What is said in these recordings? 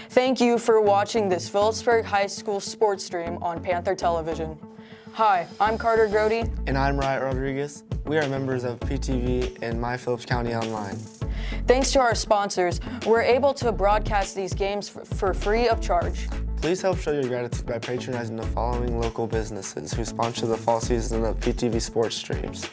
Thank you for watching this Phillipsburg High School sports stream on Panther Television. Hi, I'm Carter Grody. And I'm Riot Rodriguez. We are members of PTV and My Phillips County Online. Thanks to our sponsors, we're able to broadcast these games for free of charge. Please help show your gratitude by patronizing the following local businesses who sponsor the fall season of PTV sports streams.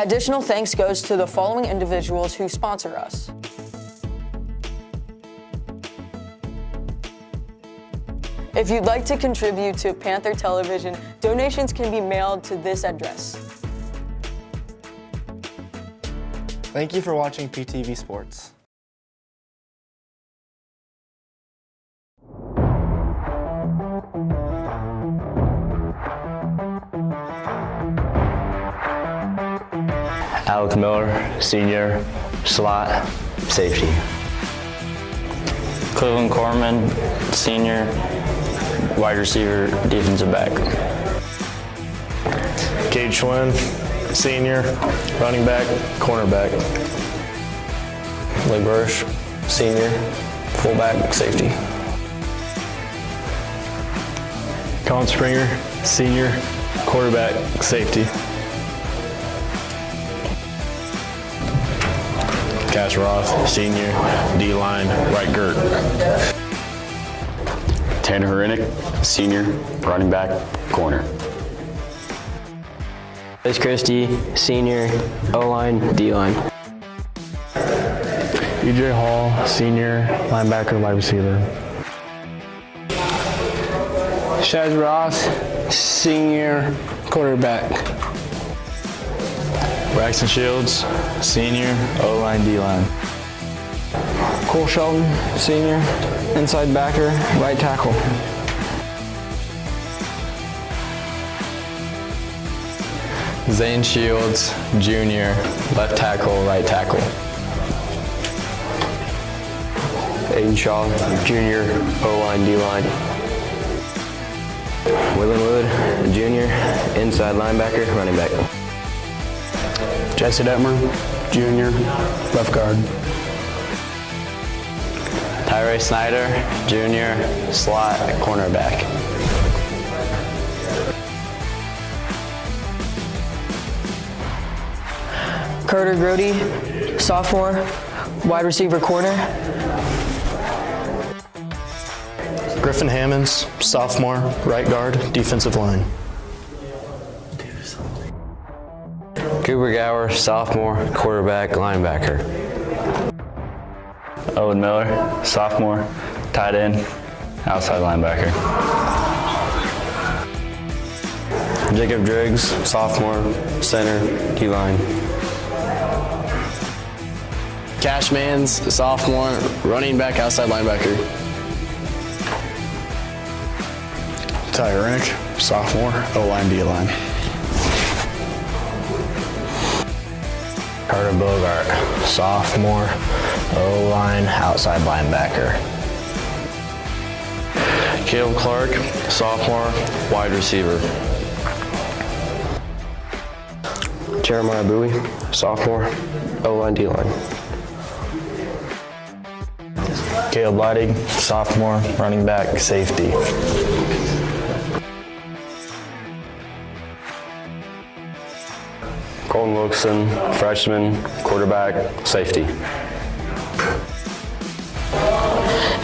Additional thanks goes to the following individuals who sponsor us. If you'd like to contribute to Panther Television, donations can be mailed to this address. Thank you for watching PTV Sports. Alex Miller, senior, slot, safety. Cleveland Corman, senior, wide receiver, defensive back. Cade Schwinn, senior, running back, cornerback. Lee Bursch, senior, fullback, safety. Colin Springer, senior, quarterback, safety. Cash Roth, senior, D-line, right guard. Tanner Hrenik, senior, running back, corner. Chris Christie, senior, O-line, D-line. EJ Hall, senior, linebacker, wide receiver. Shaz Ross, senior, quarterback. Braxton Shields, senior, O-line, D-line. Cole Shelton, senior, inside backer, right tackle. Zane Shields, junior, left tackle, right tackle. Aiden Shaw, junior, O-line, D-line. Willen Wood, junior, inside linebacker, running back. Jesse Detmer, junior, left guard. Tyree Snyder, junior, slot, cornerback. Carter Grody, sophomore, wide receiver corner. Griffin Hammonds, sophomore, right guard, defensive line. Cooper Gower, sophomore, quarterback, linebacker. Owen Miller, sophomore, tight end, outside linebacker. Jacob Driggs, sophomore, center, D-line. Cash Mans, sophomore, running back, outside linebacker. Ty Hrenik, sophomore, O-line, D-line. Carter Bogart, sophomore, O-line, outside linebacker. Caleb Clark, sophomore, wide receiver. Jeremiah Bowie, sophomore, O-line, D-line. Caleb Leidig, sophomore, running back, safety. Colton Wilson, freshman, quarterback, safety.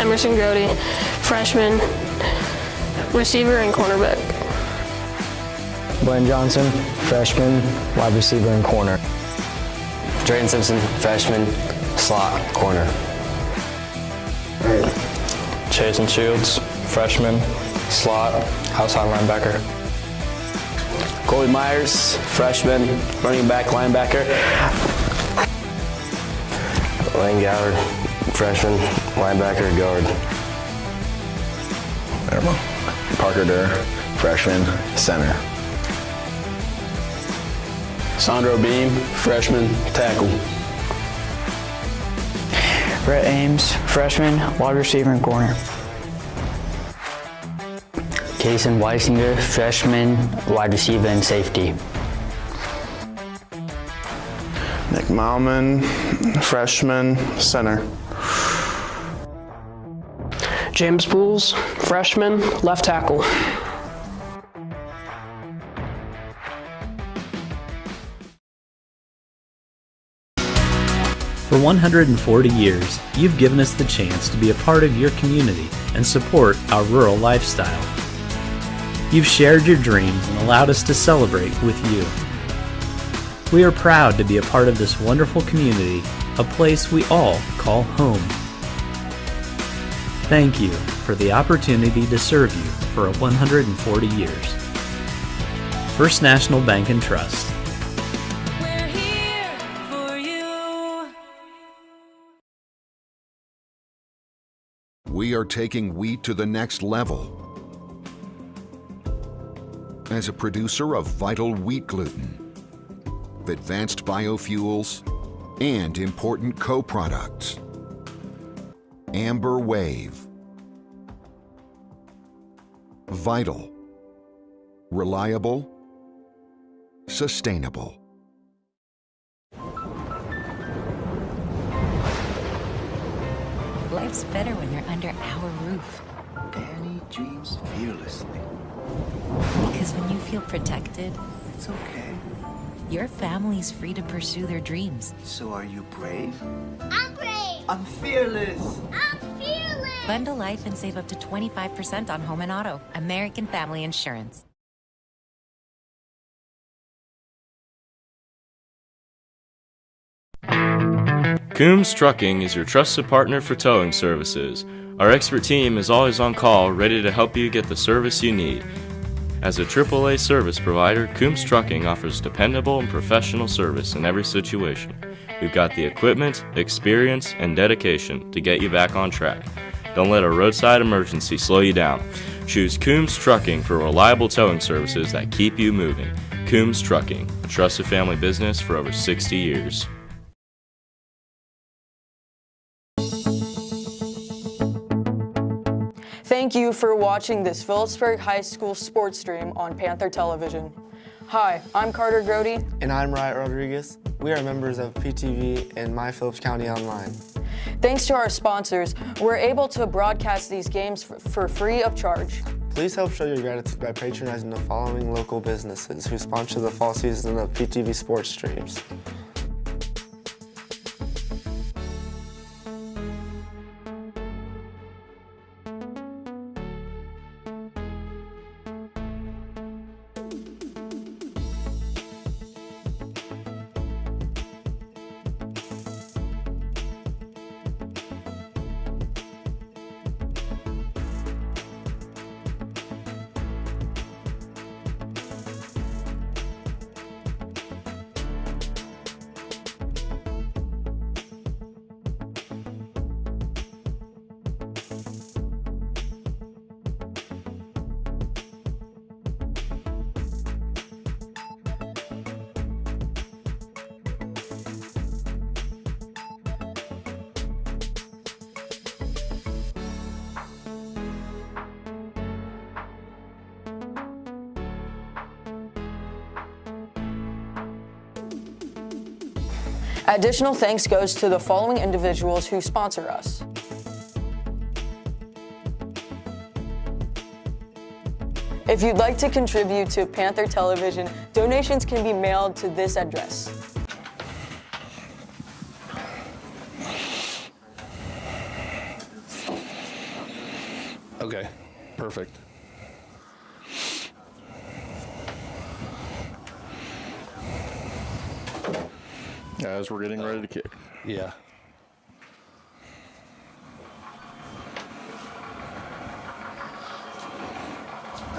Emerson Grody, freshman, receiver and cornerback. Blaine Johnson, freshman, wide receiver and corner. Drayton Simpson, freshman, slot, corner. Chasen Shields, freshman, slot, outside linebacker. Colby Myers, freshman, running back, linebacker. Lane Gallard, freshman, linebacker, guard. Parker Durr, freshman, center. Sandro Beam, freshman, tackle. Brett Ames, freshman, wide receiver and corner. Kason Weisinger, freshman, wide receiver and safety. Nick Malman, freshman, center. James Pools, freshman, left tackle. For 140 years, you've given us the chance to be a part of your community and support our rural lifestyle. You've shared your dreams and allowed us to celebrate with you. We are proud to be a part of this wonderful community, a place we all call home. Thank you for the opportunity to serve you for 140 years. First National Bank and Trust. We are taking wheat to the next level. As a producer of vital wheat gluten, advanced biofuels, and important co-products, Amber Wave. Vital, reliable, sustainable. Life's better when you're under our roof. Danny dreams fearlessly. Because when you feel protected, it's okay. Your family's free to pursue their dreams. So are you brave? I'm brave. I'm fearless. I'm fearless. Bundle life and save up to 25% on home and auto. American Family Insurance. Coombs Trucking is your trusted partner for towing services. Our expert team is always on call, ready to help you get the service you need. As a AAA service provider, Coombs Trucking offers dependable and professional service in every situation. We've got the equipment, experience, and dedication to get you back on track. Don't let a roadside emergency slow you down. Choose Coombs Trucking for reliable towing services that keep you moving. Coombs Trucking, a trusted family business for over 60 years. Thank you for watching this Phillipsburg High School sports stream on Panther Television. Hi, I'm Carter Grody. And I'm Riot Rodriguez. We are members of PTV and My Phillips County Online. Thanks to our sponsors, we're able to broadcast these games for free of charge. Please help show your gratitude by patronizing the following local businesses who sponsor the fall season of PTV sports streams. Additional thanks goes to the following individuals who sponsor us. If you'd like to contribute to Panther Television, donations can be mailed to this address. Okay, perfect. As we're getting ready to kick. Yeah.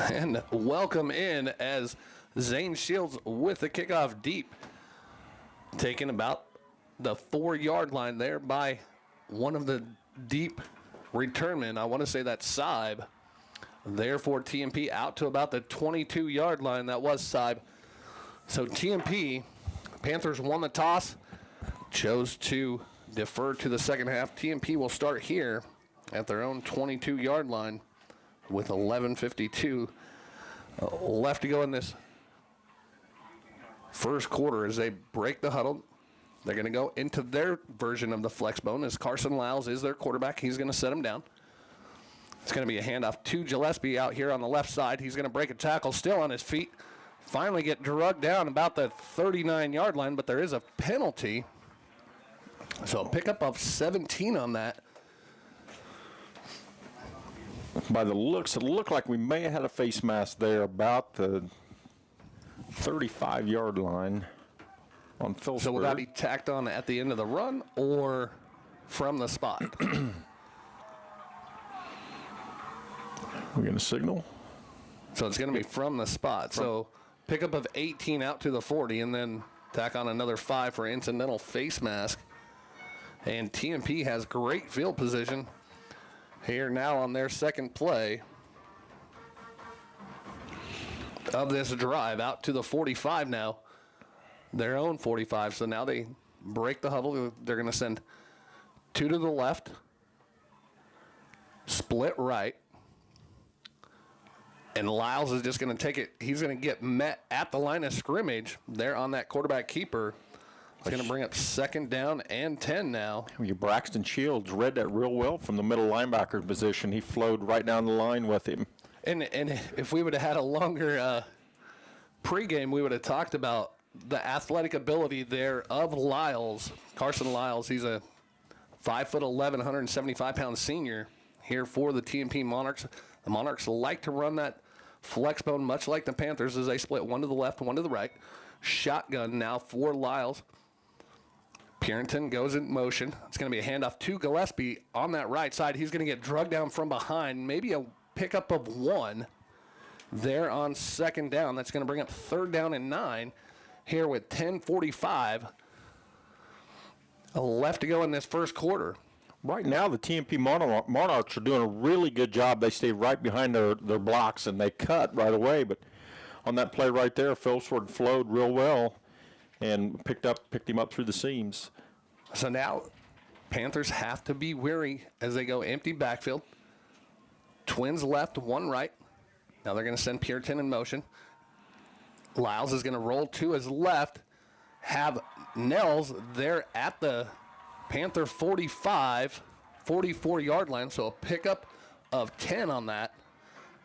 And welcome in as Zane Shields with the kickoff deep. Taken about the 4-yard line there by one of the deep returnmen. I want to say that's Saib. Therefore, TMP out to about the 22-yard line. That was Saib. So TMP, Panthers won the toss, chose to defer to the second half. TMP will start here at their own 22-yard line with 11:52 left to go in this first quarter as they break the huddle. They're going to go into their version of the flex bone as Carson Lyles is their quarterback. He's going to set him down. It's going to be a handoff to Gillespie out here on the left side. He's going to break a tackle, still on his feet. Finally get drugged down about the 39-yard line, but there is a penalty. So a pickup of 17 on that. By the looks, it looked like we may have had a face mask there about the 35-yard line on Phillipsburg. So will that be tacked on at the end of the run or from the spot? We're going to signal. So it's going to be from the spot. So pickup of 18 out to the 40 and then tack on another 5 for incidental face mask. And TMP has great field position here now on their second play of this drive out to the 45 now. Their own 45. So now they break the huddle. They're going to send 2 to the left, split right. And Lyles is just going to take it. He's going to get met at the line of scrimmage there on that quarterback keeper. It's going to bring up second down and 10 now. Braxton Shields read that real well from the middle linebacker position. He flowed right down the line with him. And if we would have had a longer pregame, we would have talked about the athletic ability there of Lyles. Carson Lyles, he's a 5'11", 175-pound senior here for the TMP Monarchs. The Monarchs like to run that flex bone, much like the Panthers, as they split 1 to the left, 1 to the right. Shotgun now for Lyles. Purinton goes in motion. It's going to be a handoff to Gillespie on that right side. He's going to get drugged down from behind. Maybe a pickup of 1 there on second down. That's going to bring up third down and 9 here with 10:45 left to go in this first quarter. Right now, the TMP Monarchs are doing a really good job. They stay right behind their blocks, and they cut right away. But on that play right there, Phillipsburg flowed real well and picked him up through the seams. So now Panthers have to be wary as they go empty backfield. Twins left, 1 right. Now they're going to send Purinton in motion. Lyles is going to roll to his left, have Nels there at the Panther 45, 44-yard line, so a pickup of 10 on that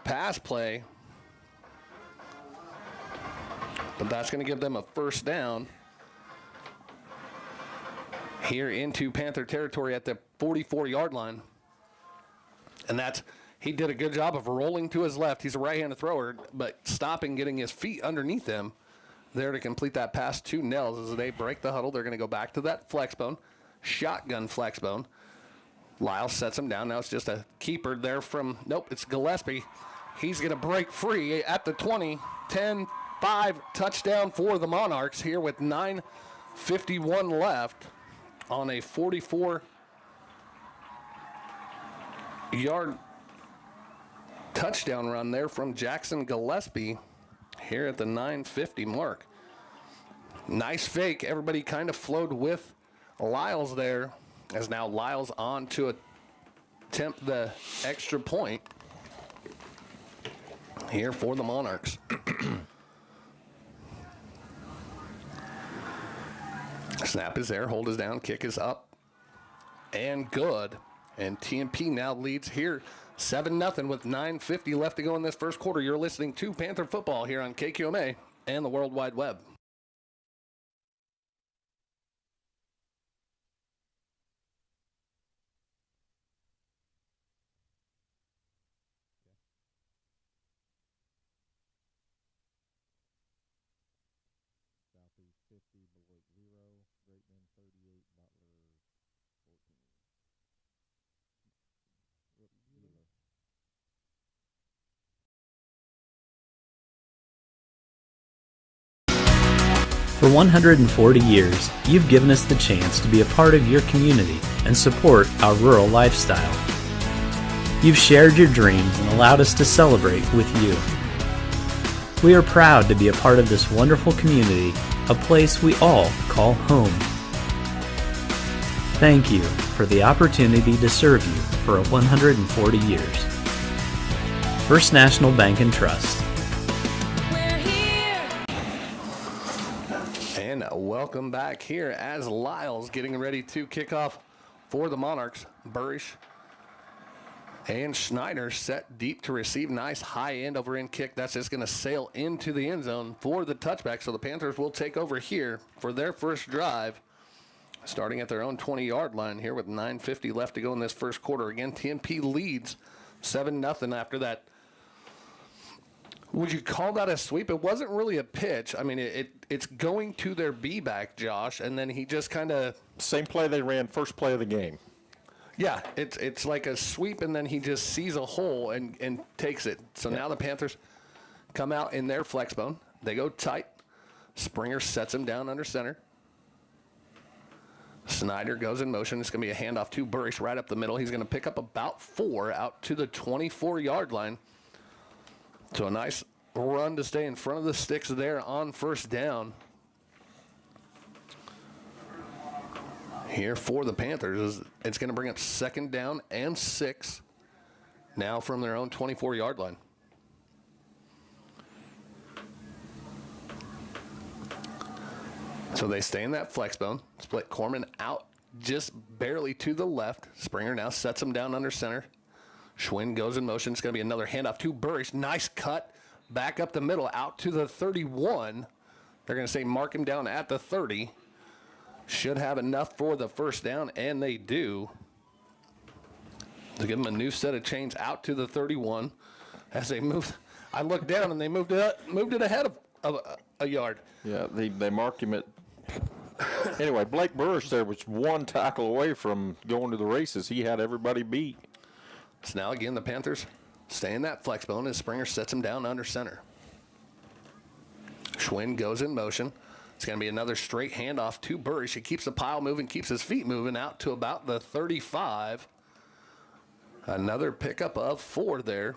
pass play. But that's going to give them a first down here into Panther territory at the 44-yard line. And he did a good job of rolling to his left. He's a right-handed thrower, but stopping, getting his feet underneath him there to complete that pass to Nels. As they break the huddle, they're going to go back to that flex bone. Shotgun flex bone. Lyles sets him down. Now it's just a keeper there from, nope, it's Gillespie. He's going to break free at the 20. 10-5 touchdown for the Monarchs here with 9:51 left on a 44-yard touchdown run there from Jackson Gillespie here at the 9:50 mark. Nice fake. Everybody kind of flowed with Lyles there, as now Lyles on to attempt the extra point here for the Monarchs. Snap is there, hold is down, kick is up, and good. And TMP now leads here 7-0 with 9:50 left to go in this first quarter. You're listening to Panther Football here on KQMA and the World Wide Web. For 140 years, you've given us the chance to be a part of your community and support our rural lifestyle. You've shared your dreams and allowed us to celebrate with you. We are proud to be a part of this wonderful community, a place we all call home. Thank you for the opportunity to serve you for 140 years. First National Bank and Trust. And welcome back here as Lyles getting ready to kick off for the Monarchs. Burish and Schneider set deep to receive. Nice high end over end kick. That's just going to sail into the end zone for the touchback. So the Panthers will take over here for their first drive, starting at their own 20-yard line here with 9:50 left to go in this first quarter. Again, TMP leads 7-0 after that. Would you call that a sweep? It wasn't really a pitch. I mean, it's going to their B-back, Josh, and then he just kind of... Same play they ran first play of the game. Yeah, it's like a sweep, and then he just sees a hole and takes it. So now the Panthers come out in their flex bone. They go tight. Springer sets him down under center. Snyder goes in motion. It's going to be a handoff to Burish right up the middle. He's going to pick up about 4 out to the 24-yard line. So a nice run to stay in front of the sticks there on first down. Here for the Panthers, it's going to bring up 2nd down and 6 now from their own 24-yard line. So they stay in that flex bone. Split Corman out just barely to the left. Springer now sets him down under center. Schwinn goes in motion. It's going to be another handoff to Burish. Nice cut back up the middle out to the 31. They're going to say mark him down at the 30. Should have enough for the first down, and they do. To give them a new set of chains out to the 31 as they move. I looked down, and they moved it ahead of a yard. Yeah, they marked him at... Anyway, Blake Burish there was 1 tackle away from going to the races. He had everybody beat. So now again, the Panthers stay in that flex bone as Springer sets him down under center. Schwinn goes in motion. It's going to be another straight handoff to Burish. He keeps the pile moving, keeps his feet moving out to about the 35. Another pickup of 4 there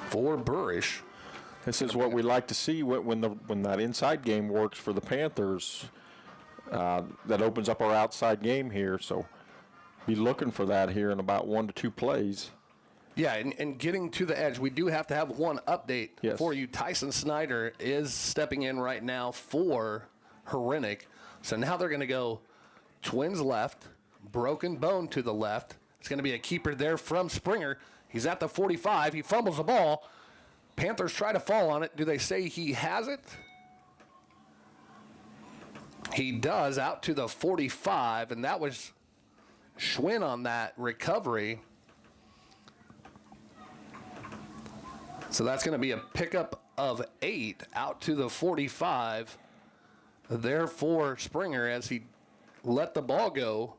for Burish. This is what we like to see when that inside game works for the Panthers. That opens up our outside game here, so be looking for that here in about 1 to 2 plays. Yeah, and getting to the edge, we do have to have one update for you. Tyson Snyder is stepping in right now for Hrenek. So now they're going to go Twins left, Broken Bone to the left. It's going to be a keeper there from Springer. He's at the 45. He fumbles the ball. Panthers try to fall on it. Do they say he has it? He does, out to the 45, and that was Schwinn on that recovery. So that's going to be a pickup of 8 out to the 45 there for Springer as he let the ball go.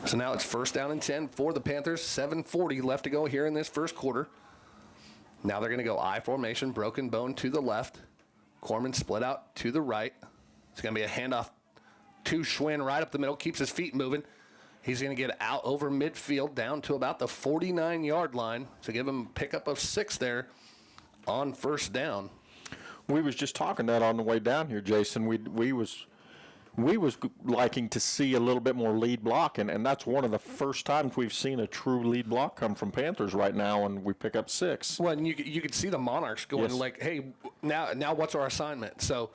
So now it's 1st down and 10 for the Panthers. 7:40 left to go here in this first quarter. Now they're going to go I formation, Broken Bone to the left. Corman split out to the right. It's going to be a handoff to Schwinn right up the middle. Keeps his feet moving. He's going to get out over midfield down to about the 49-yard line. So give him a pickup of 6 there on 1st down. We was just talking that on the way down here, Jason. We was liking to see a little bit more lead block, and that's one of the first times we've seen a true lead block come from Panthers right now, and we pick up 6. Well, and you could see the Monarchs going like, hey, now what's our assignment? So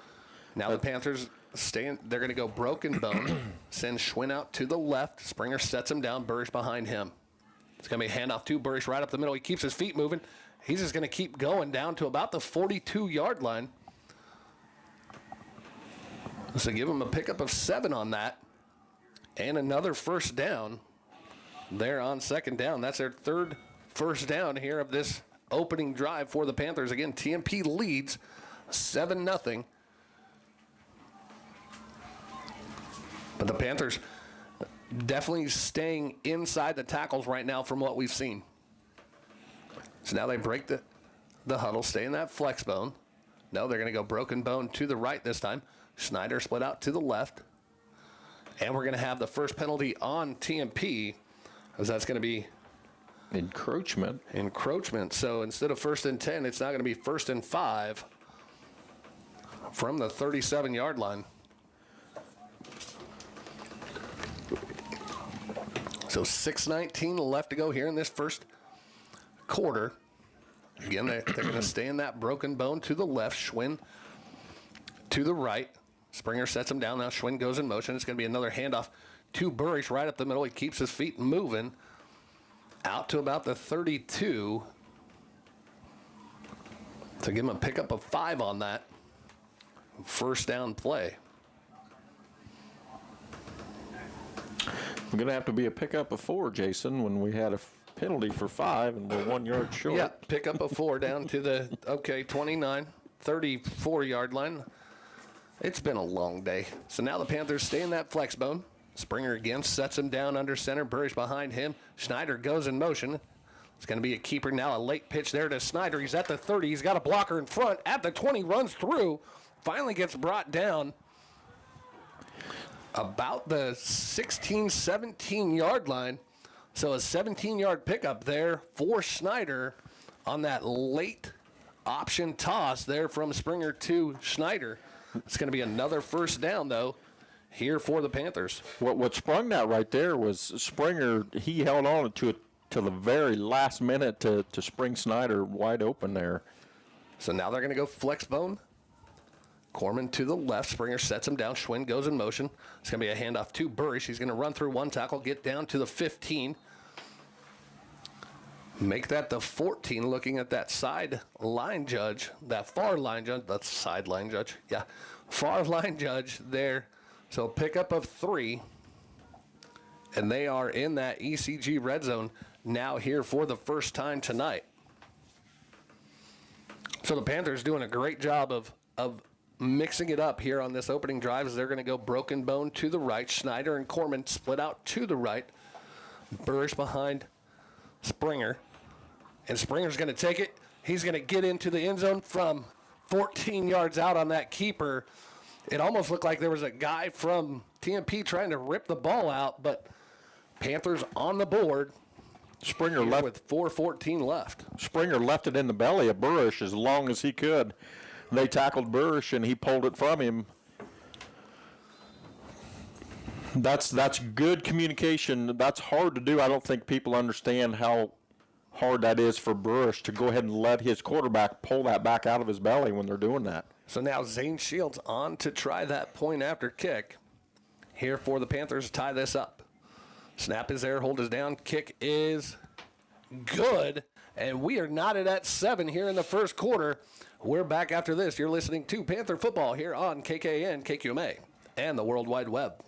now the Panthers they're going to go Broken Bone, send Schwinn out to the left. Springer sets him down, Burish behind him. It's going to be a handoff to Burish right up the middle. He keeps his feet moving. He's just going to keep going down to about the 42-yard line. So give him a pickup of 7 on that. And another 1st down there on 2nd down. That's their 3rd first down here of this opening drive for the Panthers. Again, TMP leads 7-0. But the Panthers definitely staying inside the tackles right now from what we've seen. So now they break the huddle, stay in that flex bone. No, they're going to go broken bone to the right this time. Schneider split out to the left. And we're going to have the first penalty on TMP, as that's going to be encroachment. So instead of 1st and 10, it's now going to be 1st and 5 from the 37-yard line. So 6:19 left to go here in this first quarter. Again, they're going to stay in that broken bone to the left. Schwinn to the right. Springer sets him down. Now Schwinn goes in motion. It's going to be another handoff to Burrish right up the middle. He keeps his feet moving out to about the 32 to give him a pickup of 5 on that first down play. We're going to have to be a pickup of 4, Jason, when we had a penalty for 5 and we're 1 yard short. Yeah, pickup of 4 down to the, 29, 34-yard line. It's been a long day. So now the Panthers stay in that flex bone. Springer again sets him down under center. Burrish behind him. Schneider goes in motion. It's going to be a keeper now. A late pitch there to Schneider. He's at the 30. He's got a blocker in front. At the 20, runs through. Finally gets brought down about the 16, 17-yard line. So a 17-yard pickup there for Schneider on that late option toss there from Springer to Schneider. It's going to be another first down, though, here for the Panthers. What sprung that right there was Springer. He held on to it till the very last minute to spring Schneider wide open there. So now they're going to go flex bone. Corman to the left. Springer sets him down. Schwinn goes in motion. It's going to be a handoff to Burrish. He's going to run through one tackle, get down to the 15. Make that the 14, looking at that side line judge, that far line judge, that's side line judge, yeah, far line judge there. So pickup of 3, and they are in that ECG red zone now here for the first time tonight. So the Panthers doing a great job of mixing it up here on this opening drive as they're going to go broken bone to the right. Schneider and Corman split out to the right. Burrish behind Springer. And Springer's going to take it. He's going to get into the end zone from 14 yards out on that keeper. It almost looked like there was a guy from TMP trying to rip the ball out, but Panthers on the board. Springer left with 4:14 left. Springer left it in the belly of Burrish as long as he could. They tackled Burrish and he pulled it from him. That's good communication. That's hard to do. I don't think people understand how hard that is for Burrish to go ahead and let his quarterback pull that back out of his belly when they're doing that. So now Zane Shields on to try that point after kick here for the Panthers to tie this up. Snap is there, hold is down, kick is good, and we are knotted at 7 here in the first quarter. We're back after this. You're listening to Panther Football here on KKN, KQMA, and the World Wide Web.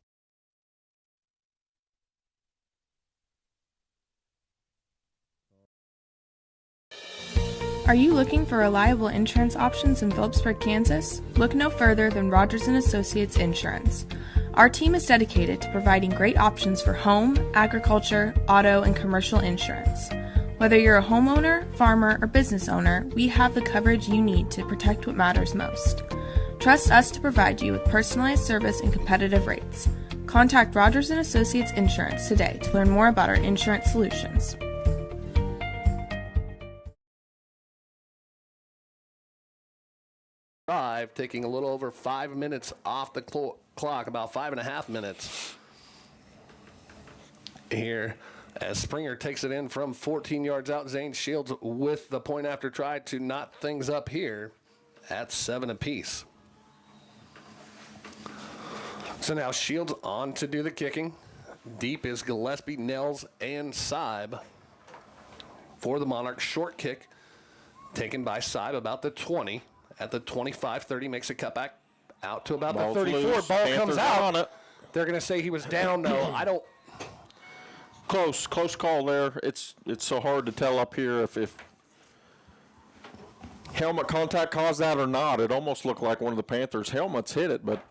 Are you looking for reliable insurance options in Phillipsburg, Kansas? Look no further than Rogers & Associates Insurance. Our team is dedicated to providing great options for home, agriculture, auto, and commercial insurance. Whether you're a homeowner, farmer, or business owner, we have the coverage you need to protect what matters most. Trust us to provide you with personalized service and competitive rates. Contact Rogers & Associates Insurance today to learn more about our insurance solutions. Taking a little over 5 minutes off the clock, about 5.5 minutes here as Springer takes it in from 14 yards out. Zane Shields with the point after try to knot things up here at 7 apiece. So now Shields on to do the kicking. Deep is Gillespie, Nels, and Seib for the Monarchs. Short kick taken by Seib about the 20. At the 25-30, makes a cutback out to about the 34. Loose. Ball Panthers comes out. on it. They're going to say he was down, though. I don't. Close call there. It's so hard to tell up here if helmet contact caused that or not, it almost looked like one of the Panthers' helmets hit it, but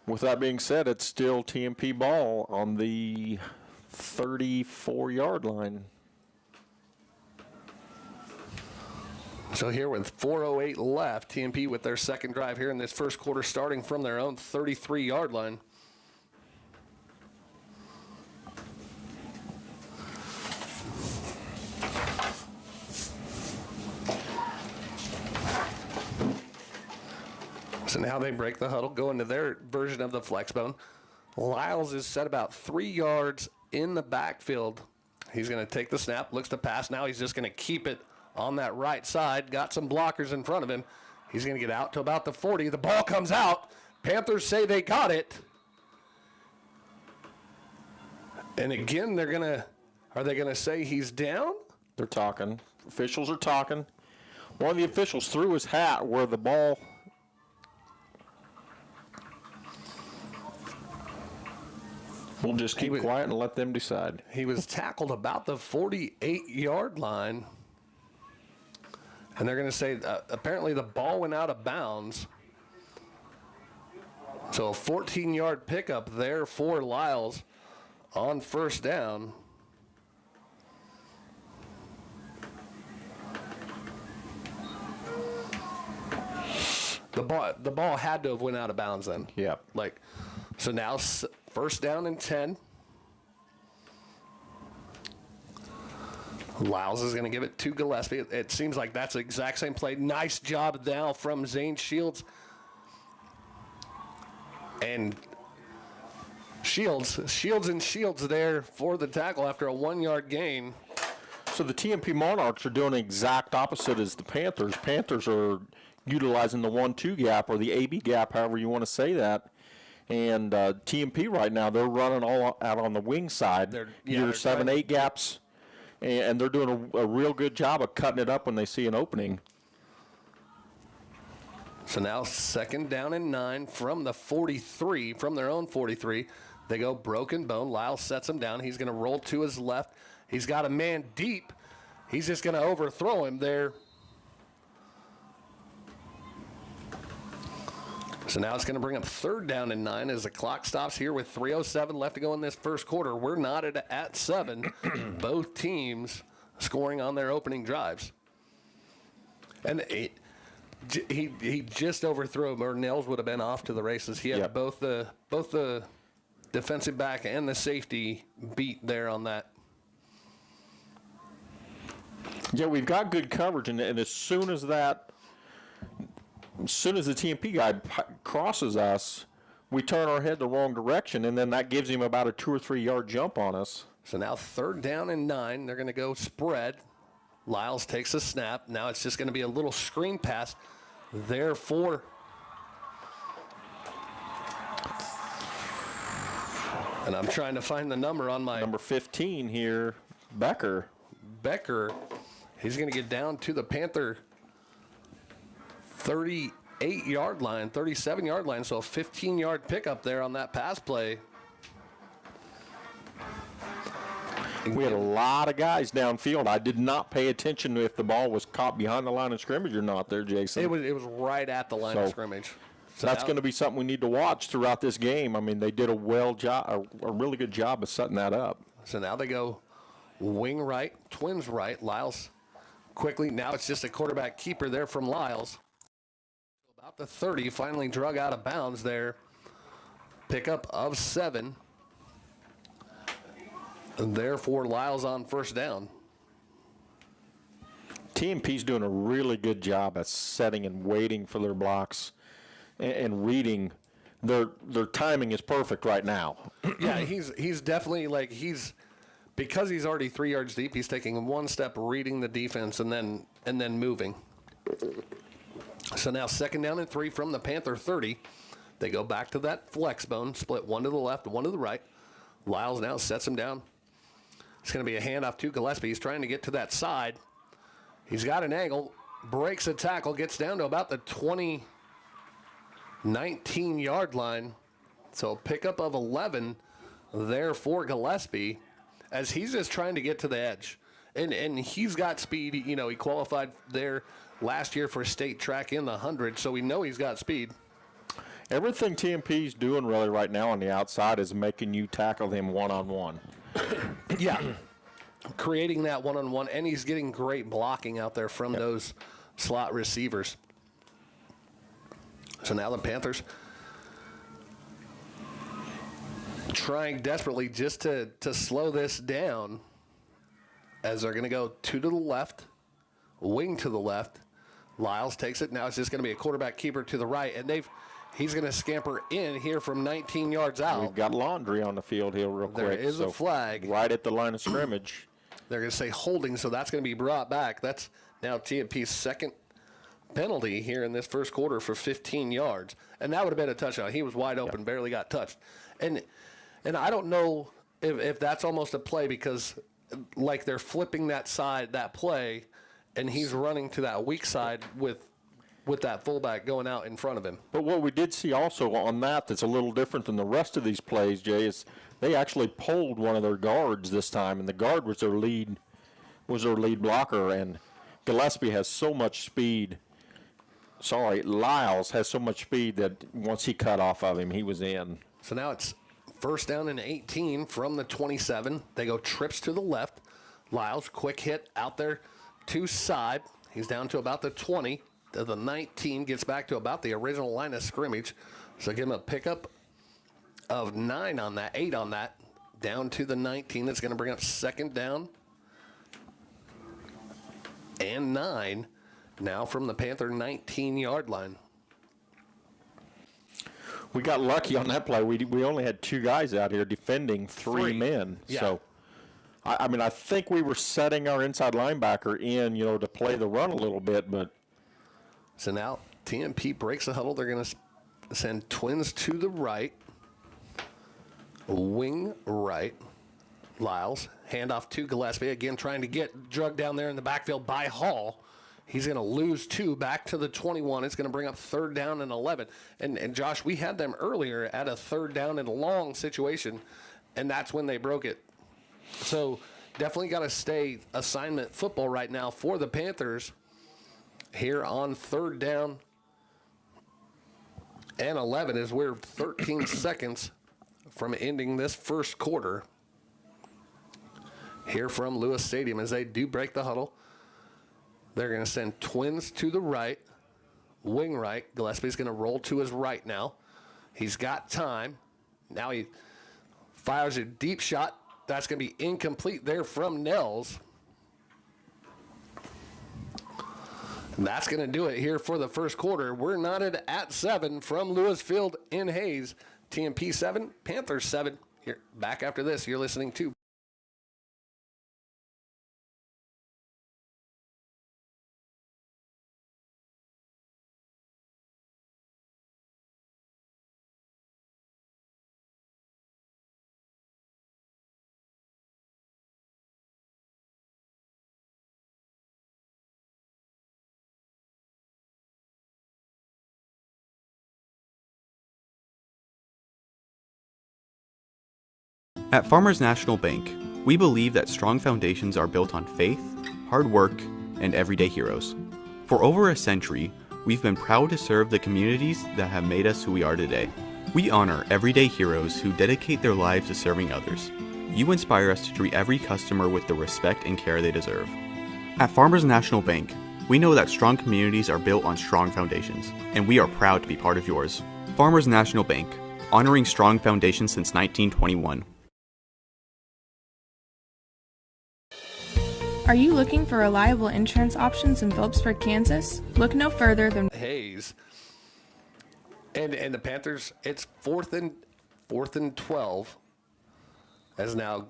with that being said, it's still TMP ball on the 34-yard line. So here with 4:08 left, TMP with their second drive here in this first quarter, starting from their own 33-yard line. So now they break the huddle, go into their version of the flex bone. Lyles is set about 3 yards in the backfield. He's going to take the snap, looks to pass. Now he's just going to keep it on that right side. Got some blockers in front of him. He's going to get out to about the 40. The ball comes out. Panthers say they got it. And again, are they going to say he's down? They're talking. Officials are talking. One of the officials threw his hat where the ball... We'll just keep quiet and let them decide. He was tackled about the 48-yard line. And they're going to say apparently the ball went out of bounds. So a 14-yard pickup there for Lyles on first down. The ball had to have went out of bounds then. Yeah. So now first down and 10. Lyles is going to give it to Gillespie. It seems like that's the exact same play. Nice job now from Zane Shields. And Shields there for the tackle after a 1-yard gain. So the TMP Monarchs are doing the exact opposite as the Panthers. Panthers are utilizing the 1-2 gap or the AB gap, however you want to say that. And TMP right now, they're running all out on the wing side. They're 7-8 gaps, and they're doing a real good job of cutting it up when they see an opening. So now second down and 9 from the 43, from their own 43. They go broken bone. Lyles sets him down. He's going to roll to his left. He's got a man deep. He's just going to overthrow him there. So now it's going to bring up third down and 9 as the clock stops here with 3:07 left to go in this first quarter. We're knotted at 7. Both teams scoring on their opening drives. And he just overthrew him, or Nels would have been off to the races. He had both the defensive back and the safety beat there on that. Yeah, we've got good coverage, and as soon as the TMP guy crosses us, we turn our head the wrong direction, and then that gives him about a 2 or 3 yard jump on us. So now third down and 9. They're going to go spread. Lyles takes a snap. Now it's just going to be a little screen pass there for and I'm trying to find the number on my number 15 here, Becker. He's going to get down to the Panther 38-yard line, 37-yard line, so a 15-yard pickup there on that pass play. We had a lot of guys downfield. I did not pay attention to if the ball was caught behind the line of scrimmage or not there, Jason. It was right at the line of scrimmage. So that's going to be something we need to watch throughout this game. I mean, they did a really good job of setting that up. So now they go wing right, twins right. Lyles quickly. Now it's just a quarterback keeper there from Lyles. About the 30, finally drug out of bounds there. Pickup of 7. And therefore, Lyles on first down. TMP's doing a really good job at setting and waiting for their blocks and reading. Their timing is perfect right now. Yeah, he's definitely because he's already 3 yards deep. He's taking one step, reading the defense, and then moving. So now second down and 3 from the Panther 30. They go back to that flex bone, split one to the left, one to the right. Lyles now sets him down. It's going to be a handoff to Gillespie. He's trying to get to that side. He's got an angle, breaks a tackle, gets down to about the 19-yard line. So a pickup of 11 there for Gillespie as he's just trying to get to the edge. And he's got speed. He qualified there last year for state track in the 100, so we know he's got speed. Everything TMP's doing really right now on the outside is making you tackle him one-on-one. Yeah, creating that one-on-one, and he's getting great blocking out there from those slot receivers. So now the Panthers trying desperately just to slow this down as they're going to go 2 to the left, wing to the left. Lyles takes it. Now it's just going to be a quarterback keeper to the right, and he's going to scamper in here from 19 yards out. We've got laundry on the field here real quick. There is a flag. Right at the line of scrimmage. They're going to say holding, so that's going to be brought back. That's now TMP's second penalty here in this first quarter for 15 yards. And that would have been a touchdown. He was wide open, barely got touched. And I don't know if that's almost a play because, like, they're flipping that side, that play, and he's running to that weak side with that fullback going out in front of him. But what we did see also on that's a little different than the rest of these plays, Jay, is they actually pulled one of their guards this time, and the guard was their lead blocker, and Gillespie has so much speed. Lyles has so much speed that once he cut off of him, he was in. So now it's first down and 18 from the 27. They go trips to the left. Lyles, quick hit out there to side. He's down to about the 20. To the 19, gets back to about the original line of scrimmage. So give him a pickup of 9 on that, 8 on that, down to the 19. That's going to bring up second down and 9 now from the Panther 19-yard line. We got lucky on that play. We only had 2 guys out here defending 3 men. Yeah. So, I think we were setting our inside linebacker in, to play the run a little bit, but. So now TMP breaks the huddle. They're going to send twins to the right. Wing right. Lyles, handoff to Gillespie. Again, trying to get drugged down there in the backfield by Hall. He's going to lose 2 back to the 21. It's going to bring up third down and 11. And Josh, we had them earlier at a third down and long situation, and that's when they broke it. So definitely got to stay assignment football right now for the Panthers here on third down and 11 as we're 13 seconds from ending this first quarter here from Lewis Stadium as they do break the huddle. They're going to send twins to the right, wing right. Gillespie's going to roll to his right now. He's got time. Now he fires a deep shot. That's going to be incomplete there from Nels. And that's going to do it here for the first quarter. We're knotted at 7 from Lewis Field in Hayes. TMP 7, Panthers 7. Here, back after this, you're listening to At Farmers National Bank, we believe that strong foundations are built on faith, hard work, and everyday heroes. For over a century, we've been proud to serve the communities that have made us who we are today. We honor everyday heroes who dedicate their lives to serving others. You inspire us to treat every customer with the respect and care they deserve. At Farmers National Bank, we know that strong communities are built on strong foundations, and we are proud to be part of yours. Farmers National Bank, honoring strong foundations since 1921. Are you looking for reliable insurance options in Phillipsburg, Kansas? Look no further than Hayes. And the Panthers, it's fourth and 12. As now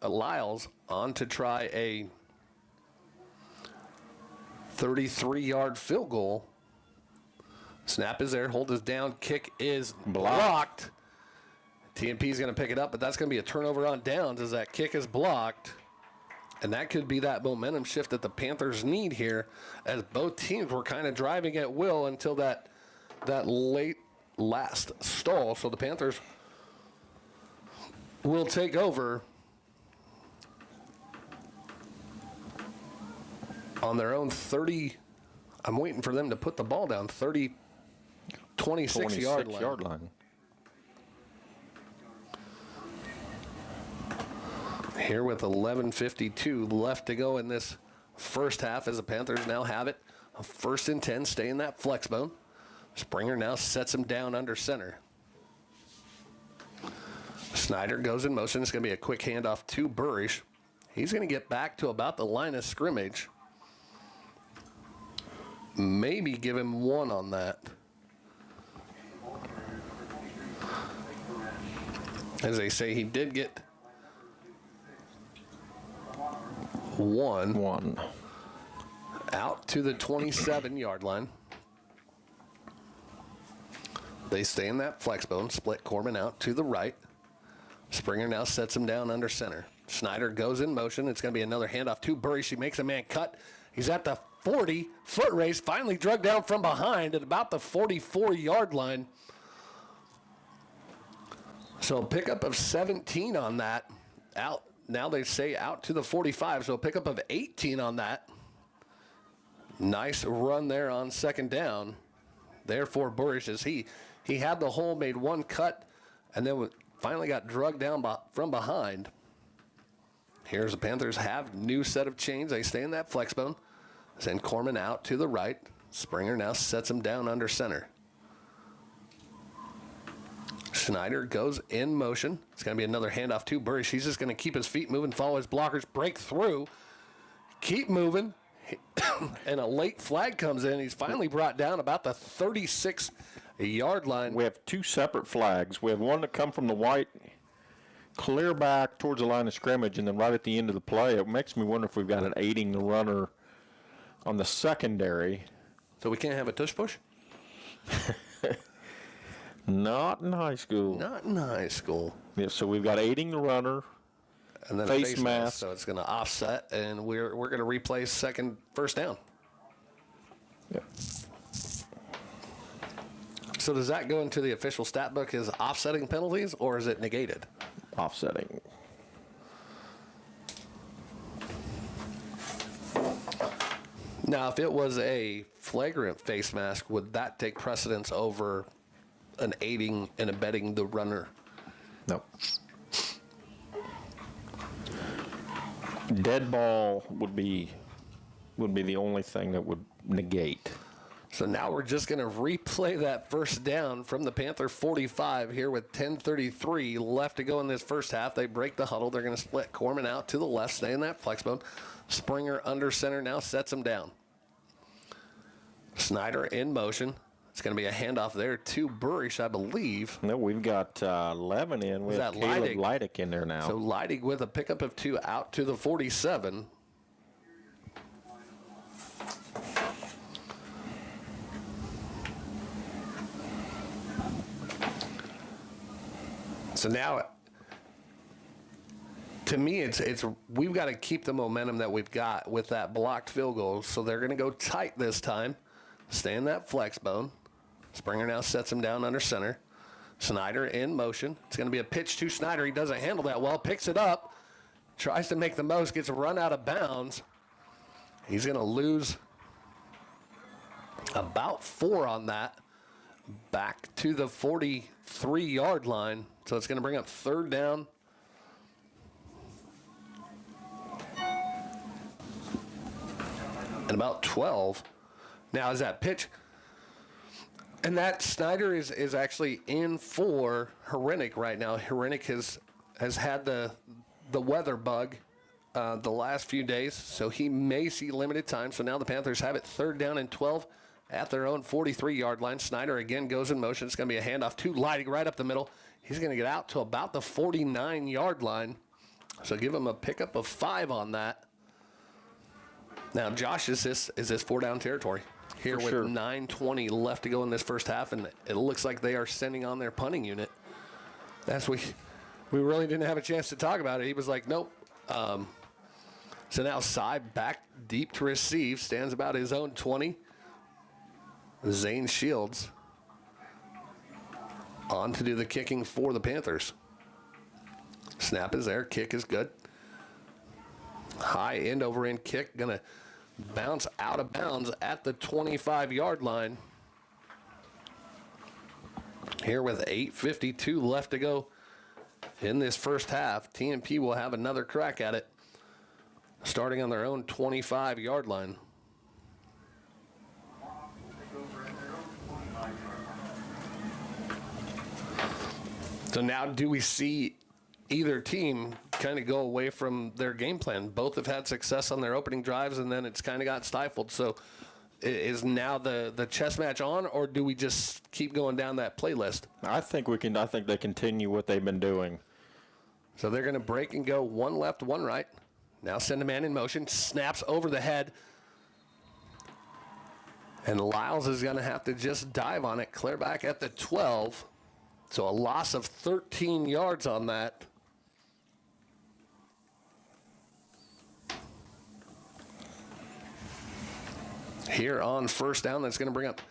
Lyles on to try a 33-yard field goal. Snap is there, hold is down, kick is blocked. TMP is going to pick it up, but that's going to be a turnover on downs as that kick is blocked. And that could be that momentum shift that the Panthers need here, as both teams were kind of driving at will until that late last stall. So the Panthers will take over on their own 30, I'm waiting for them to put the ball down 26 yard line. Here with 11:52 left to go in this first half as the Panthers now have it. A 1st and 10, stay in that flex bone. Springer now sets him down under center. Snyder goes in motion. It's going to be a quick handoff to Burish. He's going to get back to about the line of scrimmage. Maybe give him 1 on that. As they say, he did get 1 out to the 27-yard line. They stay in that flex bone, split Corbin out to the right. Springer now sets him down under center. Snyder goes in motion. It's going to be another handoff to Burish. He makes a man cut. He's at the 40, foot race, finally drug down from behind at about the 44-yard line. So a pickup of 17 on that. Out. Now they say out to the 45, so a pickup of 18 on that. Nice run there on 2nd down. Therefore, Burish, as he had the hole, made 1 cut, and then finally got drugged down from behind. Here's the Panthers have new set of chains. They stay in that flex bone. Send Corman out to the right. Springer now sets him down under center. Schneider goes in motion. It's going to be another handoff to Burish. He's just going to keep his feet moving, follow his blockers, break through, keep moving, and a late flag comes in. He's finally brought down about the 36-yard line. We have 2 separate flags. We have one that come from the white, clear back towards the line of scrimmage, and then right at the end of the play. It makes me wonder if we've got an aiding the runner on the secondary. So we can't have a tush push? Not in high school. Not in high school. Yeah, so we've got aiding the runner, and then face mask. So it's going to offset, and we're going to replay first down. Yeah. So does that go into the official stat book as offsetting penalties, or is it negated? Offsetting. Now, if it was a flagrant face mask, would that take precedence over an aiding and abetting the runner? No. Dead ball would be the only thing that would negate. So now we're just going to replay that first down from the Panther 45 here with 10:33 left to go in this first half. They break the huddle. They're going to split Corman out to the left, stay in that flex bone. Springer under center now sets him down. Snyder in motion. It's going to be a handoff there to Burish, I believe. No, we've got 11 in. We have Caleb Leidick in there now. So Leidick with a pickup of 2 out to the 47. So now, to me, it's we've got to keep the momentum that we've got with that blocked field goal. So they're going to go tight this time. Stay in that flex bone. Springer now sets him down under center. Snyder in motion. It's going to be a pitch to Snyder. He doesn't handle that well. Picks it up. Tries to make the most. Gets run out of bounds. He's going to lose about 4 on that. Back to the 43-yard line. So it's going to bring up 3rd down. And about 12. Now is that pitch? And that Snyder is actually in for Herenick right now. Herenick has had the weather bug the last few days, so he may see limited time. So now the Panthers have it 3rd down and 12 at their own 43-yard line. Snyder again goes in motion. It's going to be a handoff to Leidig right up the middle. He's going to get out to about the 49-yard line. So give him a pickup of 5 on that. Now, Josh, is this 4-down territory? Here with 9:20 left to go in this first half, and it looks like they are sending on their punting unit. We really didn't have a chance to talk about it. He was like, nope. So now Cy back deep to receive, stands about his own 20. Zane Shields on to do the kicking for the Panthers. Snap is there. Kick is good. High end over end kick. Going to Bounce out of bounds at the 25-yard line. Here with 8:52 left to go in this first half, TMP will have another crack at it, starting on their own 25-yard line. So now do we see either team kind of go away from their game plan? Both have had success on their opening drives, and then it's kind of got stifled. So is now the chess match on, or do we just keep going down that playlist? I think they continue what they've been doing. So they're going to break and go one left, one right. Now send a man in motion, snaps over the head. And Lyles is going to have to just dive on it, clear back at the 12. So a loss of 13 yards on that. Here on first down, that's going to bring up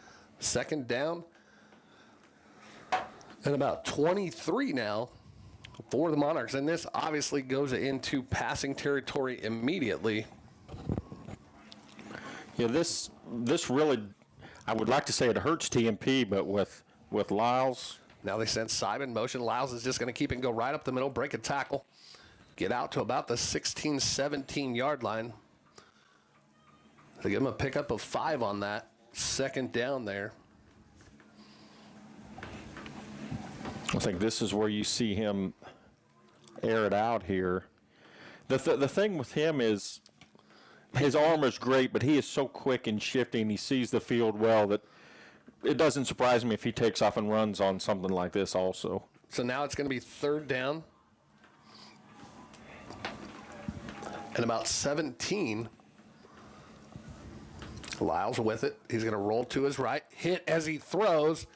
second down. And about 23 now for the Monarchs. And this obviously goes into passing territory immediately. Yeah, this really, I would like to say it hurts TMP, but with Lyles. Now they send Simon motion. Lyles is just going to keep it and go right up the middle, break a tackle, get out to about the 16, 17-yard line. They give him a pickup of 5 on that second down there. I think this is where you see him air it out here. The thing with him is his arm is great, but he is so quick and shifting. He sees the field well that it doesn't surprise me if he takes off and runs on something like this also. So now it's going to be third down. And about 17. Lyles with it. He's going to roll to his right, hit as he throws,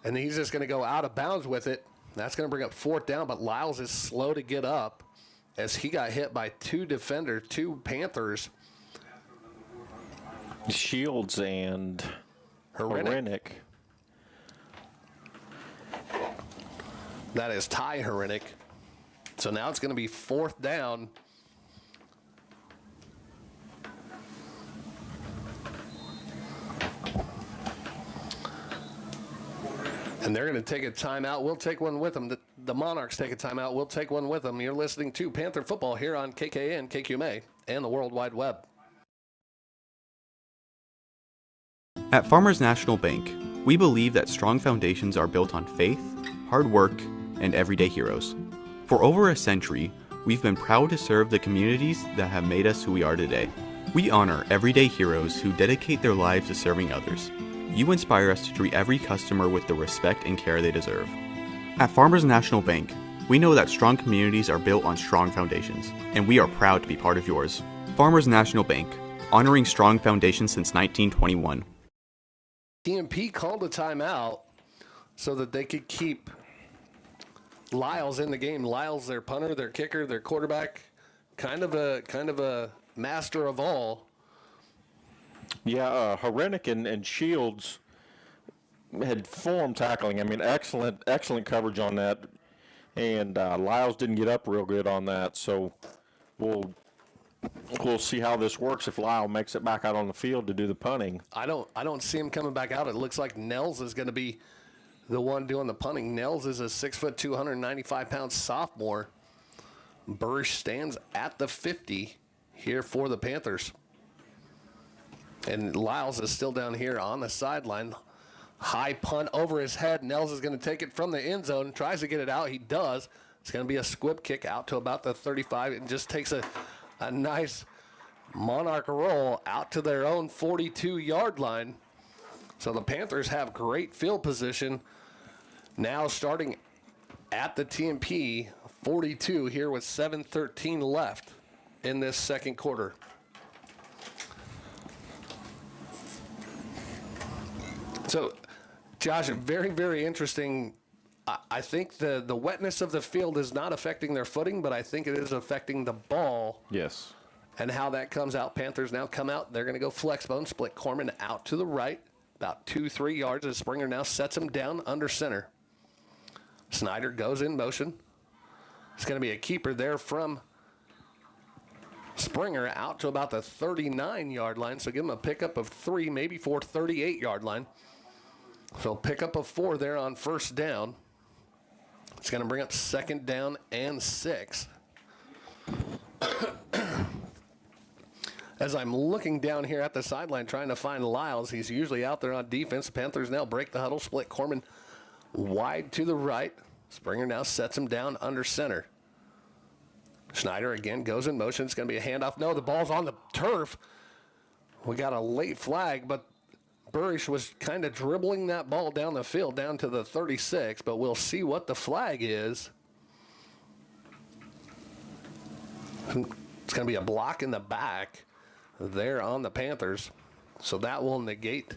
and he's just going to go out of bounds with it. That's going to bring up fourth down, but Lyles is slow to get up as he got hit by 2 defenders, 2 Panthers. Shields and Hrenek. That is Ty Hrenek. So now it's going to be fourth down. And they're going to take a timeout. We'll take one with them. The Monarchs take a timeout. We'll take one with them. You're listening to Panther Football here on KKN, KQMA, and the World Wide Web. At Farmers National Bank, we believe that strong foundations are built on faith, hard work, and everyday heroes. For over a century, we've been proud to serve the communities that have made us who we are today. We honor everyday heroes who dedicate their lives to serving others. You inspire us to treat every customer with the respect and care they deserve. At Farmers National Bank, we know that strong communities are built on strong foundations, and we are proud to be part of yours. Farmers National Bank, honoring strong foundations since 1921. TMP called a timeout so that they could keep Lyles in the game. Lyles, their punter, their kicker, their quarterback, kind of a master of all. Yeah, Hrenek and Shields had form tackling. I mean, excellent coverage on that. And Lyles didn't get up real good on that. So we'll see how this works if Lyle makes it back out on the field to do the punting. I don't see him coming back out. It looks like Nels is going to be the one doing the punting. Nels is a 6'2", 295-pound sophomore. Burrish stands at the 50 here for the Panthers. And Lyles is still down here on the sideline. High punt over his head. Nels is going to take it from the end zone. Tries to get it out. He does. It's going to be a squib kick out to about the 35. It just takes a nice Monarch roll out to their own 42-yard line. So the Panthers have great field position. Now starting at the TMP 42 here with 7:13 left in this second quarter. So, Josh, very, very interesting. I think the wetness of the field is not affecting their footing, but I think it is affecting the ball. Yes. And how that comes out. Panthers now come out. They're going to go flex bone, split Corman out to the right, about 2-3 yards as Springer now sets him down under center. Snyder goes in motion. It's going to be a keeper there from Springer out to about the 39-yard line, so give him a pickup of 3, maybe 4, 38-yard line. So pickup of 4 there on first down. It's going to bring up second down and 6. As I'm looking down here at the sideline trying to find Lyles, he's usually out there on defense. Panthers now break the huddle, split Corman wide to the right. Springer now sets him down under center. Schneider again goes in motion. It's going to be a handoff. No, the ball's on the turf. We got a late flag, but Burrish was kind of dribbling that ball down the field, down to the 36, but we'll see what the flag is. It's going to be a block in the back there on the Panthers, so that will negate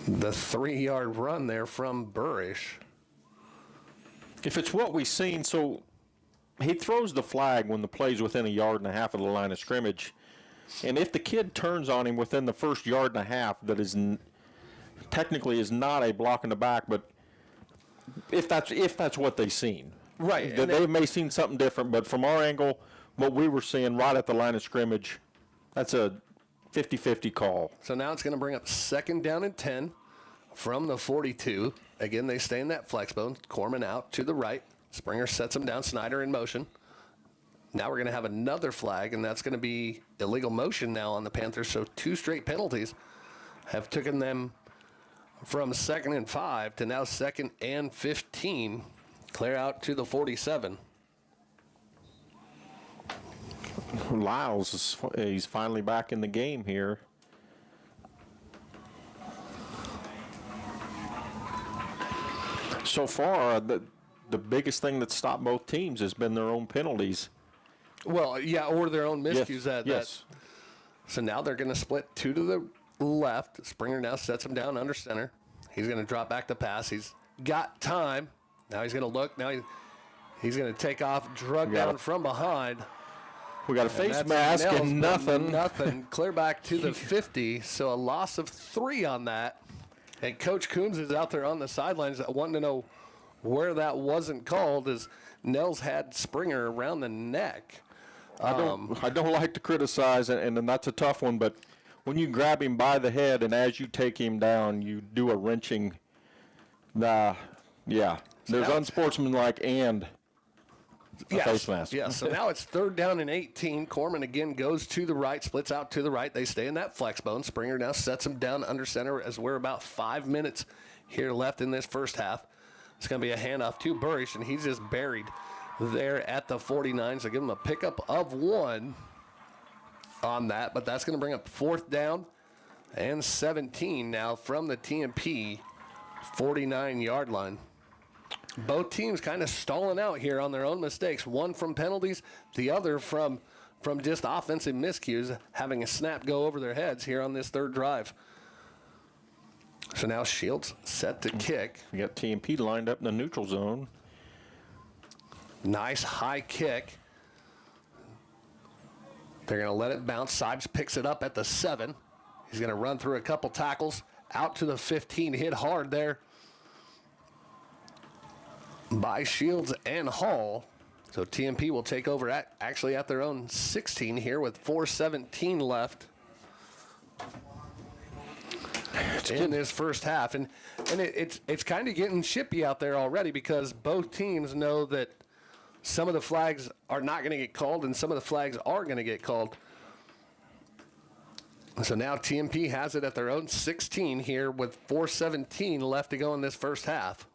the 3-yard run there from Burrish. If it's what we've seen, so he throws the flag when the play's within 1.5 yards of the line of scrimmage. And if the kid turns on him within the first 1.5 yards, that is technically is not a block in the back, but if that's what they've seen. Right. They may have seen something different, but from our angle, what we were seeing right at the line of scrimmage, that's a 50-50 call. So now it's going to bring up second down and 10 from the 42. Again, they stay in that flex bone. Corman out to the right. Springer sets him down. Snyder in motion. Now we're going to have another flag, and that's going to be illegal motion now on the Panthers. So 2 straight penalties have taken them from 2nd and 5 to now 2nd and 15. Clear out to the 47. Lyles, he's finally back in the game here. So far, the biggest thing that stopped both teams has been their own penalties. Well, yeah, or their own miscues. Yes. So now they're going to split 2 to the left. Springer now sets him down under center. He's going to drop back to pass. He's got time. Now he's going to look. Now he's going to take off, drug down from behind. We got a face mask and nothing. Nothing. Clear back to the 50. So a loss of 3 on that. And Coach Coombs is out there on the sidelines wanting to know where that wasn't called, as Nels had Springer around the neck. I don't like to criticize, and that's a tough one, but when you grab him by the head and as you take him down, you do a wrenching. There's unsportsmanlike and a face mask. Yes, so now it's 3rd down and 18. Corman again goes to the right, splits out to the right. They stay in that flex bone. Springer now sets him down under center as we're about 5 minutes here left in this first half. It's going to be a handoff to Burrish, and he's just buried there at the 49. So give him a pickup of 1 on that, but that's going to bring up 4th down and 17 now from the TMP 49-yard line. Both teams kind of stalling out here on their own mistakes. One from penalties, the other from just offensive miscues, having a snap go over their heads here on this 3rd drive. So now Shields set to kick. We got TMP lined up in the neutral zone. Nice high kick. They're going to let it bounce. Sibes picks it up at the 7. He's going to run through a couple tackles. Out to the 15. Hit hard there by Shields and Hall. So TMP will take over at their own 16 here with 4:17 left in this first half. And it's kind of getting chippy out there already, because both teams know that some of the flags are not going to get called and some of the flags are going to get called. So now TMP has it at their own 16 here with 4:17 left to go in this first half.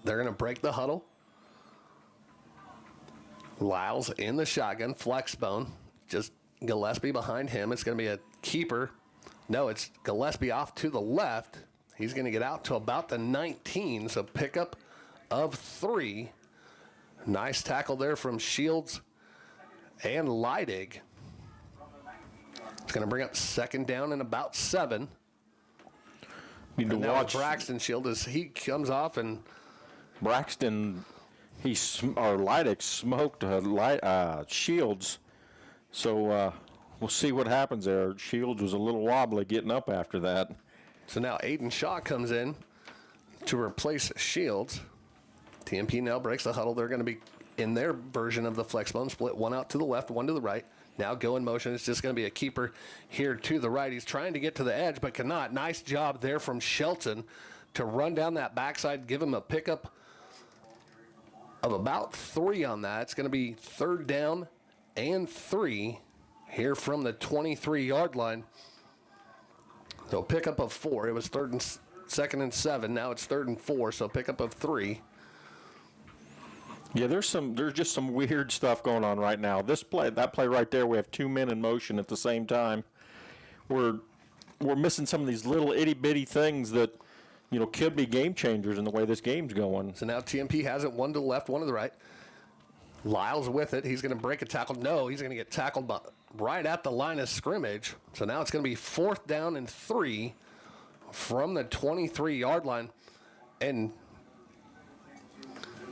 They're going to break the huddle. Lyles in the shotgun, flex bone. Just Gillespie behind him. It's going to be a keeper. No, it's Gillespie off to the left. He's going to get out to about the 19, so pickup of 3. Nice tackle there from Shields and Leidig. It's going to bring up 2nd down and about 7. Need to watch Braxton Shield as he comes off, and Braxton, Leidig smoked Shields. So we'll see what happens there. Shields was a little wobbly getting up after that. So now Aiden Shaw comes in to replace Shields. TMP now breaks the huddle. They're going to be in their version of the flex bone, split one out to the left, one to the right. Now go in motion. It's just going to be a keeper here to the right. He's trying to get to the edge, but cannot. Nice job there from Shelton to run down that backside, give him a pickup of about 3 on that. It's going to be 3rd down and 3 here from the 23-yard line. So pickup of 4. It was 2nd and 7. Now it's 3rd and 4. So pickup of 3. Yeah, there's just some weird stuff going on right now. That play right there, we have 2 men in motion at the same time. We're missing some of these little itty bitty things that, could be game changers in the way this game's going. So now TMP has it, one to the left, one to the right. Lyles with it. He's going to break a tackle. No, he's going to get tackled right at the line of scrimmage. So now it's going to be 4th down and 3 from the 23-yard line. And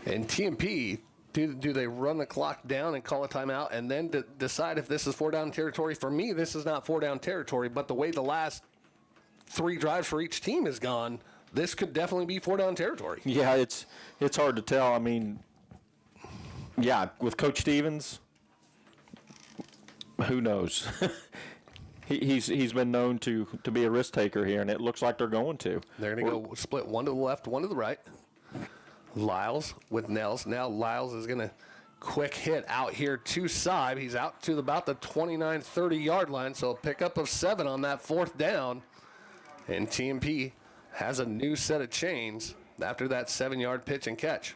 TMP, do they run the clock down and call a timeout and then decide if this is 4-down territory? For me, this is not 4-down territory, but the way the last 3 drives for each team has gone, this could definitely be 4-down territory. Yeah, it's hard to tell. I mean, yeah, with Coach Stevens, who knows? He's been known to be a risk taker here, and it looks like they're going to. They're going to go split one to the left, one to the right. Lyles with Nels. Now Lyles is going to quick hit out here to Seib. He's out to about the 29-30-yard line, so a pickup of 7 on that 4th down. And TMP has a new set of chains after that 7-yard pitch and catch.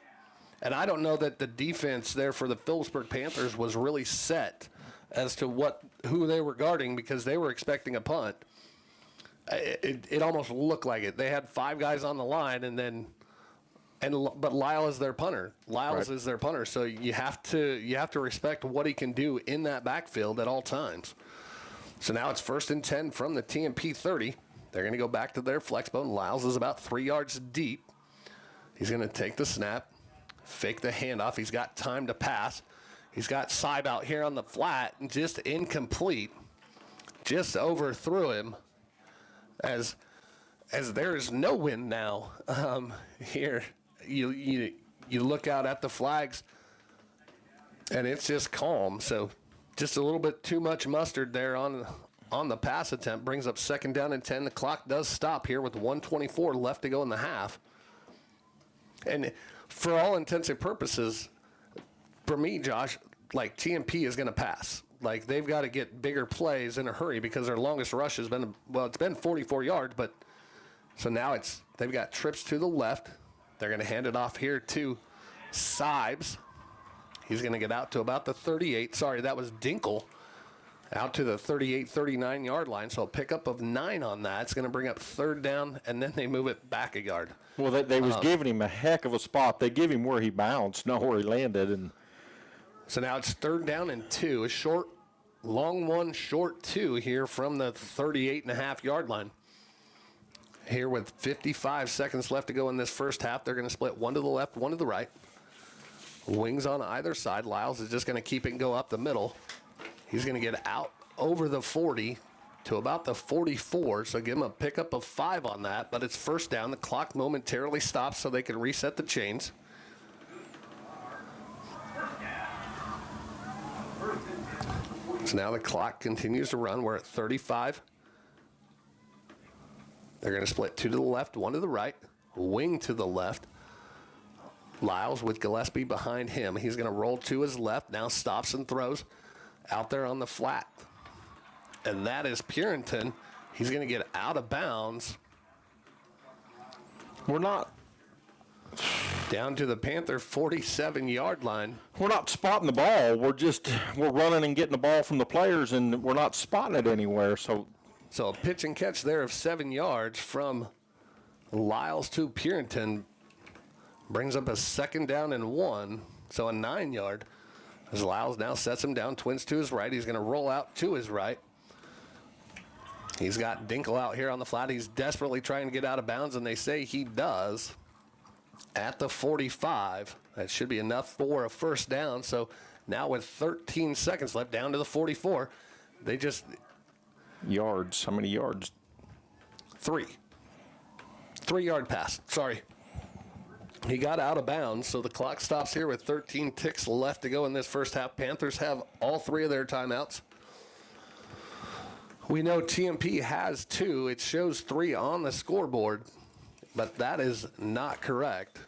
And I don't know that the defense there for the Phillipsburg Panthers was really set as to who they were guarding because they were expecting a punt. It almost looked like it. They had 5 guys on the line, but Lyle is their punter. Is their punter, so you have to respect what he can do in that backfield at all times. So now it's 1st and 10 from the TMP 30. They're going to go back to their flex bone. Lyles is about 3 yards deep. He's going to take the snap, fake the handoff. He's got time to pass. He's got Seib out here on the flat, and just incomplete. Just overthrew him as there is no wind now here. You look out at the flags, and it's just calm. So just a little bit too much mustard there on the pass attempt. Brings up 2nd down and 10. The clock does stop here with 1:24 left to go in the half. And for all intents and purposes, for me, Josh, like TMP is going to pass. Like they've got to get bigger plays in a hurry because their longest rush has been, it's been 44 yards, but so now they've got trips to the left. They're going to hand it off here to Seibs. He's going to get out to about the 38. Sorry, that was Dinkle. Out to the 38, 39-yard line. So a pickup of 9 on that. It's going to bring up 3rd down, and then they move it back a yard. Well, they was giving him a heck of a spot. They give him where he bounced, not where he landed. And so now it's 3rd down and 2. A short, long 1, short 2 here from the 38.5-yard line. Here with 55 seconds left to go in this first half, they're going to split one to the left, one to the right. Wings on either side. Lyles is just going to keep it and go up the middle. He's going to get out over the 40 to about the 44, so give him a pickup of 5 on that, but it's 1st down. The clock momentarily stops so they can reset the chains. So now the clock continues to run. We're at 35. They're going to split 2 to the left, 1 to the right, wing to the left. Lyles with Gillespie behind him. He's going to roll to his left, now stops and throws out there on the flat. And that is Purinton. He's going to get out of bounds. We're not down to the Panther 47-yard line. We're not spotting the ball. We're running and getting the ball from the players, and we're not spotting it anywhere. So a pitch and catch there of 7 yards from Lyles to Purinton brings up a 2nd down and 1, so a 9-yard. As Lyles now sets him down, twins to his right. He's going to roll out to his right. He's got Dinkle out here on the flat. He's desperately trying to get out of bounds, and they say he does at the 45. That should be enough for a 1st down. So now with 13 seconds left, down to the 44, they just... Yards. How many yards? 3. 3-yard pass. Sorry. He got out of bounds, so the clock stops here with 13 ticks left to go in this first half. Panthers have all 3 of their timeouts. We know TMP has 2. It shows 3 on the scoreboard, but that is not correct.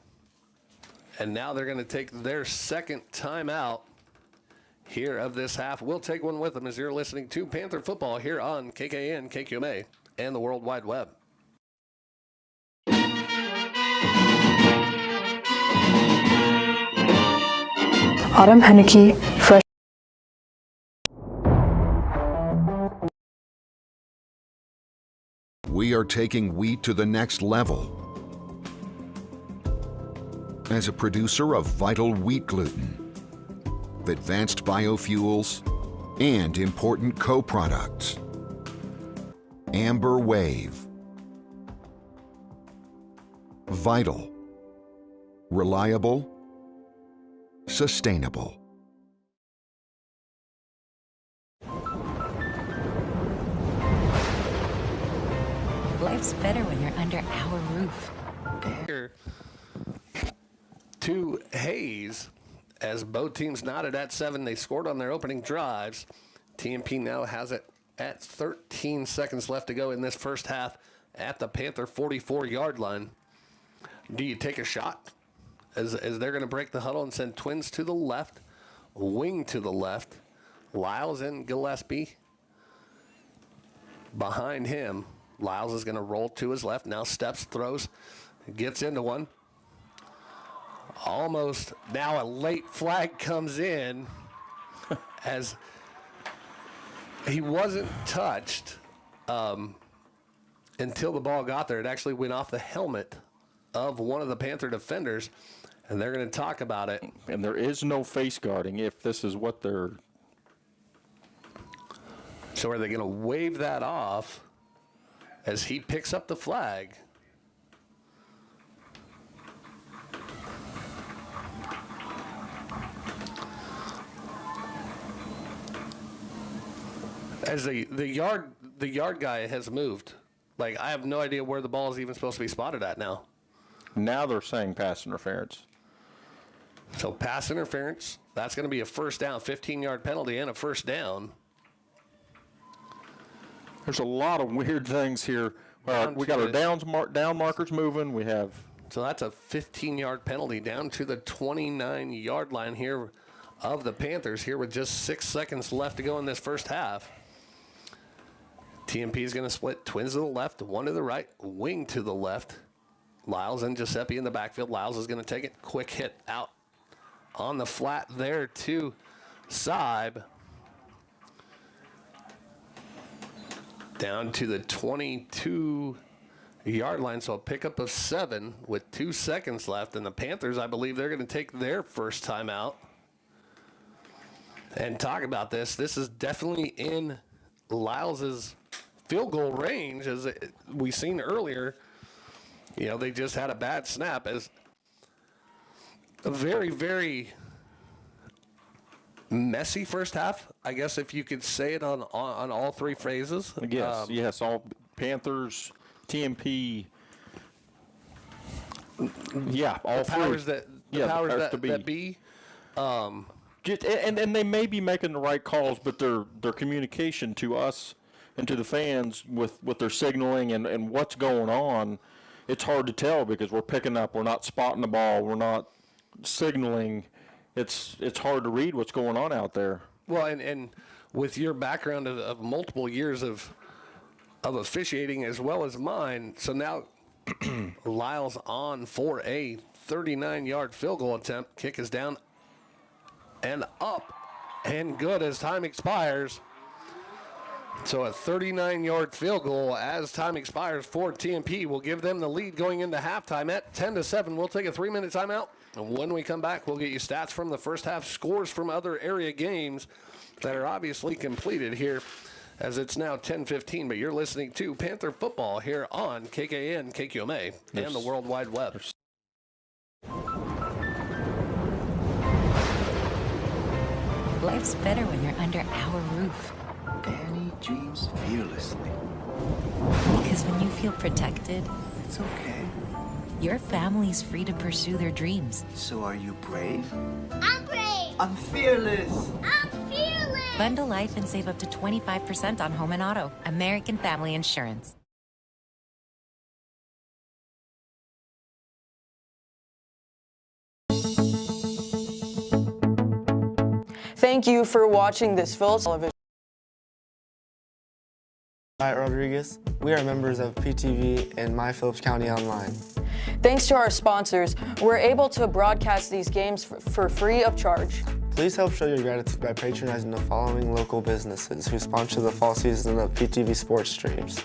And now they're going to take their second timeout here of this half. We'll take one with them as you're listening to Panther Football here on KKN, KQMA, and the World Wide Web. Autumn Henneke, fresh. We are taking wheat to the next level. As a producer of vital wheat gluten, advanced biofuels, and important co-products, Amber Wave. Vital, reliable, sustainable. Life's better when you're under our roof. Here to Hayes as both teams knotted at 7. They scored on their opening drives. TMP now has it at 13 seconds left to go in this first half at the Panther 44-yard line. Do you take a shot? As they're going to break the huddle and send twins to the left, wing to the left. Lyles and Gillespie behind him. Lyles is going to roll to his left. Now steps, throws, gets into one. Almost. Now a late flag comes in as he wasn't touched until the ball got there. It actually went off the helmet of one of the Panther defenders. And they're going to talk about it. And there is no face guarding if this is what they're... So are they going to wave that off as he picks up the flag? As the yard guy has moved. Like, I have no idea where the ball is even supposed to be spotted at now. Now they're saying pass interference. So pass interference, that's going to be a first down, 15-yard penalty and a first down. There's a lot of weird things here. We got our down markers moving. We have... So that's a 15-yard penalty down to the 29-yard line here of the Panthers here with just 6 seconds left to go in this first half. TMP is going to split twins to the left, one to the right, wing to the left. Lyles and Giuseppe in the backfield. Lyles is going to take it. Quick hit out on the flat there to Saib. Down to the 22-yard line. So a pickup of 7 with 2 seconds left. And the Panthers, I believe they're going to take their first timeout. And talk about this. This is definitely in Lyles' field goal range, as we seen earlier. You know, they just had a bad snap. As a very, very messy first half, I guess, if you could say it on all 3 phrases. Yes, all Panthers, TMP. Yeah, all powers 3. That be. And they may be making the right calls, but their communication to us and to the fans with their signaling and what's going on, it's hard to tell because we're picking up, we're not spotting the ball, we're not signaling. It's hard to read what's going on out there. Well, and with your background of multiple years of officiating as well as mine, so now Lyles on for a 39-yard field goal attempt. Kick is down and up and good as time expires. So a 39-yard field goal as time expires for TMP will give them the lead going into halftime at 10-7. We'll take a 3-minute timeout. And when we come back, we'll get you stats from the first half, scores from other area games that are obviously completed here as it's now 10:15. But you're listening to Panther Football here on KKN, KQMA, and the World Wide Web. Life's better when you're under our roof. Danny dreams fearlessly. Because when you feel protected, It's okay. Your family's free to pursue their dreams. So are you brave? I'm brave. I'm fearless. I'm fearless. Bundle life and save up to 25% on home and auto. American Family Insurance. Thank you for watching this Phillipsburg television. Hi, Rodriguez. We are members of PTV and My Phillips County Online. Thanks to our sponsors, we're able to broadcast these games for free of charge. Please help show your gratitude by patronizing the following local businesses who sponsor the fall season of PTV sports streams.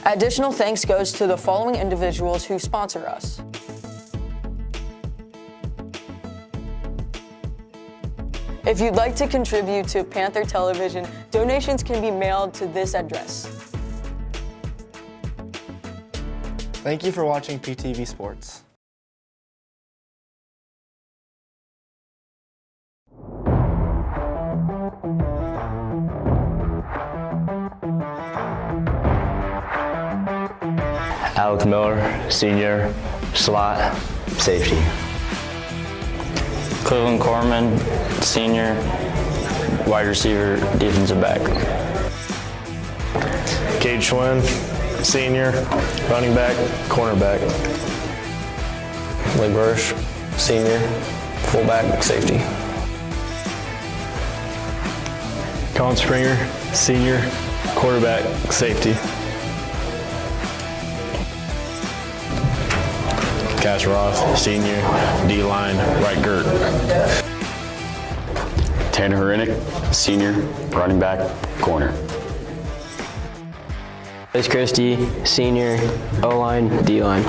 Additional thanks goes to the following individuals who sponsor us. If you'd like to contribute to Panther Television, donations can be mailed to this address. Thank you for watching PTV Sports. Alex Miller, senior, slot, safety. Cleveland Corman, senior, wide receiver, defensive back. Cade Schwinn, senior, running back, cornerback. Lee Bursch, senior, fullback, safety. Colin Springer, senior, quarterback, safety. Cash Roth, senior, D-line, right guard. Tanner Hrenik, senior, running back, corner. Chris Christie, senior, O-line, D-line.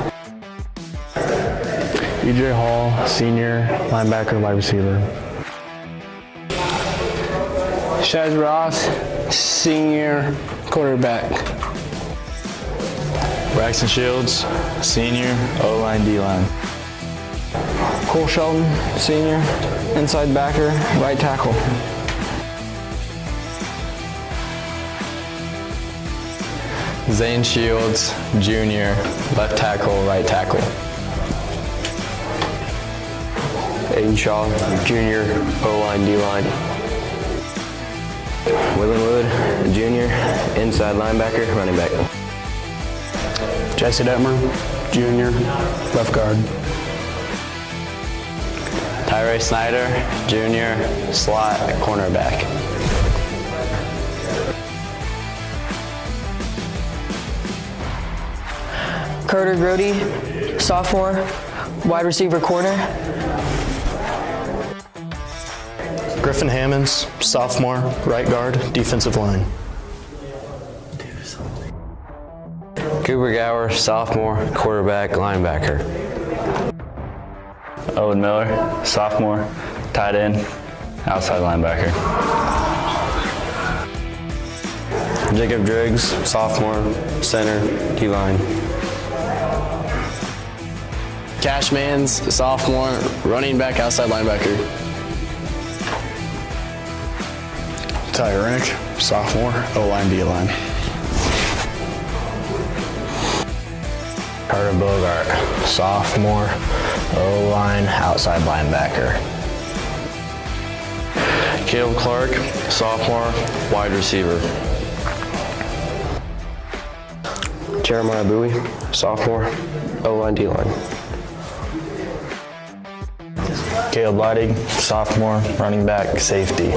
EJ Hall, senior, linebacker, wide receiver. Shaz Ross, senior, quarterback. Braxton Shields, senior, O-line, D-line. Cole Shelton, senior, inside backer, right tackle. Zane Shields, junior, left tackle, right tackle. Aiden Shaw, junior, O-line, D-line. Willen Wood, junior, inside linebacker, running back. Jesse Detmer, junior, left guard. Tyree Snyder, junior, slot, cornerback. Carter Grody, sophomore, wide receiver corner. Griffin Hammonds, sophomore, right guard, defensive line. Cooper Gower, sophomore, quarterback, linebacker. Owen Miller, sophomore, tight end, outside linebacker. Jacob Driggs, sophomore, center, D-line. Cash Mans, sophomore, running back, outside linebacker. Ty Renick, sophomore, O-line, D-line. Carter Bogart, sophomore, O-line, outside linebacker. Caleb Clark, sophomore, wide receiver. Jeremiah Bowie, sophomore, O-line, D-line. Caleb Lighting, sophomore, running back, safety.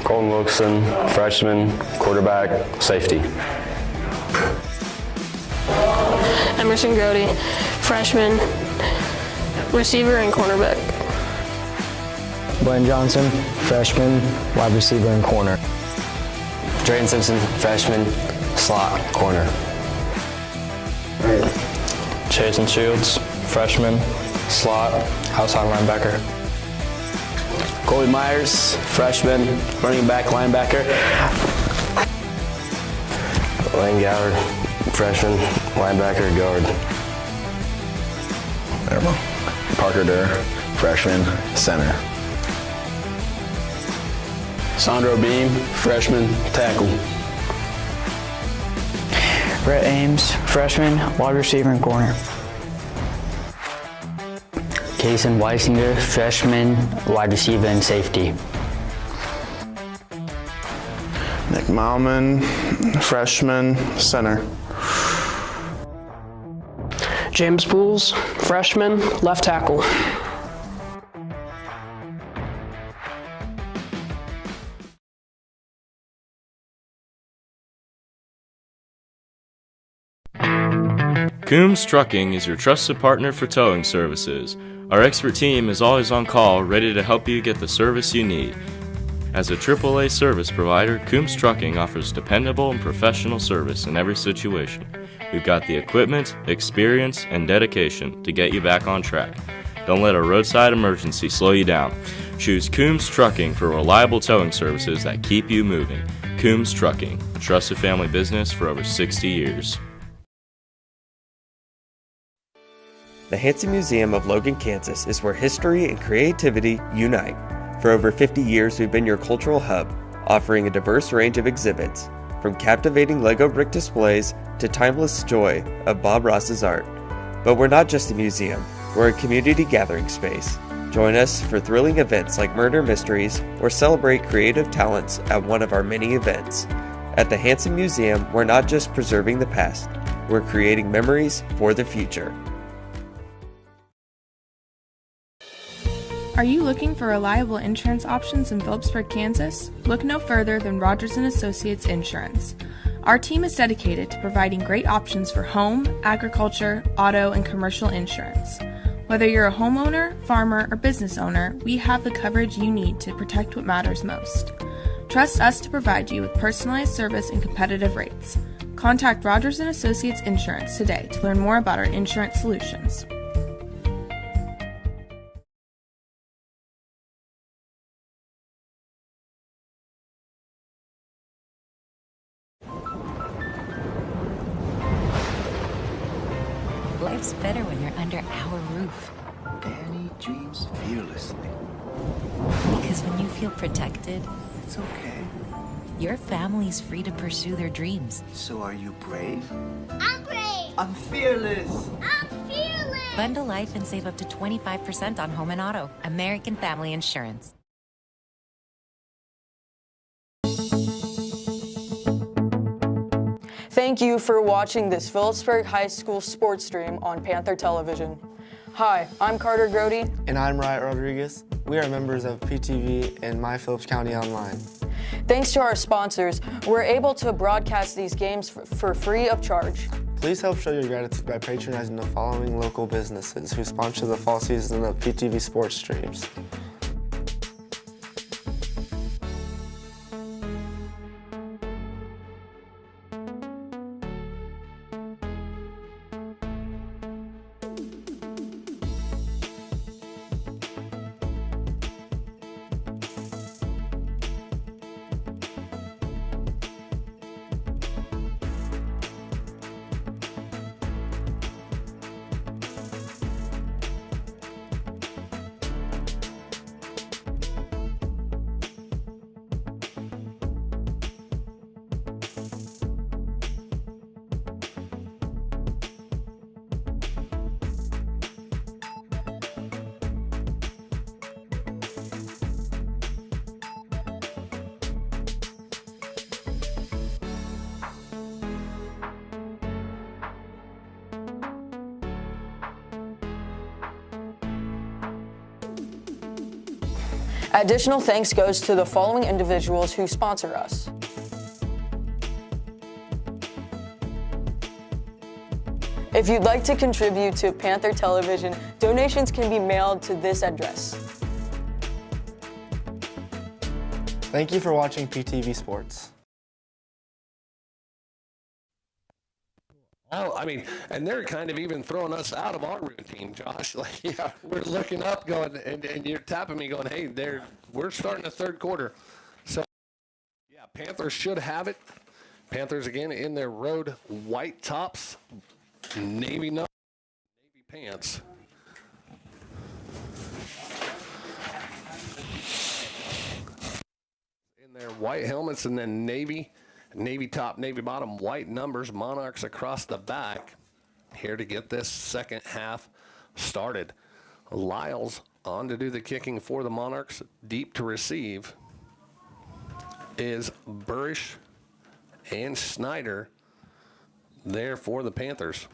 Colton Wilson, freshman, quarterback, safety. Emerson Grody, freshman, receiver and cornerback. Blaine Johnson, freshman, wide receiver and corner. Drayden Simpson, freshman, slot, corner. Chasen Shields, freshman, slot, outside linebacker. Colby Myers, freshman, running back, linebacker. Lane Gallard, freshman, linebacker, guard. Parker Durr, freshman, center. Sandro Beam, freshman, tackle. Brett Ames, freshman, wide receiver and corner. Kason Weisinger, freshman, wide receiver and safety. Nick Malman, freshman, center. James Pools, freshman, left tackle. Coombs Trucking is your trusted partner for towing services. Our expert team is always on call, ready to help you get the service you need. As a AAA service provider, Coombs Trucking offers dependable and professional service in every situation. We've got the equipment, experience, and dedication to get you back on track. Don't let a roadside emergency slow you down. Choose Coombs Trucking for reliable towing services that keep you moving. Coombs Trucking, a trusted family business for over 60 years. The Hansen Museum of Logan, Kansas is where history and creativity unite. For over 50 years, we've been your cultural hub, offering a diverse range of exhibits, from captivating Lego brick displays to timeless joy of Bob Ross's art. But we're not just a museum, we're a community gathering space. Join us for thrilling events like Murder Mysteries or celebrate creative talents at one of our many events. At the Hansen Museum, we're not just preserving the past, we're creating memories for the future. Are you looking for reliable insurance options in Phillipsburg, Kansas? Look no further than Rogers & Associates Insurance. Our team is dedicated to providing great options for home, agriculture, auto, and commercial insurance. Whether you're a homeowner, farmer, or business owner, we have the coverage you need to protect what matters most. Trust us to provide you with personalized service and competitive rates. Contact Rogers & Associates Insurance today to learn more about our insurance solutions. Life's better when you're under our roof. Danny dreams fearlessly. Because when you feel protected, It's okay. your family's free to pursue their dreams. So are you brave? I'm brave. I'm fearless. I'm fearless. Bundle life and save up to 25% on home and auto. American Family Insurance. Thank you for watching this Phillipsburg High School sports stream on Panther Television. Hi, I'm Carter Grody. And I'm Riot Rodriguez. We are members of PTV and My Phillips County Online. Thanks to our sponsors, we're able to broadcast these games for free of charge. Please help show your gratitude by patronizing the following local businesses who sponsor the fall season of PTV sports streams. Additional thanks goes to the following individuals who sponsor us. If you'd like to contribute to Panther Television, donations can be mailed to this address. Thank you for watching PTV Sports. Well, I mean, and they're kind of even throwing us out of our routine, Josh. Like, yeah, we're looking up going, and you're tapping me going, hey, we're starting the third quarter. So, yeah, Panthers should have it. Panthers, again, in their road white tops, navy pants. In their white helmets and then navy top, navy bottom, white numbers, Monarchs across the back. Here to get this second half started. Lyles on to do the kicking for the Monarchs. Deep to receive is Burish and Snyder there for the Panthers.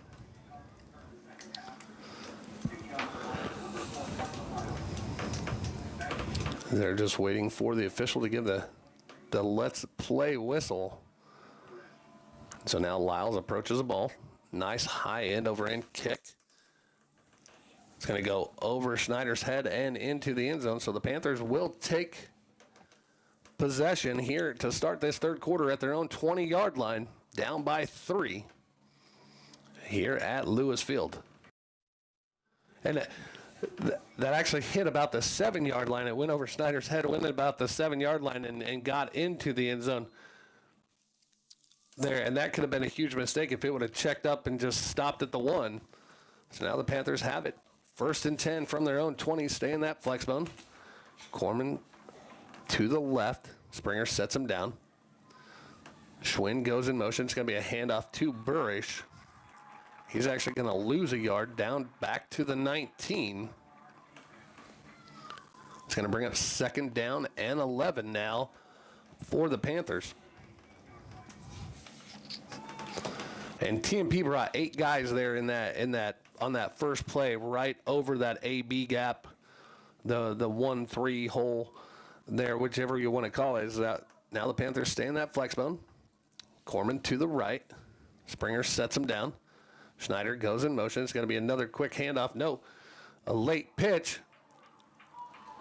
They're just waiting for the official to give the let's play whistle. So now Lyles approaches the ball. Nice high end over end kick. It's going to go over Schneider's head and into the end zone. So the Panthers will take possession here to start this third quarter at their own 20-yard line, down by 3 here at Lewis Field. And that actually hit about the 7-yard line. It went over Schneider's head, went about the 7-yard line, and got into the end zone there. And that could have been a huge mistake if it would have checked up and just stopped at the 1. So now the Panthers have it. 1st and 10 from their own 20. Stay in that flex bone. Corman to the left. Springer sets him down. Schwinn goes in motion. It's going to be a handoff to Burish. He's actually going to lose a yard down back to the 19. It's going to bring up 2nd down and 11 now for the Panthers. And TMP brought 8 guys there on that first play, right over that AB gap, the 1-3 hole there, whichever you want to call it. Is that now the Panthers stay in that flex bone. Corman to the right. Springer sets him down. Schneider goes in motion. It's going to be another quick handoff. No, a late pitch.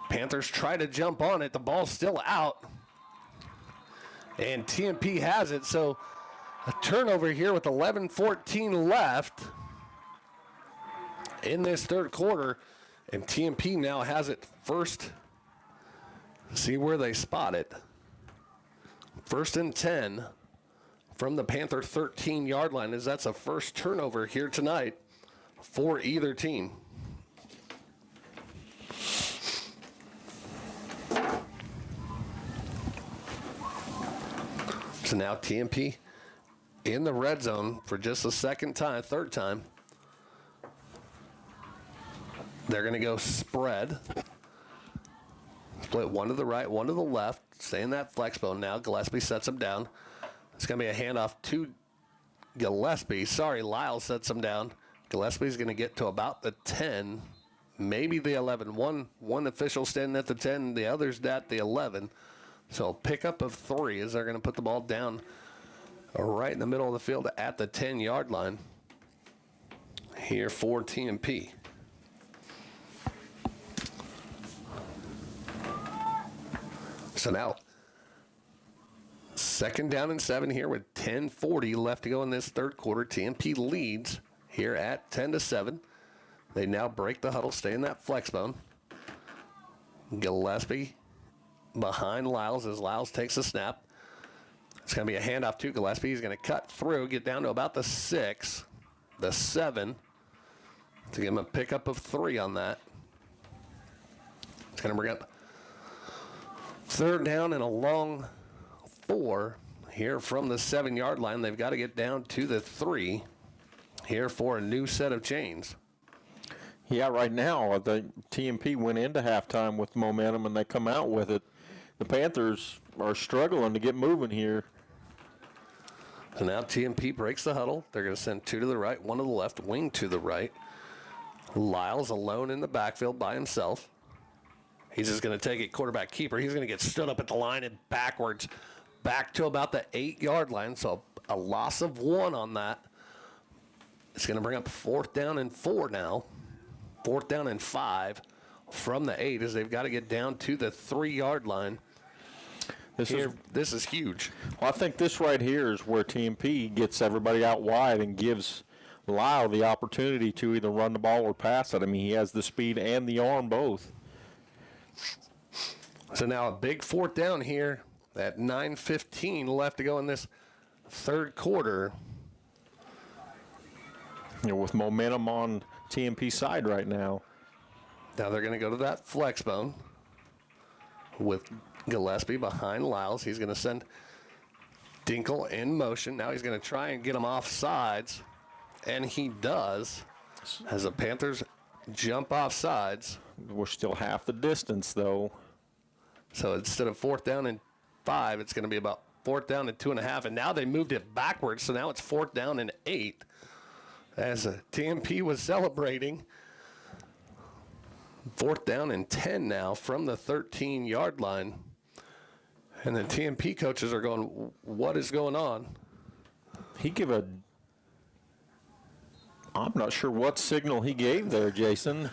Panthers try to jump on it. The ball's still out. And TMP has it. So a turnover here with 11:14 left in this third quarter. And TMP now has it first. See where they spot it. 1st and 10 from the Panther 13-yard line, as that's a first turnover here tonight for either team. So now TMP in the red zone for just a third time. They're going to go spread. Split one to the right, one to the left. Stay in that flex bone now. Gillespie sets him down. It's going to be a handoff to Gillespie. Sorry, Lyles sets him down. Gillespie's going to get to about the 10, maybe the 11. One official standing at the 10, the other's at the 11. So a pickup of 3 as they're going to put the ball down right in the middle of the field at the 10-yard line here for TMP. So now, 2nd down and 7 here with 10:40 left to go in this third quarter. TMP leads here at 10-7. They now break the huddle, stay in that flex bone. Gillespie behind Lyles as Lyles takes a snap. It's going to be a handoff to Gillespie. He's going to cut through, get down to about the 6, the 7, to give him a pickup of 3 on that. It's going to bring up 3rd down and a long 4 here from the 7-yard line. They've got to get down to the 3 here for a new set of chains. Yeah, right now, the TMP went into halftime with momentum, and they come out with it. The Panthers are struggling to get moving here. So now TMP breaks the huddle. They're going to send 2 to the right, 1 to the left, wing to the right. Lyles alone in the backfield by himself. He's just going to take it quarterback keeper. He's going to get stood up at the line and backwards back to about the 8-yard line. So a loss of 1 on that. It's going to bring up 4th down and 4 now. 4th down and 5 from the 8 as they've got to get down to the 3-yard line. This is huge. Well, I think this right here is where TMP gets everybody out wide and gives Lyle the opportunity to either run the ball or pass it. I mean, he has the speed and the arm both. So now a big 4th down here at 9:15 left to go in this 3rd quarter. You know, with momentum on TMP side right now. Now they're going to go to that flex bone with Gillespie behind Lyles. He's going to send Dinkle in motion. Now he's going to try and get him off sides, and he does as the Panthers jump off sides. We're still half the distance, though. So instead of 4th down and 5, it's going to be about 4th down and 2.5, and now they moved it backwards, so now it's 4th down and 8 as TMP was celebrating. 4th down and 10 now from the 13-yard line. And the TMP coaches are going, what is going on? I'm not sure what signal he gave there, Jason.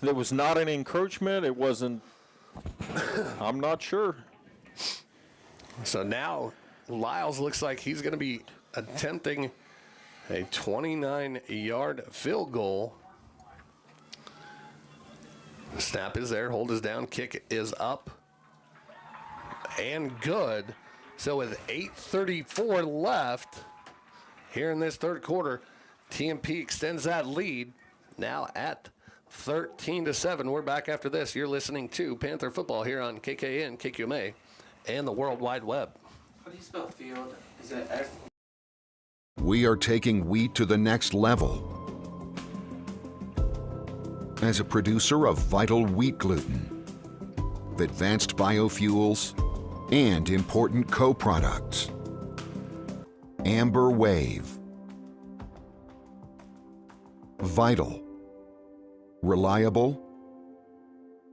There was not an encouragement. It wasn't, I'm not sure. So now Lyles looks like he's going to be attempting a 29-yard field goal. Snap is there, hold is down, kick is up, and good. So with 8:34 left here in this 3rd quarter, TMP extends that lead now at 13-7. We're back after this. You're listening to Panther Football here on KKN, KQMA, and the World Wide Web. How do you spell field? Is it F? We are taking wheat to the next level. As a producer of vital wheat gluten, advanced biofuels, and important co-products, Amber Wave. Vital, reliable,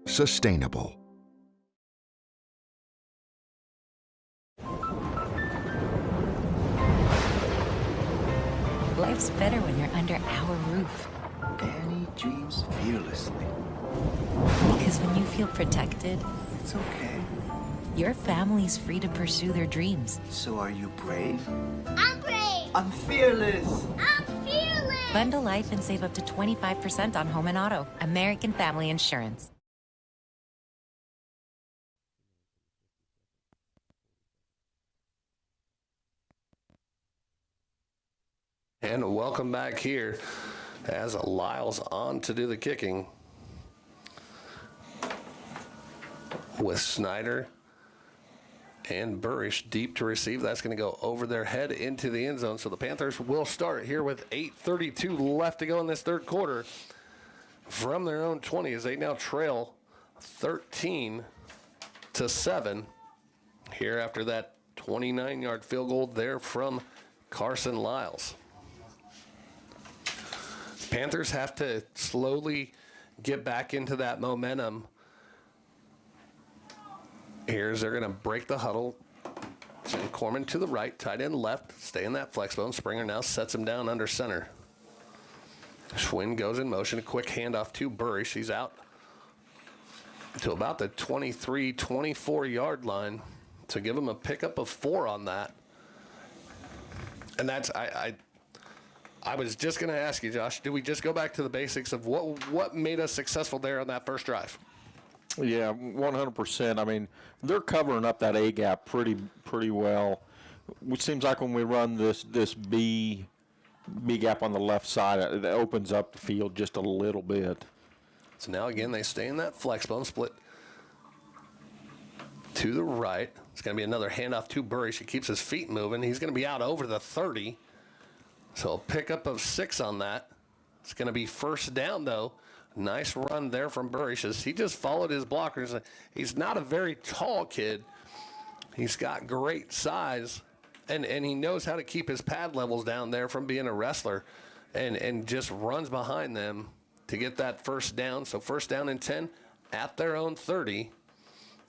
sustainable. Life's better when you're under our roof. Danny dreams fearlessly. Because when you feel protected, It's okay. your family's free to pursue their dreams. So are you brave? I'm brave. I'm fearless. I'm fearless. Bundle life and save up to 25% on home and auto. American Family Insurance. And welcome back here as Lyles on to do the kicking with Snyder and Burrish deep to receive. That's going to go over their head into the end zone. So the Panthers will start here with 8:32 left to go in this 3rd quarter from their own 20 as they now trail 13-7 here after that 29-yard field goal there from Carson Lyles. Panthers have to slowly get back into that momentum. Here's they're going to break the huddle. Send Corman to the right, tight end left, stay in that flex bone. Springer now sets him down under center. Schwinn goes in motion, a quick handoff to Burrish. He's out to about the 23, 24-yard line to give him a pickup of 4 on that. And that's, I was just going to ask you, Josh, do we just go back to the basics of what made us successful there on that first drive? Yeah, 100%. I mean, they're covering up that A gap pretty well. Which seems like when we run this B gap on the left side, it opens up the field just a little bit. So now again, they stay in that flex bone, split to the right. It's going to be another handoff to Burrish. He keeps his feet moving. He's going to be out over the 30. So a pickup of 6 on that. It's going to be first down, though. Nice run there from Burrish as he just followed his blockers. He's not a very tall kid. He's got great size, and he knows how to keep his pad levels down there from being a wrestler, and just runs behind them to get that first down. So first down and 10 at their own 30.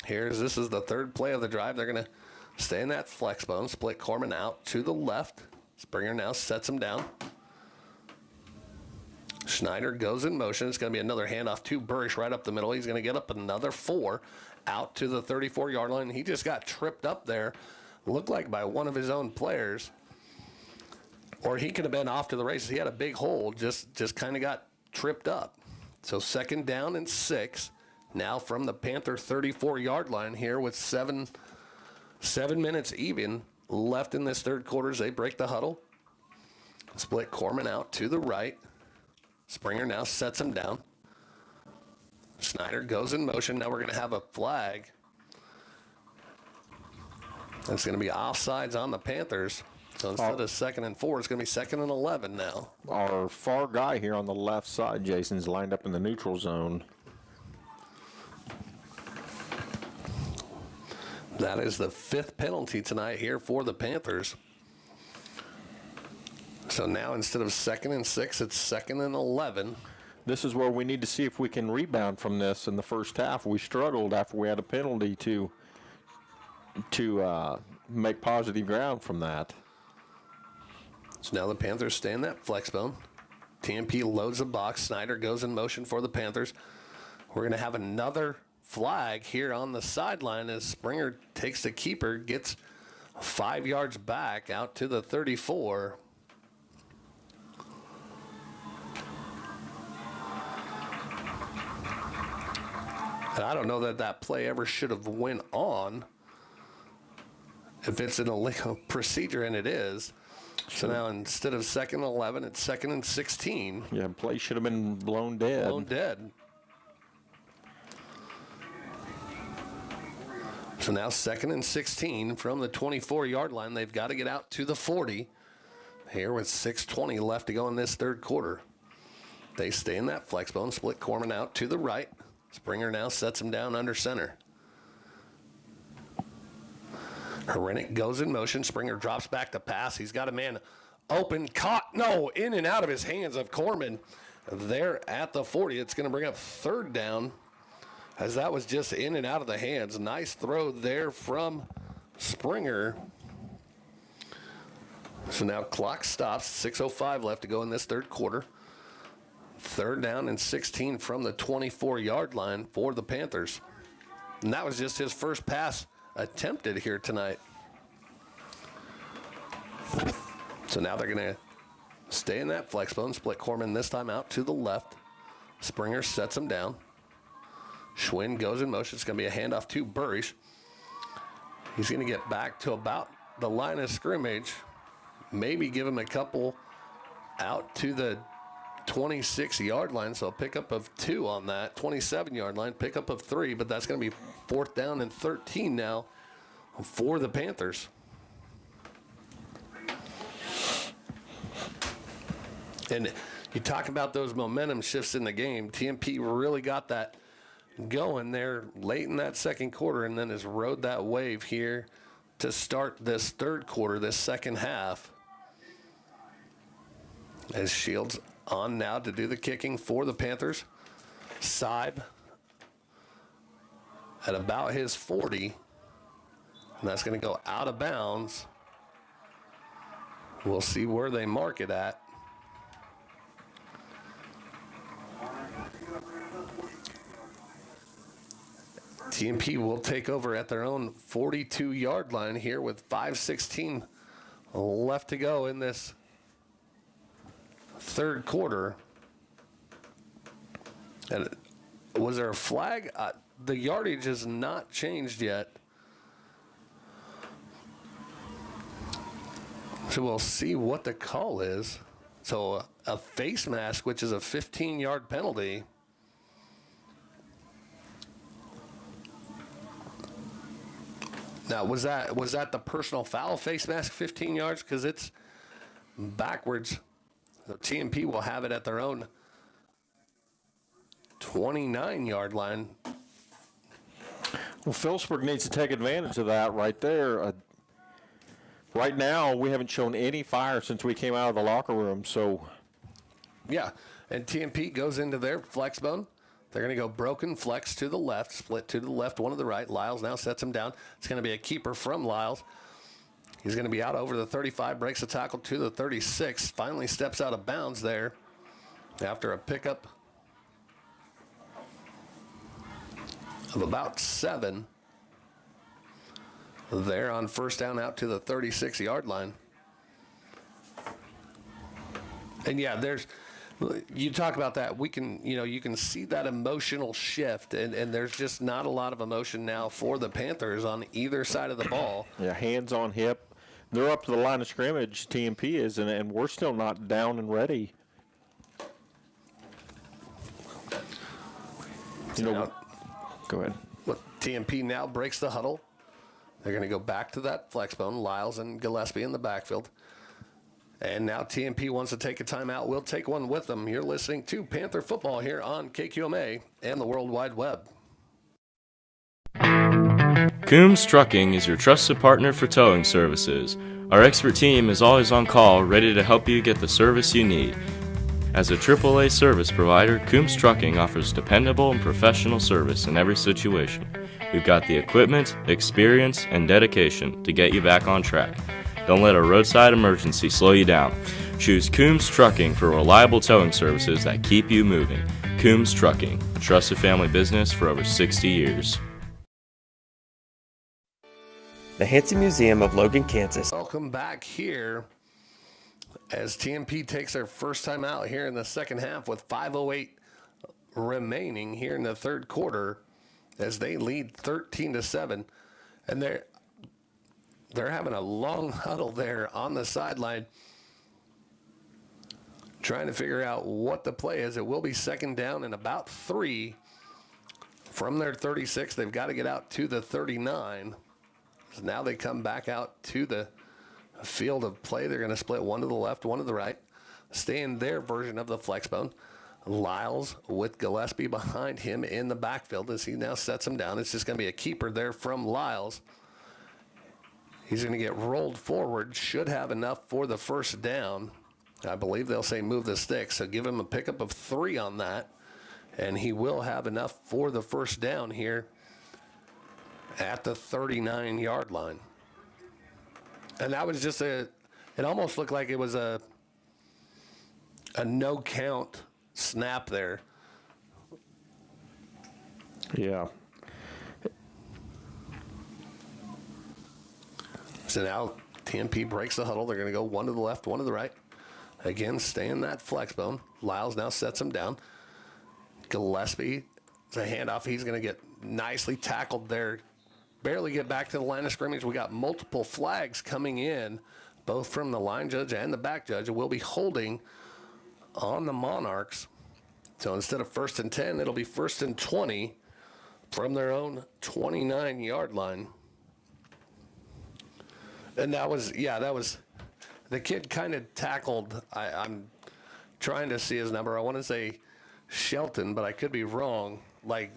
This is the third play of the drive. They're going to stay in that flex bone, split Corman out to the left. Springer now sets him down. Schneider goes in motion. It's going to be another handoff to Burrish right up the middle. He's going to get up another 4 out to the 34-yard line. He just got tripped up there, looked like by one of his own players. Or he could have been off to the races. He had a big hole, just kind of got tripped up. So 2nd down and 6. Now from the Panther 34-yard line here with 7 minutes even left in this third quarter as they break the huddle. Split Corman out to the right. Springer now sets him down. Schneider goes in motion. Now we're going to have a flag. It's going to be offsides on the Panthers. So instead of 2nd and 4, it's going to be 2nd and 11 now. Our far guy here on the left side, Jason's lined up in the neutral zone. That is the 5th penalty tonight here for the Panthers. So now instead of 2nd and 6, it's 2nd and 11. This is where we need to see if we can rebound from this in the first half. We struggled after we had a penalty to make positive ground from that. So now the Panthers stay in that flex bone. TMP loads the box. Snyder goes in motion for the Panthers. We're going to have another flag here on the sideline as Springer takes the keeper, gets 5 yards back out to the 34. And I don't know that play ever should have went on if it's an illegal procedure, and it is. So now instead of 2nd and 11, it's 2nd and 16. Yeah, play should have been blown dead. Blown dead. So now 2nd and 16 from the 24-yard line. They've got to get out to the 40 here with 6:20 left to go in this third quarter. They stay in that flex bone, split Corman out to the right. Springer now sets him down under center. Hrenek goes in motion. Springer drops back to pass. He's got a man open, caught, in and out of his hands of Corman. There at the 40. It's going to bring up 3rd down as that was just in and out of the hands. Nice throw there from Springer. So now clock stops. 6:05 left to go in this third quarter. 3rd down and 16 from the 24-yard line for the Panthers. And that was just his first pass attempted here tonight. So now they're going to stay in that flex bone, split Corman this time out to the left. Springer sets him down. Schwinn goes in motion. It's going to be a handoff to Burrish. He's going to get back to about the line of scrimmage. Maybe give him a couple out to the 26-yard line, so a pickup of 2 on that. 27-yard line, pickup of 3, but that's going to be 4th down and 13 now for the Panthers. And you talk about those momentum shifts in the game. TMP really got that going there late in that second quarter and then has rode that wave here to start this third quarter, this second half. As Shields on now to do the kicking for the Panthers. Seib at about his 40. And that's going to go out of bounds. We'll see where they mark it at. TMP will take over at their own 42-yard line here with 5:16 left to go in this third quarter. And was there a flag? The yardage has not changed yet. So we'll see what the call is. So a face mask, which is a 15-yard penalty. Now, was that the personal foul face mask 15 yards? Because it's backwards. So TMP will have it at their own 29-yard line. Well, Phillipsburg needs to take advantage of that right there. Right now, we haven't shown any fire since we came out of the locker room. So, yeah, and TMP goes into their flex bone, They're going to go broken flex to the left, split to the left, one to the right. Lyles now sets him down. It's going to be a keeper from Lyles. He's going to be out over the 35, breaks a tackle to the 36, finally steps out of bounds there after a pickup of about 7 there on first down out to the 36-yard line. And yeah, you talk about that. We can, you can see that emotional shift, and there's just not a lot of emotion now for the Panthers on either side of the ball. Yeah, hands on hip. They're up to the line of scrimmage, TMP is, and we're still not down and ready. Go ahead. TMP now breaks the huddle. They're going to go back to that flex bone. Lyles and Gillespie in the backfield. And now TMP wants to take a timeout. We'll take one with them. You're listening to Panther Football here on KQMA and the World Wide Web. Coombs Trucking is your trusted partner for towing services. Our expert team is always on call, ready to help you get the service you need. As a AAA service provider, Coombs Trucking offers dependable and professional service in every situation. We've got the equipment, experience, and dedication to get you back on track. Don't let a roadside emergency slow you down. Choose Coombs Trucking for reliable towing services that keep you moving. Coombs Trucking, a trusted family business for over 60 years. The Hanson Museum of Logan, Kansas. Welcome back here as TMP takes their first time out here in the second half with 5:08 remaining here in the third quarter as they lead 13-7. And they're having a long huddle there on the sideline trying to figure out what the play is. It will be second down and about 3 from their 36. They've got to get out to the 39. So now they come back out to the field of play. They're going to split one to the left, one to the right. Stay in their version of the flex bone. Lyles with Gillespie behind him in the backfield as he now sets him down. It's just going to be a keeper there from Lyles. He's going to get rolled forward, should have enough for the first down. I believe they'll say move the stick, so give him a pickup of 3 on that, and he will have enough for the first down here at the 39-yard line. And that was just it almost looked like it was a no-count snap there. Yeah. So now TMP breaks the huddle. They're going to go one to the left, one to the right. Again, stay in that flex bone. Lyles now sets him down. Gillespie, it's a handoff. He's going to get nicely tackled there. Barely get back to the line of scrimmage. We got multiple flags coming in, both from the line judge and the back judge. We'll be holding on the Monarchs. So instead of 1st and 10, it'll be 1st and 20 from their own 29-yard line. And that was the kid kind of tackled. I'm trying to see his number. I want to say Shelton, but I could be wrong. Like,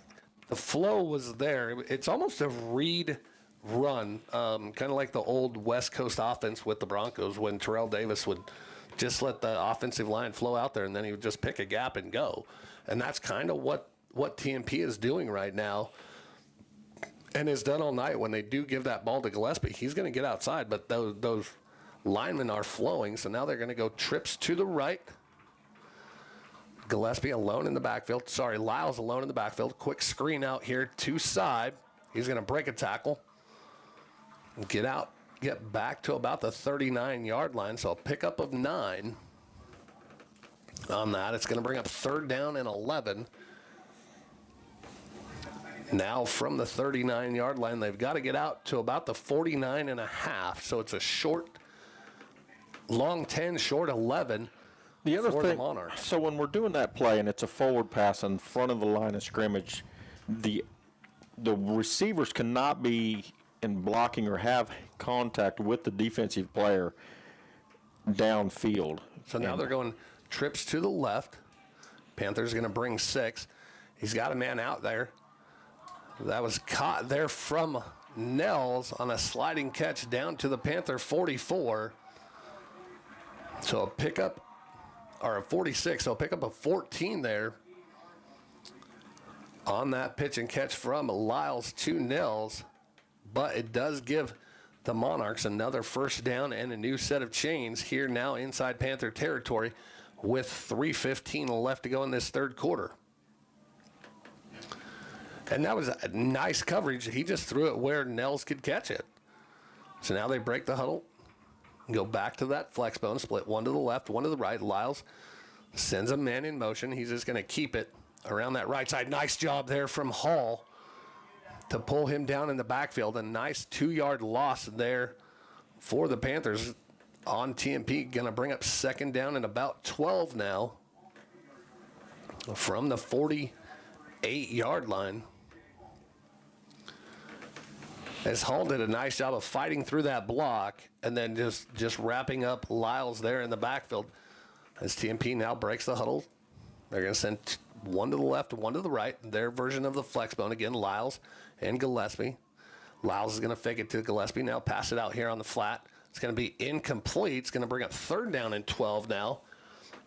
the flow was there. It's almost a read run, kind of like the old West Coast offense with the Broncos when Terrell Davis would just let the offensive line flow out there, and then he would just pick a gap and go. And that's kind of what TMP is doing right now and has done all night. When they do give that ball to Gillespie, he's going to get outside, but those linemen are flowing, so now they're going to go trips to the right. Gillespie alone in the backfield. Sorry, Lyles alone in the backfield. Quick screen out here to side. He's going to break a tackle. Get back to about the 39-yard line, so a pickup of 9 on that. It's going to bring up 3rd down and 11. Now from the 39-yard line, they've got to get out to about the 49.5, so it's a long 10, short 11. The other thing, so when we're doing that play and it's a forward pass in front of the line of scrimmage, the receivers cannot be in blocking or have contact with the defensive player downfield. So now they're going trips to the left. Panthers going to bring 6. He's got a man out there. That was caught there from Nels on a sliding catch down to the Panther 44. So a pickup, or a 46, so a pickup of 14 there on that pitch and catch from Lyles to Nels, but it does give the Monarchs another first down and a new set of chains here now inside Panther territory with 3:15 left to go in this third quarter. And that was a nice coverage. He just threw it where Nels could catch it. So now they break the huddle, go back to that flex bone, split one to the left, one to the right. Lyles sends a man in motion. He's just going to keep it around that right side. Nice job there from Hall to pull him down in the backfield. A nice 2-yard loss there for the Panthers on TMP. Going to bring up second down and about 12 now from the 48-yard line. As Hall did a nice job of fighting through that block and then just wrapping up Lyles there in the backfield. As TMP now breaks the huddle, they're going to send one to the left, one to the right. Their version of the flex bone. Again, Lyles and Gillespie. Lyles is going to fake it to Gillespie. Now pass it out here on the flat. It's going to be incomplete. It's going to bring up third down and 12 now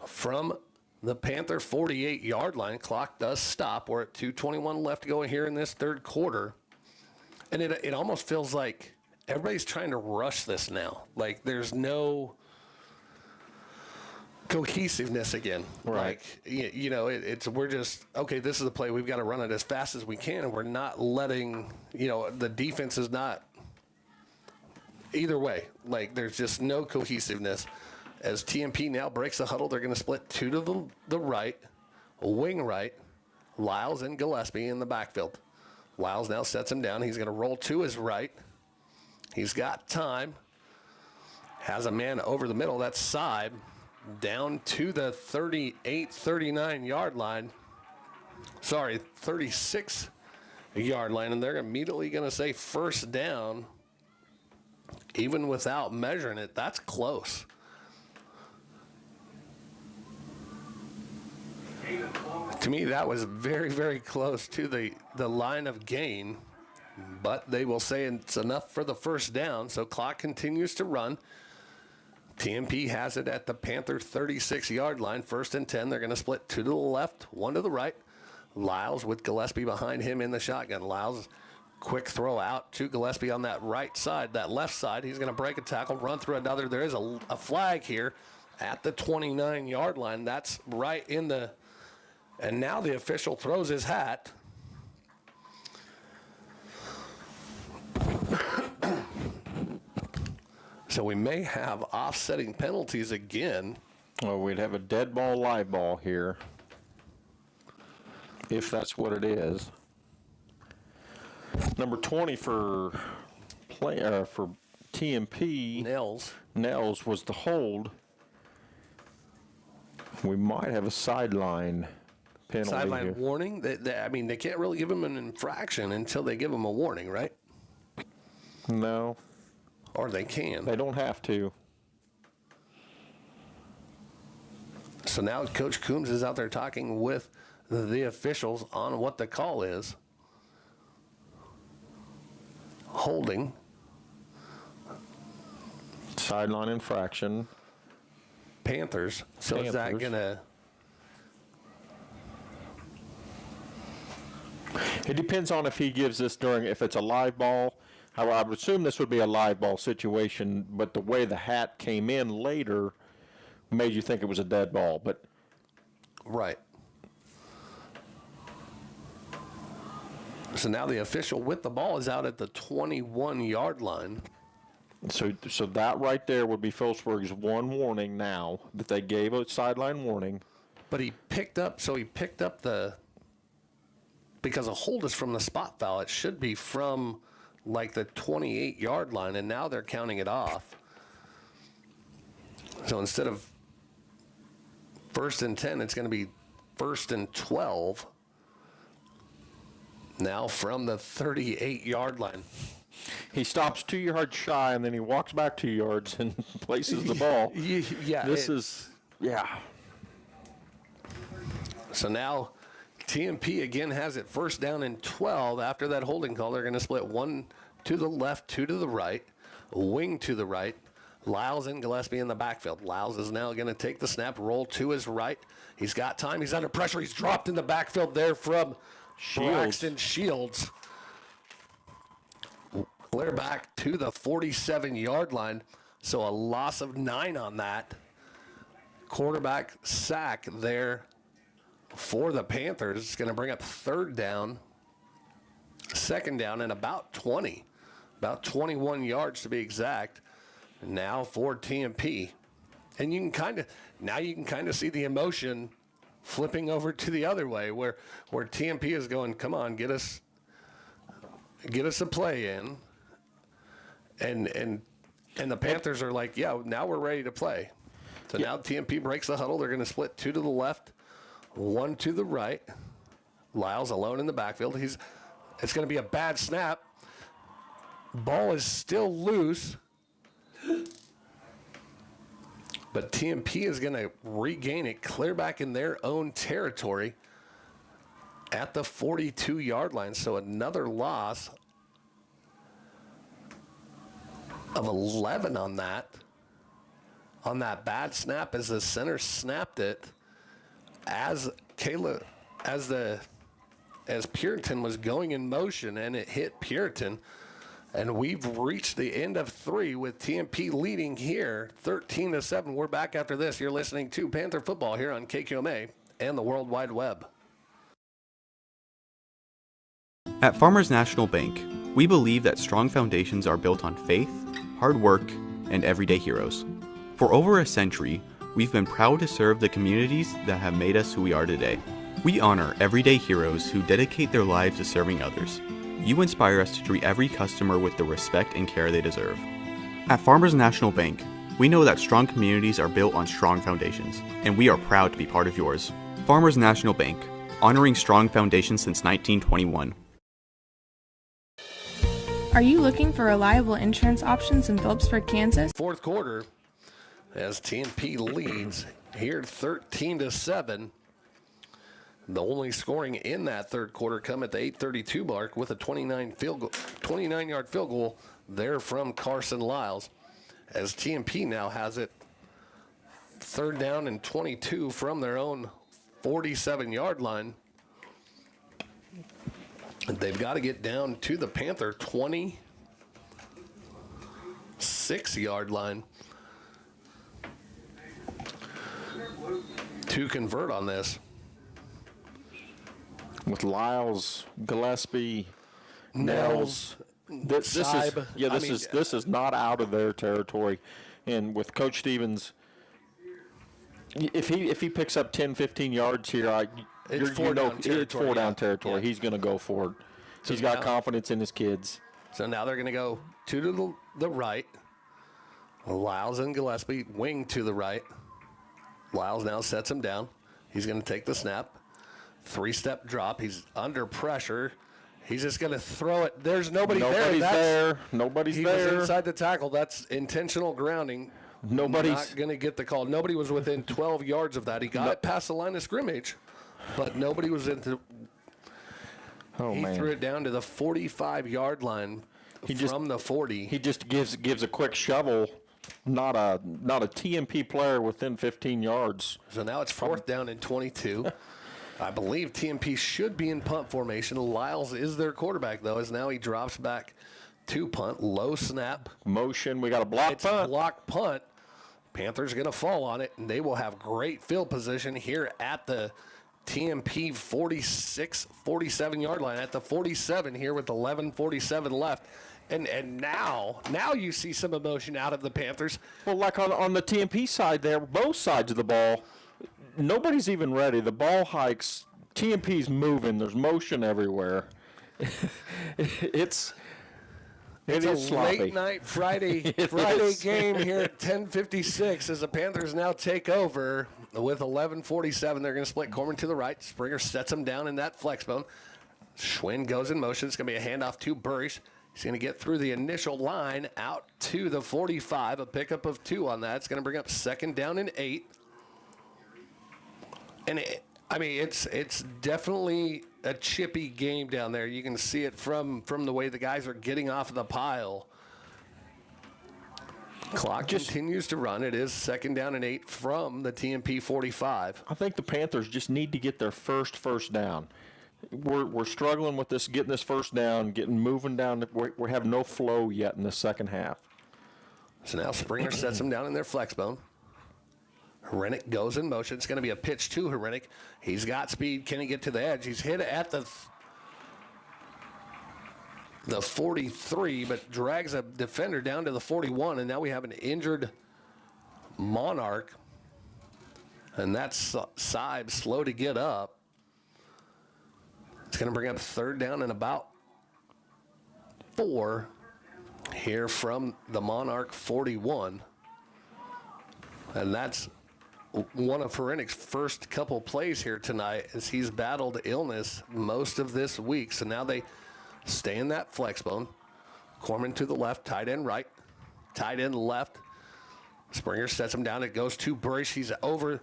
from the Panther 48-yard line. Clock does stop. We're at 2:21 left to go here in this third quarter. And it almost feels like everybody's trying to rush this now. Like there's no cohesiveness again. Right. Like, we're just, okay, this is the play. We've got to run it as fast as we can. And we're not letting, the defense is not either way. Like there's just no cohesiveness. As TMP now breaks the huddle, they're going to split two to the right, wing right, Lyles and Gillespie in the backfield. Lyles now sets him down. He's going to roll to his right. He's got time. Has a man over the middle. That's Seib down to the 39-yard line. Sorry, 36-yard line. And they're immediately going to say first down. Even without measuring it, that's close. To me, that was very, very close to the line of gain, but they will say it's enough for the first down, so clock continues to run. TMP has it at the Panther 36-yard line, 1st and 10. They're going to split two to the left, one to the right. Lyles with Gillespie behind him in the shotgun. Lyles, quick throw out to Gillespie on that right side, that left side. He's going to break a tackle, run through another. There is a flag here at the 29-yard line. That's right in the... And now the official throws his hat. So we may have offsetting penalties again. Well, we'd have a dead ball, live ball here, if that's what it is. Number 20 for TMP. Nels was the hold. We might have a sideline penalty. Sideline here. warning? They can't really give him an infraction until they give him a warning, right? No. Or they can. They don't have to. So now Coach Coombs is out there talking with the officials on what the call is. Holding. Sideline infraction. Panthers. So is that going to... It depends on if he gives this if it's a live ball. I would assume this would be a live ball situation, but the way the hat came in later made you think it was a dead ball. But right. So now the official with the ball is out at the 21-yard line. So that right there would be Phillipsburg's one warning now that they gave a sideline warning. But he picked up because a hold is from the spot foul. It should be from like the 28-yard line, and now they're counting it off. So instead of 1st and 10, it's going to be 1st and 12. Now from the 38-yard line. He stops 2 yards shy, and then he walks back 2 yards and places the ball. Yeah. So now TMP again has it 1st down and 12. After that holding call, they're going to split one to the left, two to the right, wing to the right. Lyles and Gillespie in the backfield. Lyles is now going to take the snap, roll to his right. He's got time. He's under pressure. He's dropped in the backfield there from Braxton Shields. Clear back to the 47-yard line. So a loss of 9 on that. Quarterback sack there for the Panthers. It's going to bring up third down, second down, and about 20. About 21 yards to be exact. Now for TMP. And you can kind of see the emotion flipping over to the other way where TMP is going, come on, get us a play in. And the Panthers are like, yeah, now we're ready to play. So now TMP breaks the huddle. They're going to split 2 to the left, 1 to the right. Lyles alone in the backfield. It's going to be a bad snap. Ball is still loose. But TMP is going to regain it, clear back in their own territory at the 42-yard line. So another loss of 11 on that. On that bad snap as the center snapped it as Puritan was going in motion, and it hit Puritan. And we've reached the end of 3 with TMP leading here 13-7. We're back after this. You're listening to Panther Football here on KQMA and the World Wide Web. At Farmers National Bank, we believe that strong foundations are built on faith, hard work, and everyday heroes. For over a century, we've been proud to serve the communities that have made us who we are today. We honor everyday heroes who dedicate their lives to serving others. You inspire us to treat every customer with the respect and care they deserve. At Farmers National Bank, we know that strong communities are built on strong foundations, and we are proud to be part of yours. Farmers National Bank, honoring strong foundations since 1921. Are you looking for reliable insurance options in Phillipsburg, Kansas? Fourth quarter, as TMP leads here 13-7. The only scoring in that third quarter come at the 8:32 mark with a 29-yard field goal there from Carson Lyles. As TMP now has it third down and 22 from their own 47-yard line. They've got to get down to the Panther 26-yard line to convert on this. With Lyles, Gillespie, Nels, this is not out of their territory. And with Coach Stevens, if he picks up 10, 15 yards here, it's four down territory. He's going to go for it. So he's got confidence in his kids. So now they're going to go 2 to the right. Lyles and Gillespie wing to the right. Lyles now sets him down. He's going to take the snap. 3-step drop. He's under pressure. He's just going to throw it. There's nobody there. Nobody's there. He was inside the tackle. That's intentional grounding. Nobody's not going to get the call. Nobody was within 12 yards of that. He got it past the line of scrimmage, but nobody was into. He threw it down to the 45-yard line from the 40. He just gives a quick shovel. Not a TMP player within 15 yards. So now it's fourth down and 22. I believe TMP should be in punt formation. Lyles is their quarterback, though, as now he drops back to punt. Low snap. Motion. We got a block punt. Block punt. Panthers going to fall on it, and they will have great field position here at the TMP 47-yard line. At the 47 here with 11:47 left. And now you see some emotion out of the Panthers. Well, like on the TMP side there, both sides of the ball, nobody's even ready. The ball hikes. TMP's moving. There's motion everywhere. It's a late night Friday game here at 10:56 as the Panthers now take over with 11:47. They're going to split Corman to the right. Springer sets him down in that flex bone. Schwinn goes in motion. It's going to be a handoff to Burrish. He's going to get through the initial line out to the 45. A pickup of 2 on that. It's going to bring up second down and 8. And it's definitely a chippy game down there. You can see it from the way the guys are getting off of the pile. Clock continues to run. It is second down and 8 from the TMP 45. I think the Panthers just need to get their first down. we're struggling with this, getting this first down, moving down. We have no flow yet in the second half. So now Springer sets him down in their flex bone. Herenick goes in motion. It's going to be a pitch to Herenick. He's got speed. Can he get to the edge? He's hit at the 43, but drags a defender down to the 41, and now we have an injured Monarch, and that's Sibe slow to get up. It's going to bring up third down and about 4 here from the Monarch 41, and that's one of Herenick's first couple plays here tonight as he's battled illness most of this week. So now they stay in that flex bone. Corman to the left, tight end right, tight end left. Springer sets him down. It goes to Burish. He's over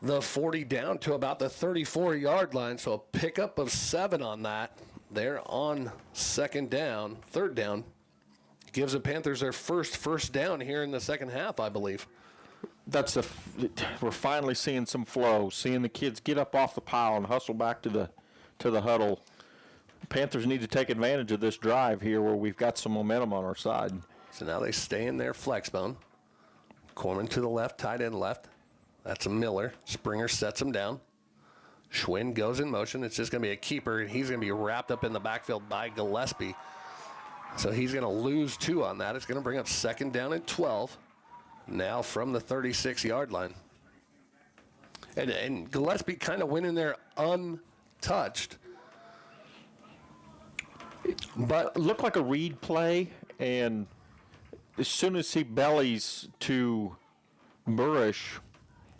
the 40 down to about the 34-yard line. So a pickup of 7 on that. They're on third down. Gives the Panthers their first down here in the second half, I believe. We're finally seeing some flow, seeing the kids get up off the pile and hustle back to the huddle. Panthers need to take advantage of this drive here where we've got some momentum on our side. So now they stay in their flex bone. Corman to the left, tight end left. That's a Miller. Springer sets him down. Schwinn goes in motion. It's just going to be a keeper, and he's going to be wrapped up in the backfield by Gillespie. So he's going to lose 2 on that. It's going to bring up second down and 12. Now from the 36-yard line. And Gillespie kind of went in there untouched. But it looked like a read play, and as soon as he bellies to Burish,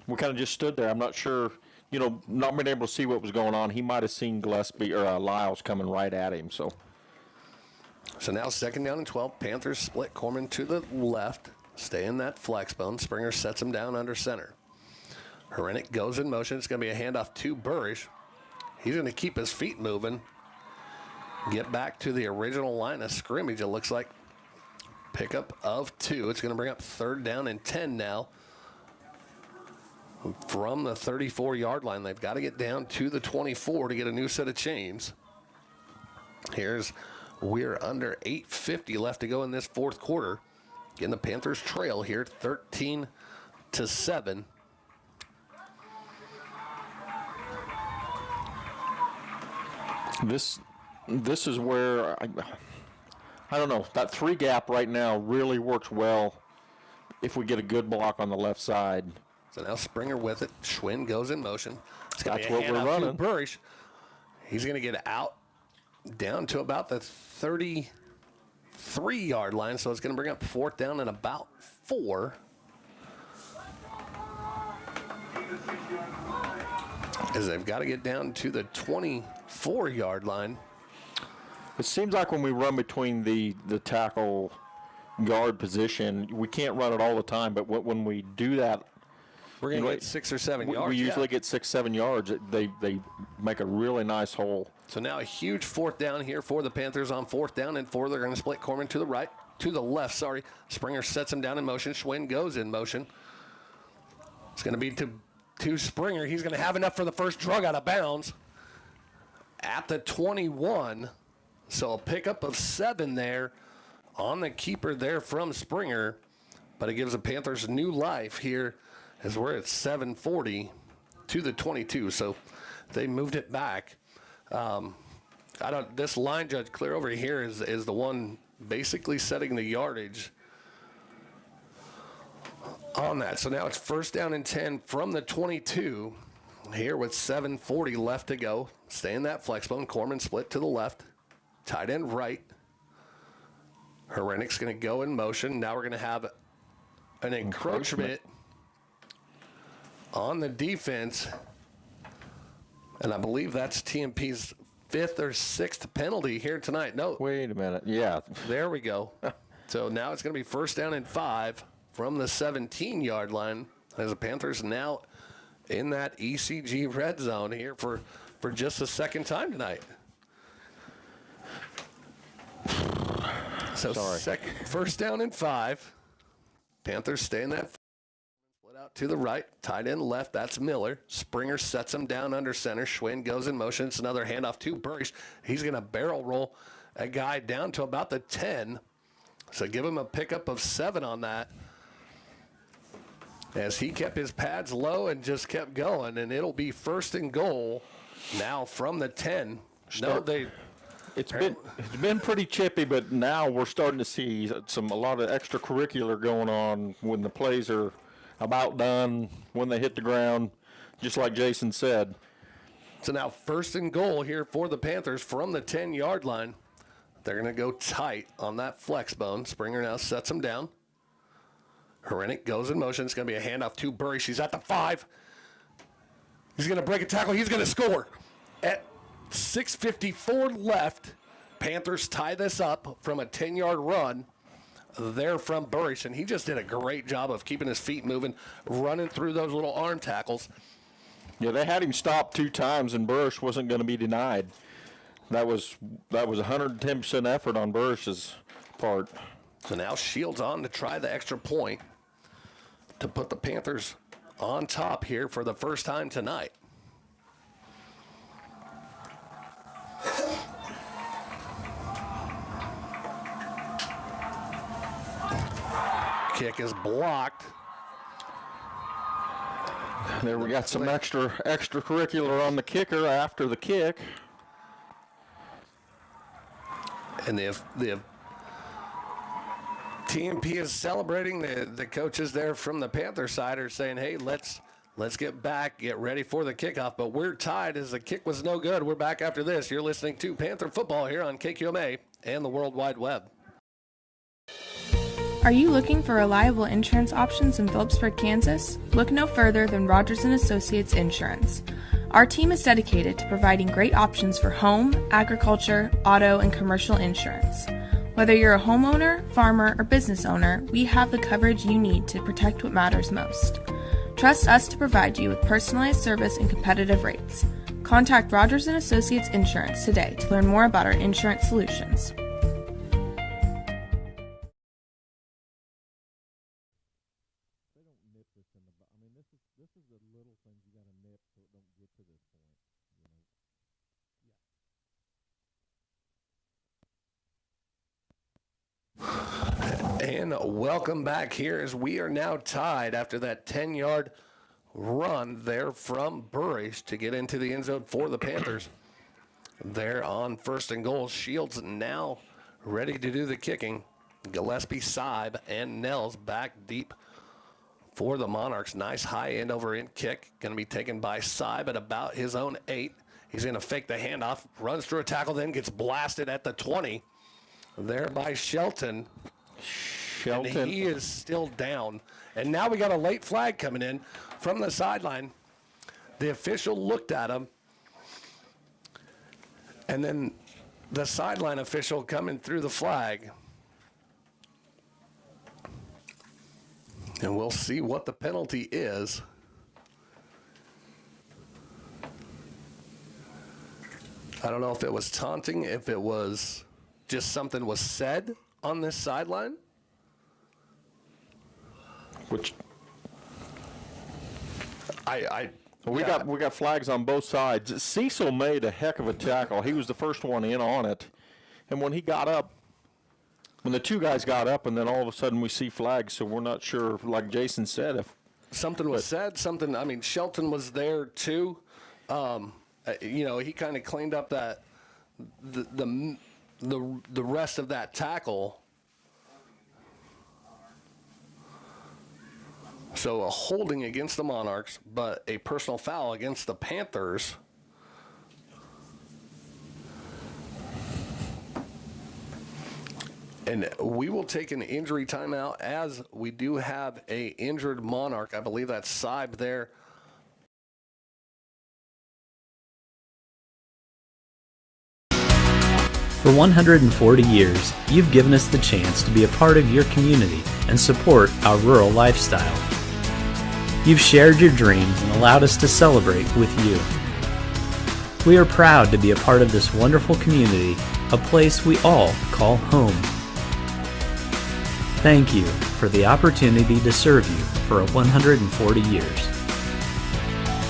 we kind of just stood there. I'm not sure, not being able to see what was going on. He might have seen Gillespie or Lyles coming right at him. So now second down and 12. Panthers split. Corman to the left. Stay in that flex bone. Springer sets him down under center. Herenick goes in motion. It's going to be a handoff to Burish. He's going to keep his feet moving. Get back to the original line of scrimmage, it looks like. Pickup of 2. It's going to bring up third down and 10 now. From the 34-yard line, they've got to get down to the 24 to get a new set of chains. We're under 8:50 left to go in this fourth quarter. Again, the Panthers trail here 13-7. This is where I don't know, that 3 gap right now really works well if we get a good block on the left side. So now Springer with it. Schwinn goes in motion. That's what we're running. Burish. He's going to get out down to about the 33-yard line, so it's going to bring up fourth down and about 4. As they've got to get down to the 24-yard line. It seems like when we run between the tackle guard position, we can't run it all the time, but when we do that, we're going to get 6 or 7 yards. We usually get 6-7 yards. They make a really nice hole. So now a huge fourth down here for the Panthers on fourth down and 4. They're going to split Corman to the left. Springer sets him down in motion. Schwinn goes in motion. It's going to be to Springer. He's going to have enough for the first, drug out of bounds at the 21. So a pickup of 7 there on the keeper there from Springer. But it gives the Panthers new life here as we're at 7:40 to the 22. So they moved it back. This line judge clear over here is the one basically setting the yardage on that. So now it's first down and 10 from the 22 here with 7:40 left to go. Stay in that flex bone. Corman split to the left. Tight end right. Herenick's going to go in motion. Now we're going to have an encroachment on the defense. And I believe that's TMP's 5th or 6th penalty here tonight. No. Wait a minute. Yeah. There we go. So now it's going to be first down and 5 from the 17-yard line as the Panthers now in that ECG red zone here for just the second time tonight. So first down and 5. Panthers stay in that. Split out to the right, tight end left, that's Miller. Springer sets him down under center. Schwinn goes in motion. It's another handoff to Burrish. He's going to barrel roll a guy down to about the 10. So give him a pickup of 7 on that, as he kept his pads low and just kept going. And it'll be 1st and goal now from the 10. It's been pretty chippy, but now we're starting to see a lot of extracurricular going on when the plays are about done, when they hit the ground, just like Jason said. So now 1st and goal here for the Panthers from the 10-yard line. They're going to go tight on that flex bone. Springer now sets him down. Hrenek goes in motion. It's going to be a handoff to Burrish. She's at the 5. He's going to break a tackle. He's going to score. At 6:54 left, Panthers tie this up from a 10-yard run there from Burrish, and he just did a great job of keeping his feet moving, running through those little arm tackles. Yeah, they had him stopped 2 times, and Burrish wasn't going to be denied. That was 110% effort on Burrish's part. So now Shields on to try the extra point to put the Panthers on top here for the first time tonight. Kick is blocked. There we got some extracurricular on the kicker after the kick. And the TMP is celebrating. The coaches there from the Panther side are saying, hey, let's get back, get ready for the kickoff. But we're tied as the kick was no good. We're back after this. You're listening to Panther Football here on KQMA and the World Wide Web. Are you looking for reliable insurance options in Phillipsburg, Kansas? Look no further than Rogers & Associates Insurance. Our team is dedicated to providing great options for home, agriculture, auto, and commercial insurance. Whether you're a homeowner, farmer, or business owner, we have the coverage you need to protect what matters most. Trust us to provide you with personalized service and competitive rates. Contact Rogers & Associates Insurance today to learn more about our insurance solutions. And welcome back here as we are now tied after that 10-yard run there from Burrish to get into the end zone for the Panthers. They're on 1st and goal. Shields now ready to do the kicking. Gillespie, Seib, and Nels back deep for the Monarchs. Nice high end over end kick. Going to be taken by Seib at about his own 8. He's going to fake the handoff, runs through a tackle, then gets blasted at the 20. There by Shelton. And he is still down. And now we got a late flag coming in from the sideline. The official looked at him. And then the sideline official coming through the flag. And we'll see what the penalty is. I don't know if it was taunting, if it was just something was said on this sideline. Which we got flags on both sides. Cecil made a heck of a tackle. He was the first one in on it. And when he got up, when the two guys got up, and then all of a sudden we see flags, so we're not sure, like Jason said, if something was said, something, I mean, Shelton was there too. You know, he kind of cleaned up that the rest of that tackle. So a holding against the Monarchs, but a personal foul against the Panthers. And we will take an injury timeout as we do have a injured Monarch. I believe that's Seib there. For 140 years, you've given us the chance to be a part of your community and support our rural lifestyle. You've shared your dreams and allowed us to celebrate with you. We are proud to be a part of this wonderful community, a place we all call home. Thank you for the opportunity to serve you for 140 years.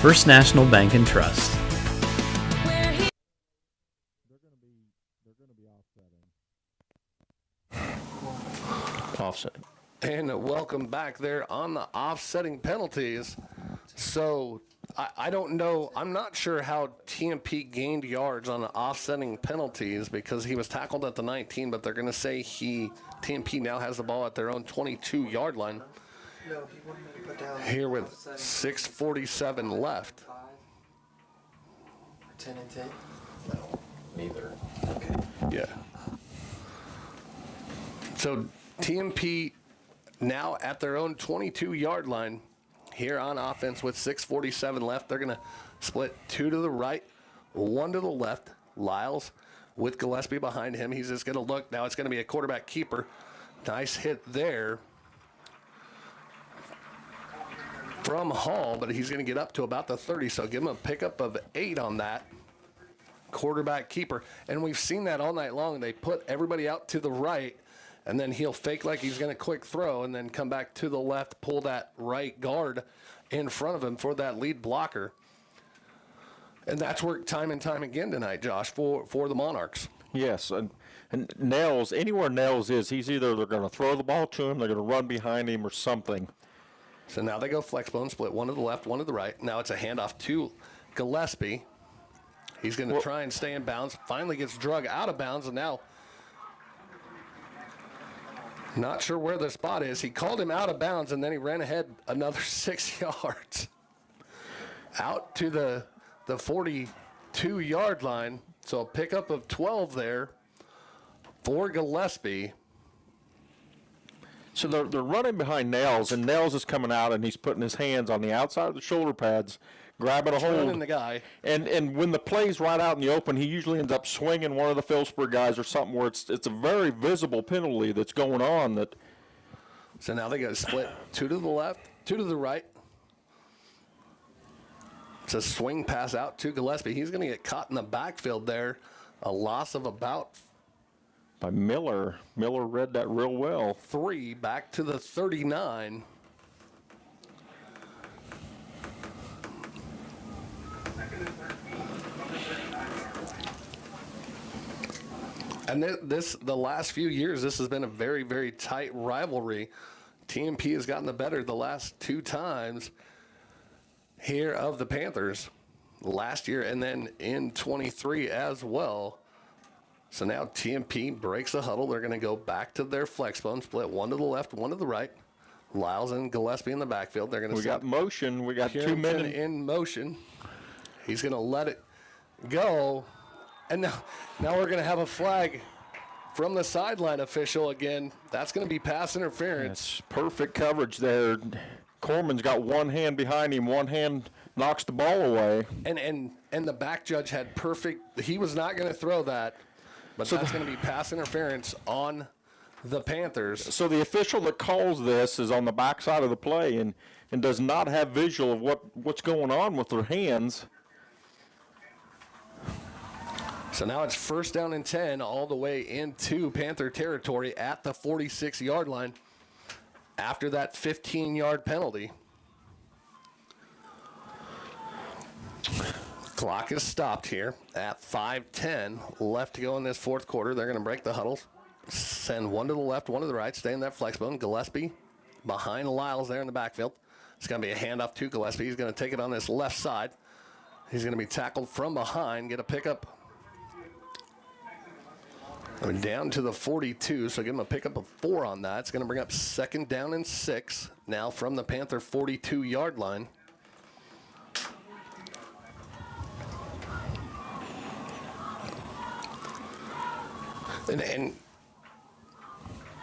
First National Bank and Trust. Offset. And welcome back there on the offsetting penalties. So I don't know. I'm not sure how TMP gained yards on the offsetting penalties because he was tackled at the 19, but they're going to say TMP now has the ball at their own 22-yard line. Here with 6:47 left. 10 and 10? No, neither. Okay. Yeah. So TMP now at their own 22-yard line here on offense with 6:47 left. They're going to split 2 to the right, 1 to the left. Lyles with Gillespie behind him. He's just going to look. Now it's going to be a quarterback keeper. Nice hit there from Hall, but he's going to get up to about the 30, so give him a pickup of 8 on that. Quarterback keeper. And we've seen that all night long. They put everybody out to the right, and then he'll fake like he's going to quick throw and then come back to the left, pull that right guard in front of him for that lead blocker. And that's worked time and time again tonight, Josh, for the Monarchs. Yes, and Nels, anywhere Nels is, he's either they're going to throw the ball to him, they're going to run behind him or something. So now they go flex bone, split 1 to the left, 1 to the right. Now it's a handoff to Gillespie. He's going to try and stay in bounds. Finally gets drug out of bounds, and now not sure where the spot is. He called him out of bounds, and then he ran ahead another 6 yards. Out to the 42-yard line. So a pickup of 12 there for Gillespie. So they're running behind Nels, and Nels is coming out, and he's putting his hands on the outside of the shoulder pads, grabbing a hold. The guy. And when the play's right out in the open, he usually ends up swinging one of the Phillipsburg guys or something where it's a very visible penalty that's going on. That. So now they got to split 2 to the left, 2 to the right. It's a swing pass out to Gillespie. He's going to get caught in the backfield there. A loss of about by Miller. Miller read that real well. 3 back to the 39. And the last few years, this has been a very, very tight rivalry. TMP has gotten the better the last 2 times here of the Panthers last year and then in 23 as well. So now TMP breaks the huddle. They're going to go back to their flex bone, split 1 to the left, 1 to the right. Lyles and Gillespie in the backfield. They're going to. We got motion. We got 2 minutes in motion. He's going to let it go, and now we're going to have a flag from the sideline official again. That's going to be pass interference. That's perfect coverage there. Corman's got one hand behind him, one hand knocks the ball away. And the back judge had perfect. He was not going to throw that. But so that's going to be pass interference on the Panthers. So the official that calls this is on the backside of the play and does not have visual of what's going on with their hands. So now it's 1st down and 10 all the way into Panther territory at the 46-yard line after that 15-yard penalty. Clock is stopped here at 5:10 left to go in this 4th quarter. They're going to break the huddle, send 1 to the left, 1 to the right, stay in that flex bone. Gillespie behind Lyles there in the backfield. It's going to be a handoff to Gillespie. He's going to take it on this left side. He's going to be tackled from behind, get a pickup. Down to the 42, so give him a pickup of 4 on that. It's going to bring up 2nd down and 6 now from the Panther 42-yard line. And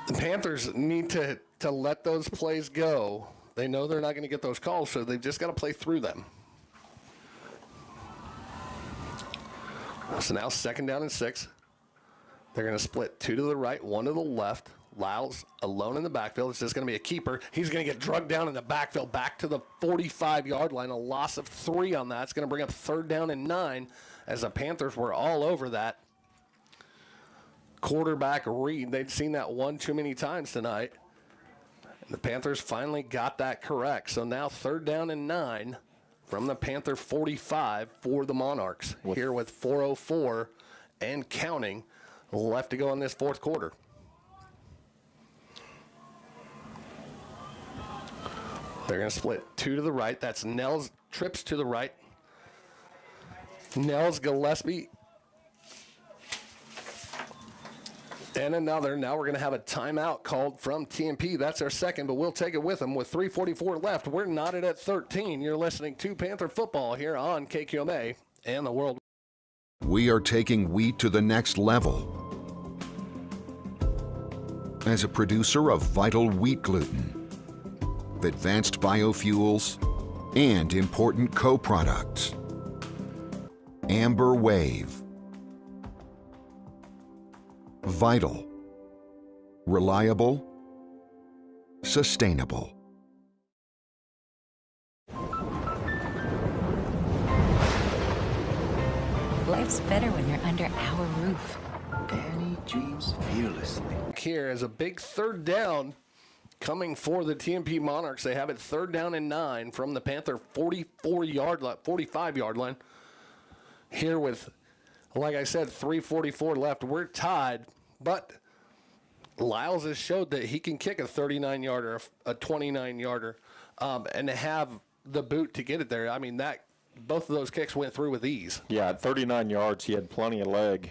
the Panthers need to let those plays go. They know they're not going to get those calls, so they've just got to play through them. So now 2nd down and 6. They're going to split 2 to the right, 1 to the left. Lyles alone in the backfield. It's just going to be a keeper. He's going to get drugged down in the backfield back to the 45-yard line. A loss of 3 on that. It's going to bring up 3rd down and 9 as the Panthers were all over that quarterback read. They'd seen that one too many times tonight. The Panthers finally got that correct. So now 3rd down and 9 from the Panther 45 for the Monarchs. Here with 4:04 and counting left to go in this 4th quarter. They're going to split 2 to the right. That's Nels trips to the right. Nels, Gillespie, and another. Now we're going to have a timeout called from TMP. That's our second, but we'll take it with them. With 3:44 left, we're knotted at 13. You're listening to Panther Football here on KQMA and the World. We are taking wheat to the next level. As a producer of vital wheat gluten, advanced biofuels, and important co-products, Amber Wave. Vital, reliable, sustainable. Life's better when you're under our roof. Danny dreams fearlessly. Here is a big 3rd down coming for the TMP Monarchs. They have it 3rd down and 9 from the Panther 45-yard line. Here with, like I said, 3:44 left. We're tied, but Lyles has showed that he can kick a 39-yarder, a 29-yarder, and have the boot to get it there. I mean, that both of those kicks went through with ease. Yeah, at 39 yards, he had plenty of leg.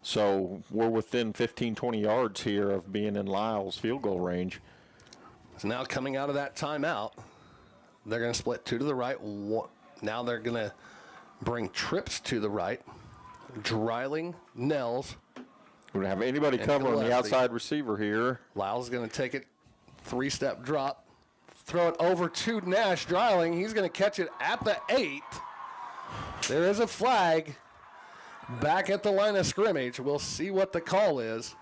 So we're within 15, 20 yards here of being in Lyles' field goal range. So now coming out of that timeout, they're going to split 2 to the right. Now they're going to bring trips to the right. Dreiling, Nels. We don't have anybody covering the outside receiver here. Lyles is going to take it, 3-step drop, throw it over to Nash. Dreiling, he's going to catch it at the 8. There is a flag back at the line of scrimmage. We'll see what the call is.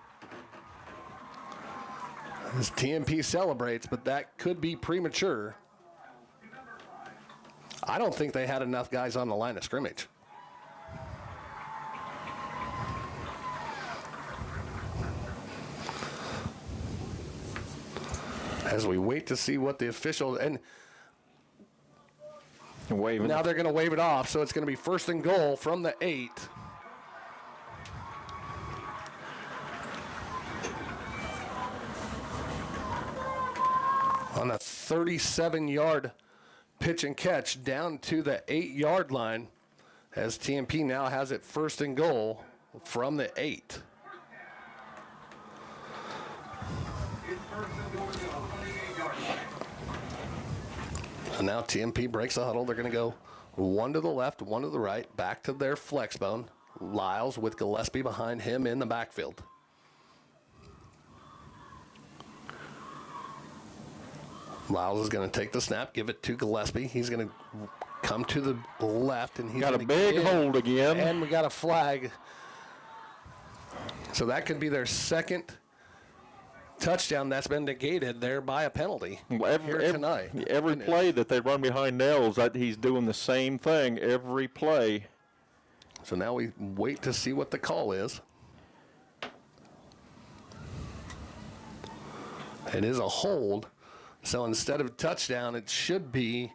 As TMP celebrates, but that could be premature. I don't think they had enough guys on the line of scrimmage. As we wait to see what the official, and now they're going to wave it off, so it's going to be 1st and goal from the 8. On a 37-yard pitch and catch down to the 8-yard line, as TMP now has it 1st and goal from the 8. And now TMP breaks the huddle. They're going to go 1 to the left, 1 to the right, back to their flex bone. Lyles with Gillespie behind him in the backfield. Lyles is going to take the snap, give it to Gillespie. He's going to come to the left, and he's got a big hold again. And we got a flag. So that could be their 2nd touchdown that's been negated there by a penalty tonight. Every play that they run behind Nels, he's doing the same thing every play. So now we wait to see what the call is. It is a hold. So instead of touchdown, it should be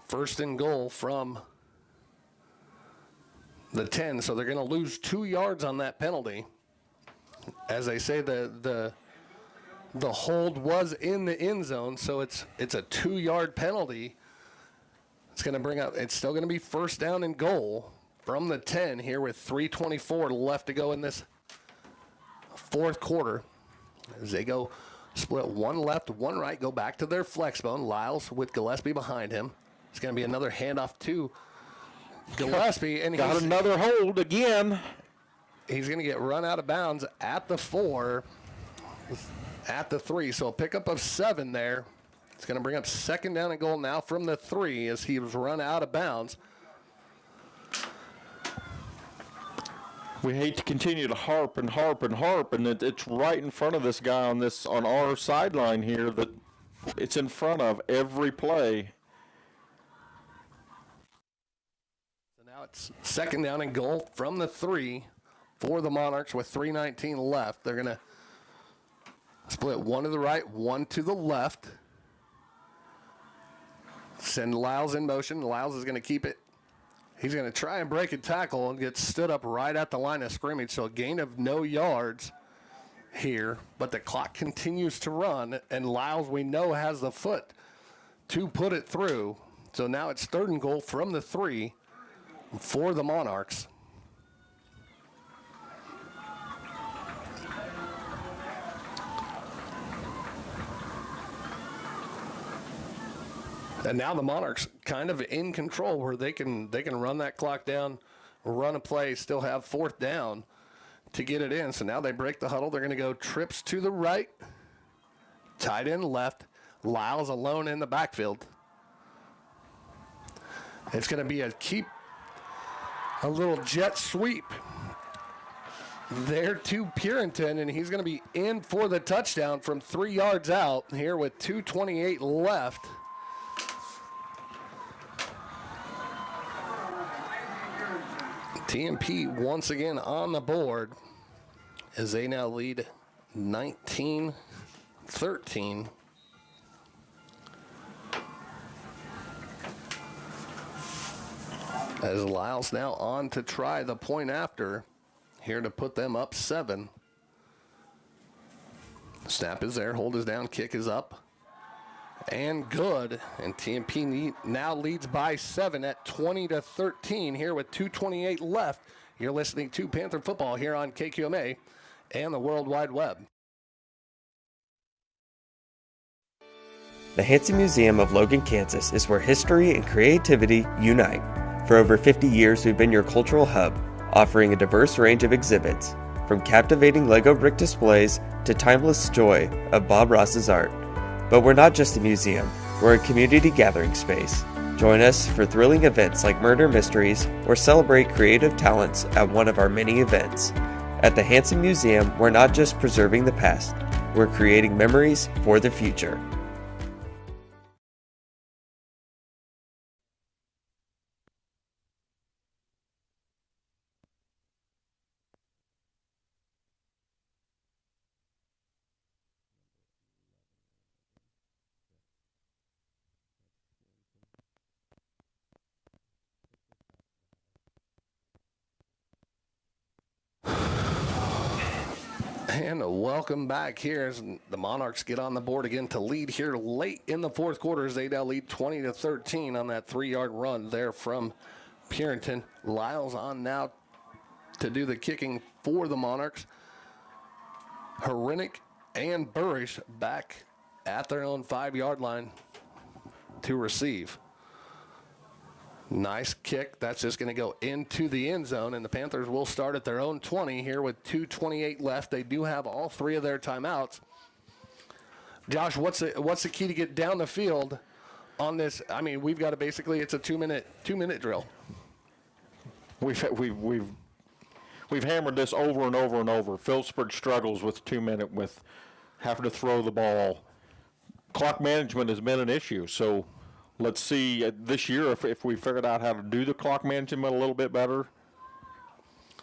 1st and goal from the 10. So they're going to lose 2 yards on that penalty. As they say, the hold was in the end zone, so it's a 2-yard penalty. It's going to bring up. It's still going to be 1st down and goal from the 10 here with 3:24 left to go in this 4th quarter. As they go. Split 1 left, 1 right, go back to their flex bone. Lyles with Gillespie behind him. It's going to be another handoff to Gillespie. And got another hold again. He's going to get run out of bounds at the 4, at the 3. So a pickup of 7 there. It's going to bring up 2nd down and goal now from the 3 as he was run out of bounds. We hate to continue to harp, and it's right in front of this guy on our sideline here that it's in front of every play. So now it's 2nd down and goal from the 3 for the Monarchs with 3:19 left. They're going to Split one to the right, one to the left. Send Lyles in motion. Lyles is going to keep it. He's going to try and break a tackle and get stood up right at the line of scrimmage. So a gain of no yards here. But the clock continues to run. And Lyles, we know, has the foot to put it through. So now it's 3rd and goal from the 3 for the Monarchs. And now the Monarchs kind of in control where they can run that clock down, run a play, still have 4th down to get it in. So now they break the huddle. They're going to go trips to the right, tight end left. Lyles alone in the backfield. It's going to be a little jet sweep there to Purinton, and he's going to be in for the touchdown from 3 yards out here with 2:28 left. TMP once again on the board as they now lead 19-13. As Lyles now on to try the point after, here to put them up 7. Snap is there, hold is down, kick is up. And good, and TMP now leads by 7 at 20-13 here with 2:28 left. You're listening to Panther Football here on KQMA and the World Wide Web. The Hansen Museum of Logan, Kansas is where history and creativity unite. For over 50 years, we've been your cultural hub, offering a diverse range of exhibits, from captivating Lego brick displays to timeless joy of Bob Ross's art. But we're not just a museum, we're a community gathering space. Join us for thrilling events like Murder Mysteries or celebrate creative talents at one of our many events. At the Hansen Museum, we're not just preserving the past, we're creating memories for the future. And welcome back here as the Monarchs get on the board again to lead here late in the 4th quarter as they now lead 20-13 on that 3-yard run there from Purinton. Lyles on now to do the kicking for the Monarchs. Hrenek and Burrish back at their own 5-yard line to receive. Nice kick. That's just going to go into the end zone, and the Panthers will start at their own 20 here with 2:28 left. They do have all 3 of their timeouts. Josh, what's the key to get down the field on this? I mean, we've got to basically, it's a 2-minute drill. We've hammered this over and over and over. Phillipsburg struggles with 2-minute, with having to throw the ball. Clock management has been an issue, so let's see this year if we figured out how to do the clock management a little bit better.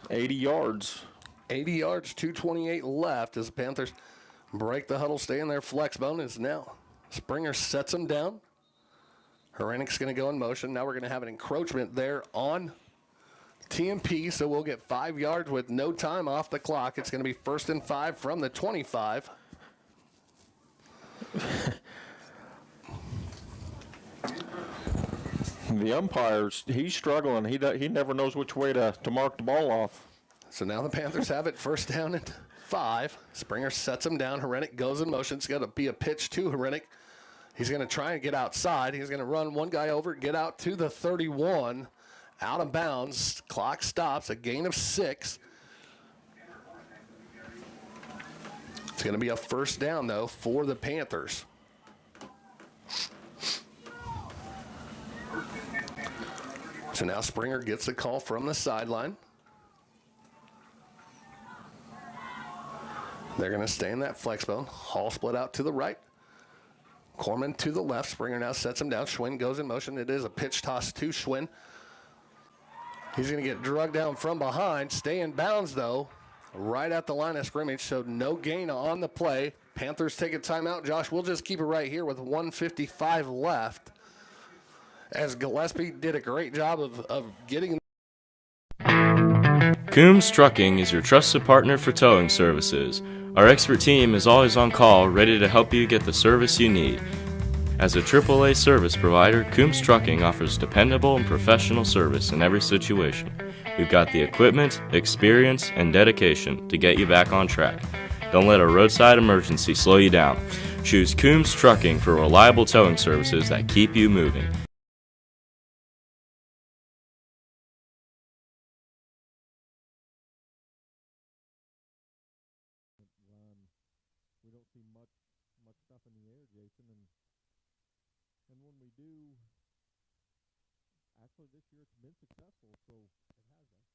80 yards. 80 yards, 2:28 left as the Panthers break the huddle, stay in their flex bone. Is now Springer sets them down. Hrenek's going to go in motion. Now we're going to have an encroachment there on TMP, so we'll get 5 yards with no time off the clock. It's going to be 1st and 5 from the 25. The umpires, he's struggling. He never knows which way to mark the ball off. So now the Panthers have it 1st down and 5. Springer sets him down. Hrenek goes in motion. It's going to be a pitch to Hrenek. He's going to try and get outside. He's going to run one guy over, get out to the 31. Out of bounds. Clock stops. A gain of 6. It's going to be a 1st down, though, for the Panthers. So now Springer gets the call from the sideline. They're going to stay in that flex bone. Hall split out to the right. Corman to the left. Springer now sets him down. Schwinn goes in motion. It is a pitch toss to Schwinn. He's going to get drugged down from behind. Stay in bounds, though, right at the line of scrimmage. So no gain on the play. Panthers take a timeout. Josh, we'll just keep it right here with 1:55 left, as Gillespie did a great job of getting. Coombs Trucking is your trusted partner for towing services. Our expert team is always on call, ready to help you get the service you need. As a AAA service provider, Coombs Trucking offers dependable and professional service in every situation. We've got the equipment, experience, and dedication to get you back on track. Don't let a roadside emergency slow you down. Choose Coombs Trucking for reliable towing services that keep you moving. We don't see much stuff in the air, Jason, and when we do, actually this year it's been successful, so it has been.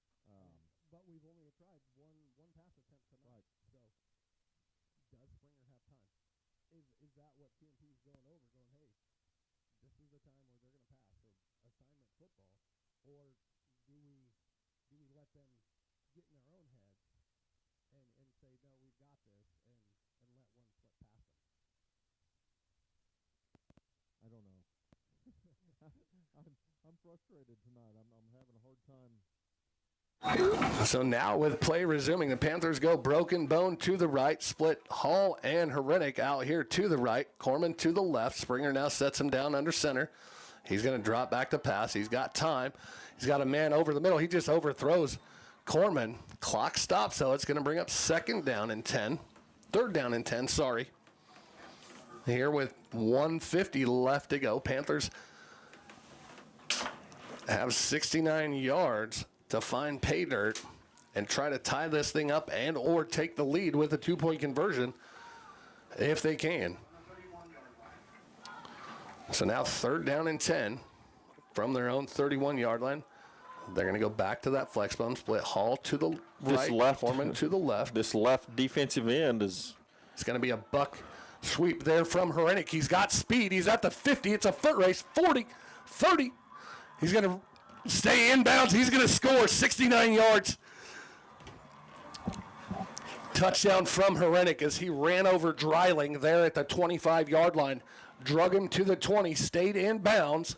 But we've only tried one pass attempt tonight, so does Springer have time? Is that what TMP is going over, going, hey, this is the time where they're going to pass, or assignment football, or do we let them get in their own heads and say, no, we've got this, and let one slip past them? I don't know. I'm frustrated tonight. I'm having a hard time. So now with play resuming, the Panthers go broken bone to the right, split Hall and Hrenek out here to the right, Corman to the left. Springer now sets him down under center. He's going to drop back to pass. He's got time. He's got a man over the middle. He just overthrows Corman. Clock stops, so it's going to bring up third down and 10, sorry. Here with 1:50 left to go. Panthers have 69 yards to find pay dirt and try to tie this thing up and or take the lead with a 2-point conversion if they can. So now 3rd down and 10 from their own 31-yard line. They're going to go back to that flex bone, split Hall to the right, Foreman to the left. This left defensive end is... It's going to be a buck sweep there from Hrenek. He's got speed. He's at the 50. It's a foot race. 40, 30. He's going to stay inbounds. He's going to score 69 yards. Touchdown from Hrenek as he ran over Dreiling there at the 25-yard line. Drug him to the 20, stayed in bounds.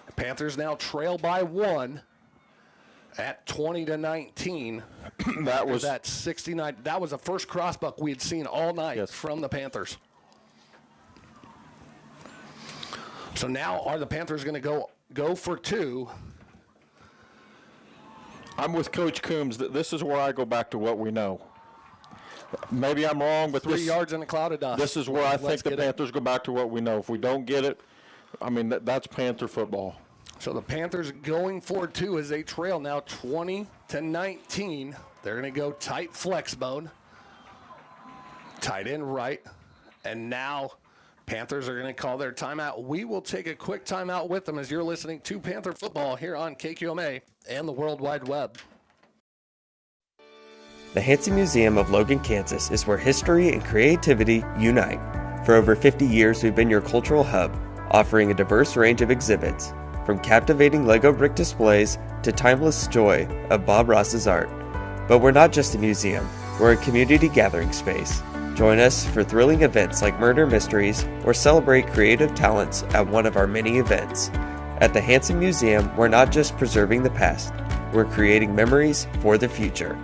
The Panthers now trail by 1 at 20-19. That was that 69. That was the first crossbuck we had seen all night from the Panthers. So now are the Panthers going to go for 2? I'm with Coach Coombs. This is where I go back to what we know. Maybe I'm wrong, but 3 yards in a cloud of dust. This is where I think the Panthers go back to what we know. If we don't get it, I mean, that's Panther football. So the Panthers going for 2 as they trail now 20-19. They're going to go tight flex bone. Tight end right. And now Panthers are going to call their timeout. We will take a quick timeout with them as you're listening to Panther football here on KQMA and the World Wide Web. The Hansen Museum of Logan, Kansas is where history and creativity unite. For over 50 years, we've been your cultural hub, offering a diverse range of exhibits, from captivating Lego brick displays to timeless joy of Bob Ross's art. But we're not just a museum, we're a community gathering space. Join us for thrilling events like Murder Mysteries or celebrate creative talents at one of our many events. At the Hansen Museum, we're not just preserving the past, we're creating memories for the future.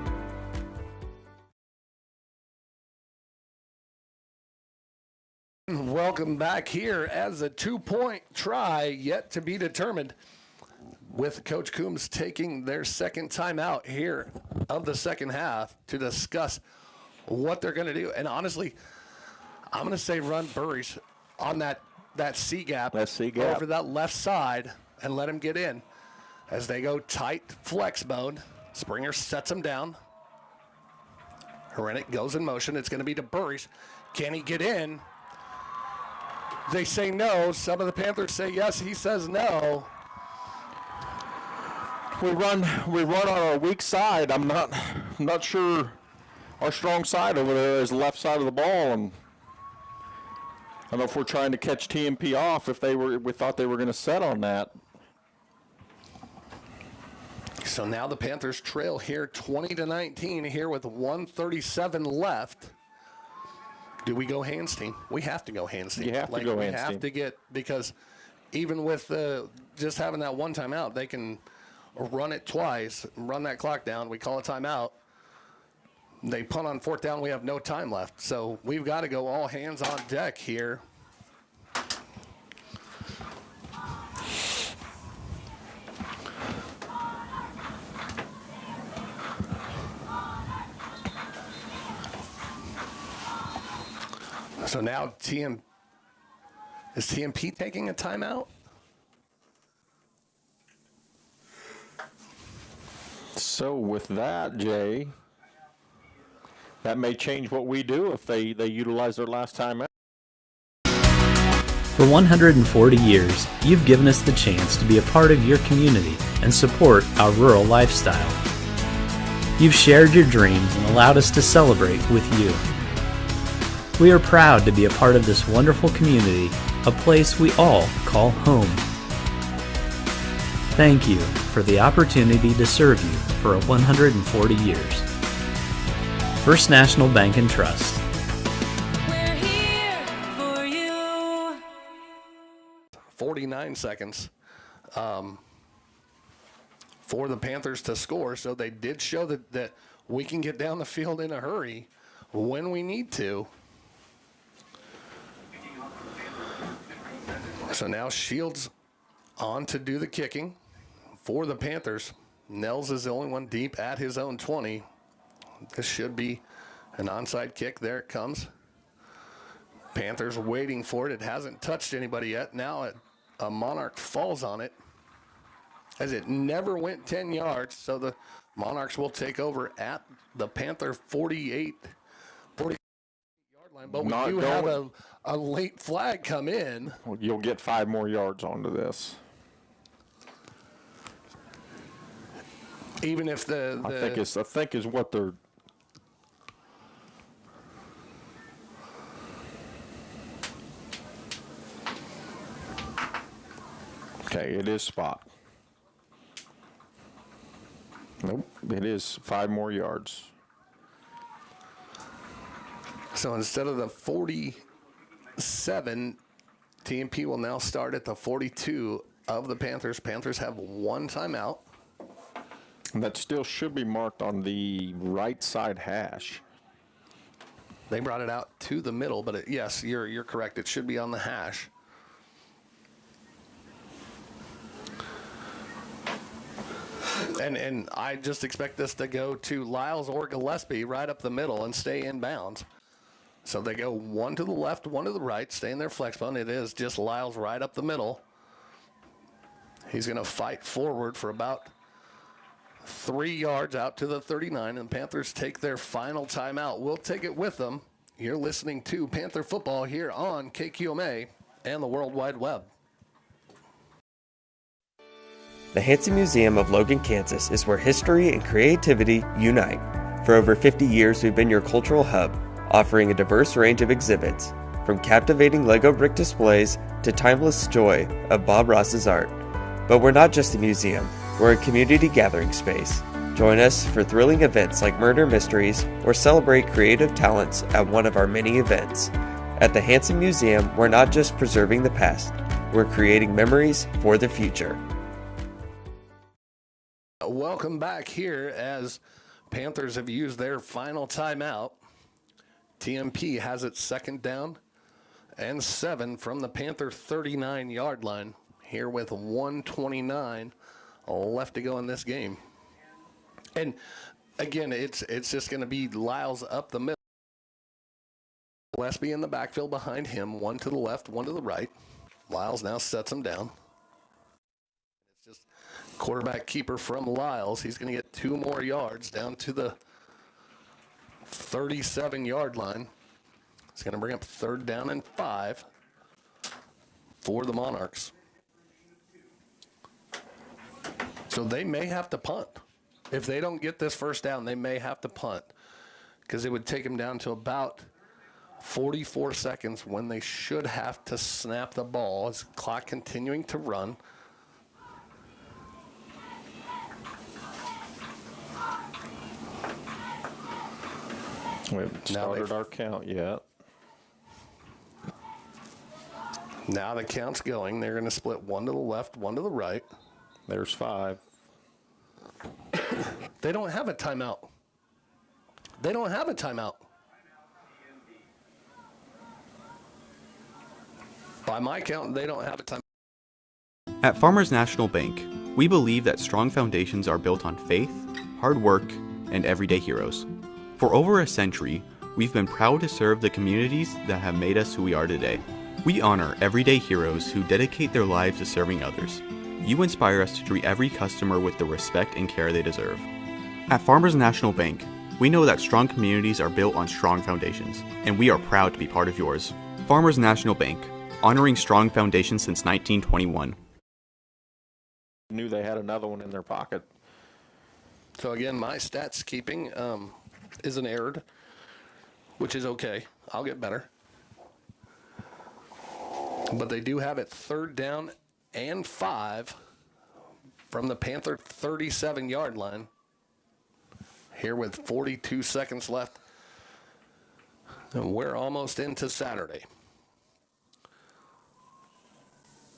Welcome back here as a 2-point try yet to be determined, with Coach Coombs taking their second timeout here of the second half to discuss what they're going to do. And honestly, I'm going to say run Burris on that C gap over that left side and let him get in as they go tight flex bone. Springer sets him down. Hrenek goes in motion. It's going to be to Burris. Can he get in? They say no. Some of the Panthers say yes. He says no. We run on our weak side. I'm not sure our strong side over there is the left side of the ball, and I don't know if we're trying to catch TMP off. We thought they were going to set on that. So now the Panthers trail here 20-19 here with 1:37 left. do we go hands team? We have to go hands team. You have to go hands We have team. to get, because even with just having that one timeout, they can run it twice, run that clock down. We call a timeout. They punt on 4th down. We have no time left. So we've got to go all hands on deck here. So now is TMP taking a timeout? So with that, Jay, that may change what we do if they utilize their last time out. For 140 years, you've given us the chance to be a part of your community and support our rural lifestyle. You've shared your dreams and allowed us to celebrate with you. We are proud to be a part of this wonderful community, a place we all call home. Thank you for the opportunity to serve you for 140 years. First National Bank and Trust. 49 seconds for the Panthers to score. So they did show that we can get down the field in a hurry when we need to. So now Shields on to do the kicking for the Panthers. Nels is the only one deep at his own 20. This should be an onside kick. There it comes. Panthers waiting for it. It hasn't touched anybody yet. Now a Monarch falls on it, as it never went 10 yards. So the Monarchs will take over at the Panther 48 yard line. But we do have a late flag come in. Well, you'll get 5 more yards onto this. Even if I think is what they're. Okay, it is spot. Nope, it is 5 more yards. So instead of the 47, TMP will now start at the 42 of the Panthers. Panthers have 1 timeout. And that still should be marked on the right side hash. They brought it out to the middle, but yes, you're correct. It should be on the hash. And I just expect this to go to Lyles or Gillespie right up the middle and stay in bounds. So they go 1 to the left, 1 to the right, stay in their flex bone. It is just Lyles right up the middle. He's going to fight forward for about 3 yards out to the 39, and Panthers take their final timeout. We'll take it with them. You're listening to Panther Football here on KQMA and the World Wide Web. The Hansen Museum of Logan, Kansas is where history and creativity unite. For over 50 years, we've been your cultural hub, offering a diverse range of exhibits, from captivating Lego brick displays to timeless joy of Bob Ross's art. But we're not just a museum, we're a community gathering space. Join us for thrilling events like Murder Mysteries or celebrate creative talents at one of our many events. At the Hansen Museum, we're not just preserving the past, we're creating memories for the future. Welcome back here as Panthers have used their final timeout. TMP has it 2nd down and 7 from the Panther 39-yard line here with 1:29 left to go in this game. And again, it's just going to be Lyles up the middle. Gillespie in the backfield behind him, 1 to the left, 1 to the right. Lyles now sets him down. It's just quarterback keeper from Lyles. He's going to get 2 more yards down to the 37-yard line. It's going to bring up 3rd down and 5 for the Monarchs. So they may have to punt. If they don't get this 1st down, they may have to punt, because it would take them down to about 44 seconds when they should have to snap the ball as the clock continuing to run. We haven't started our count yet. Now the count's going. They're going to split one to the left, one to the right. There's 5. They don't have a timeout. They don't have a timeout. By my count, they don't have a timeout. At Farmers National Bank, we believe that strong foundations are built on faith, hard work, and everyday heroes. For over a century, we've been proud to serve the communities that have made us who we are today. We honor everyday heroes who dedicate their lives to serving others. You inspire us to treat every customer with the respect and care they deserve. At Farmers National Bank, we know that strong communities are built on strong foundations, and we are proud to be part of yours. Farmers National Bank, honoring strong foundations since 1921. Knew they had another one in their pocket. So again, my stats keeping isn't errored, which is okay. I'll get better. But they do have it 3rd down and 5 from the Panther 37-yard line. Here with 42 seconds left. And we're almost into Saturday.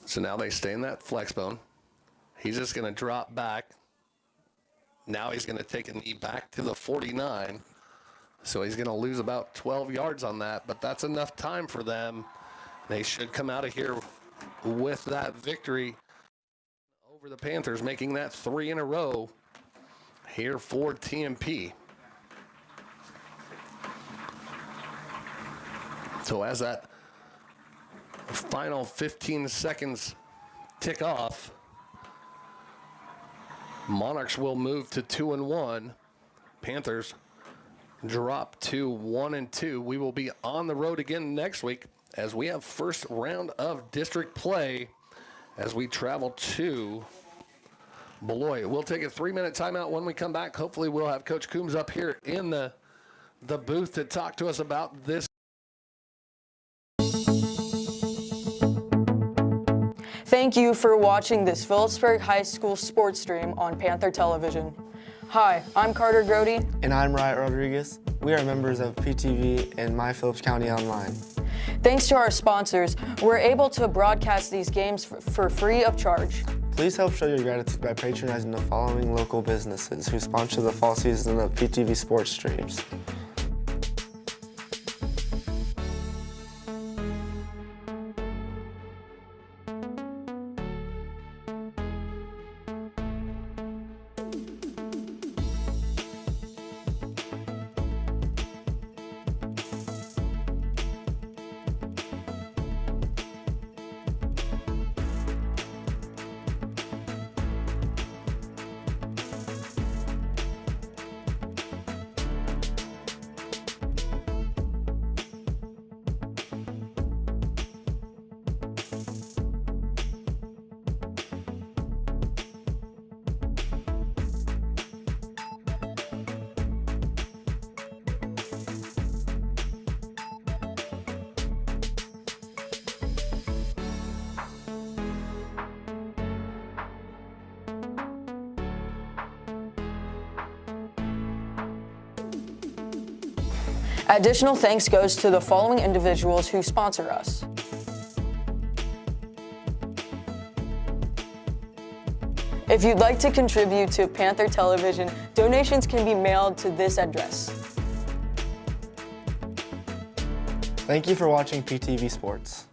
So now they stay in that flex bone. He's just going to drop back. Now he's going to take a knee back to the 49. So he's going to lose about 12 yards on that, but that's enough time for them. They should come out of here with that victory over the Panthers, making that 3 in a row here for TMP. So as that final 15 seconds tick off, Monarchs will move to 2-1. Panthers drop to 1-2. We will be on the road again next week as we have first round of district play as we travel to Beloit. We'll take a 3-minute timeout. When we come back, hopefully we'll have Coach Coombs up here in the booth to talk to us about this. Thank you for watching this Phillipsburg High School sports stream on Panther Television. Hi, I'm Carter Grody. And I'm Riot Rodriguez. We are members of PTV and My Phillips County Online. Thanks to our sponsors, we're able to broadcast these games for free of charge. Please help show your gratitude by patronizing the following local businesses who sponsor the fall season of PTV sports streams. Additional thanks goes to the following individuals who sponsor us. If you'd like to contribute to Panther Television, donations can be mailed to this address. Thank you for watching PTV Sports.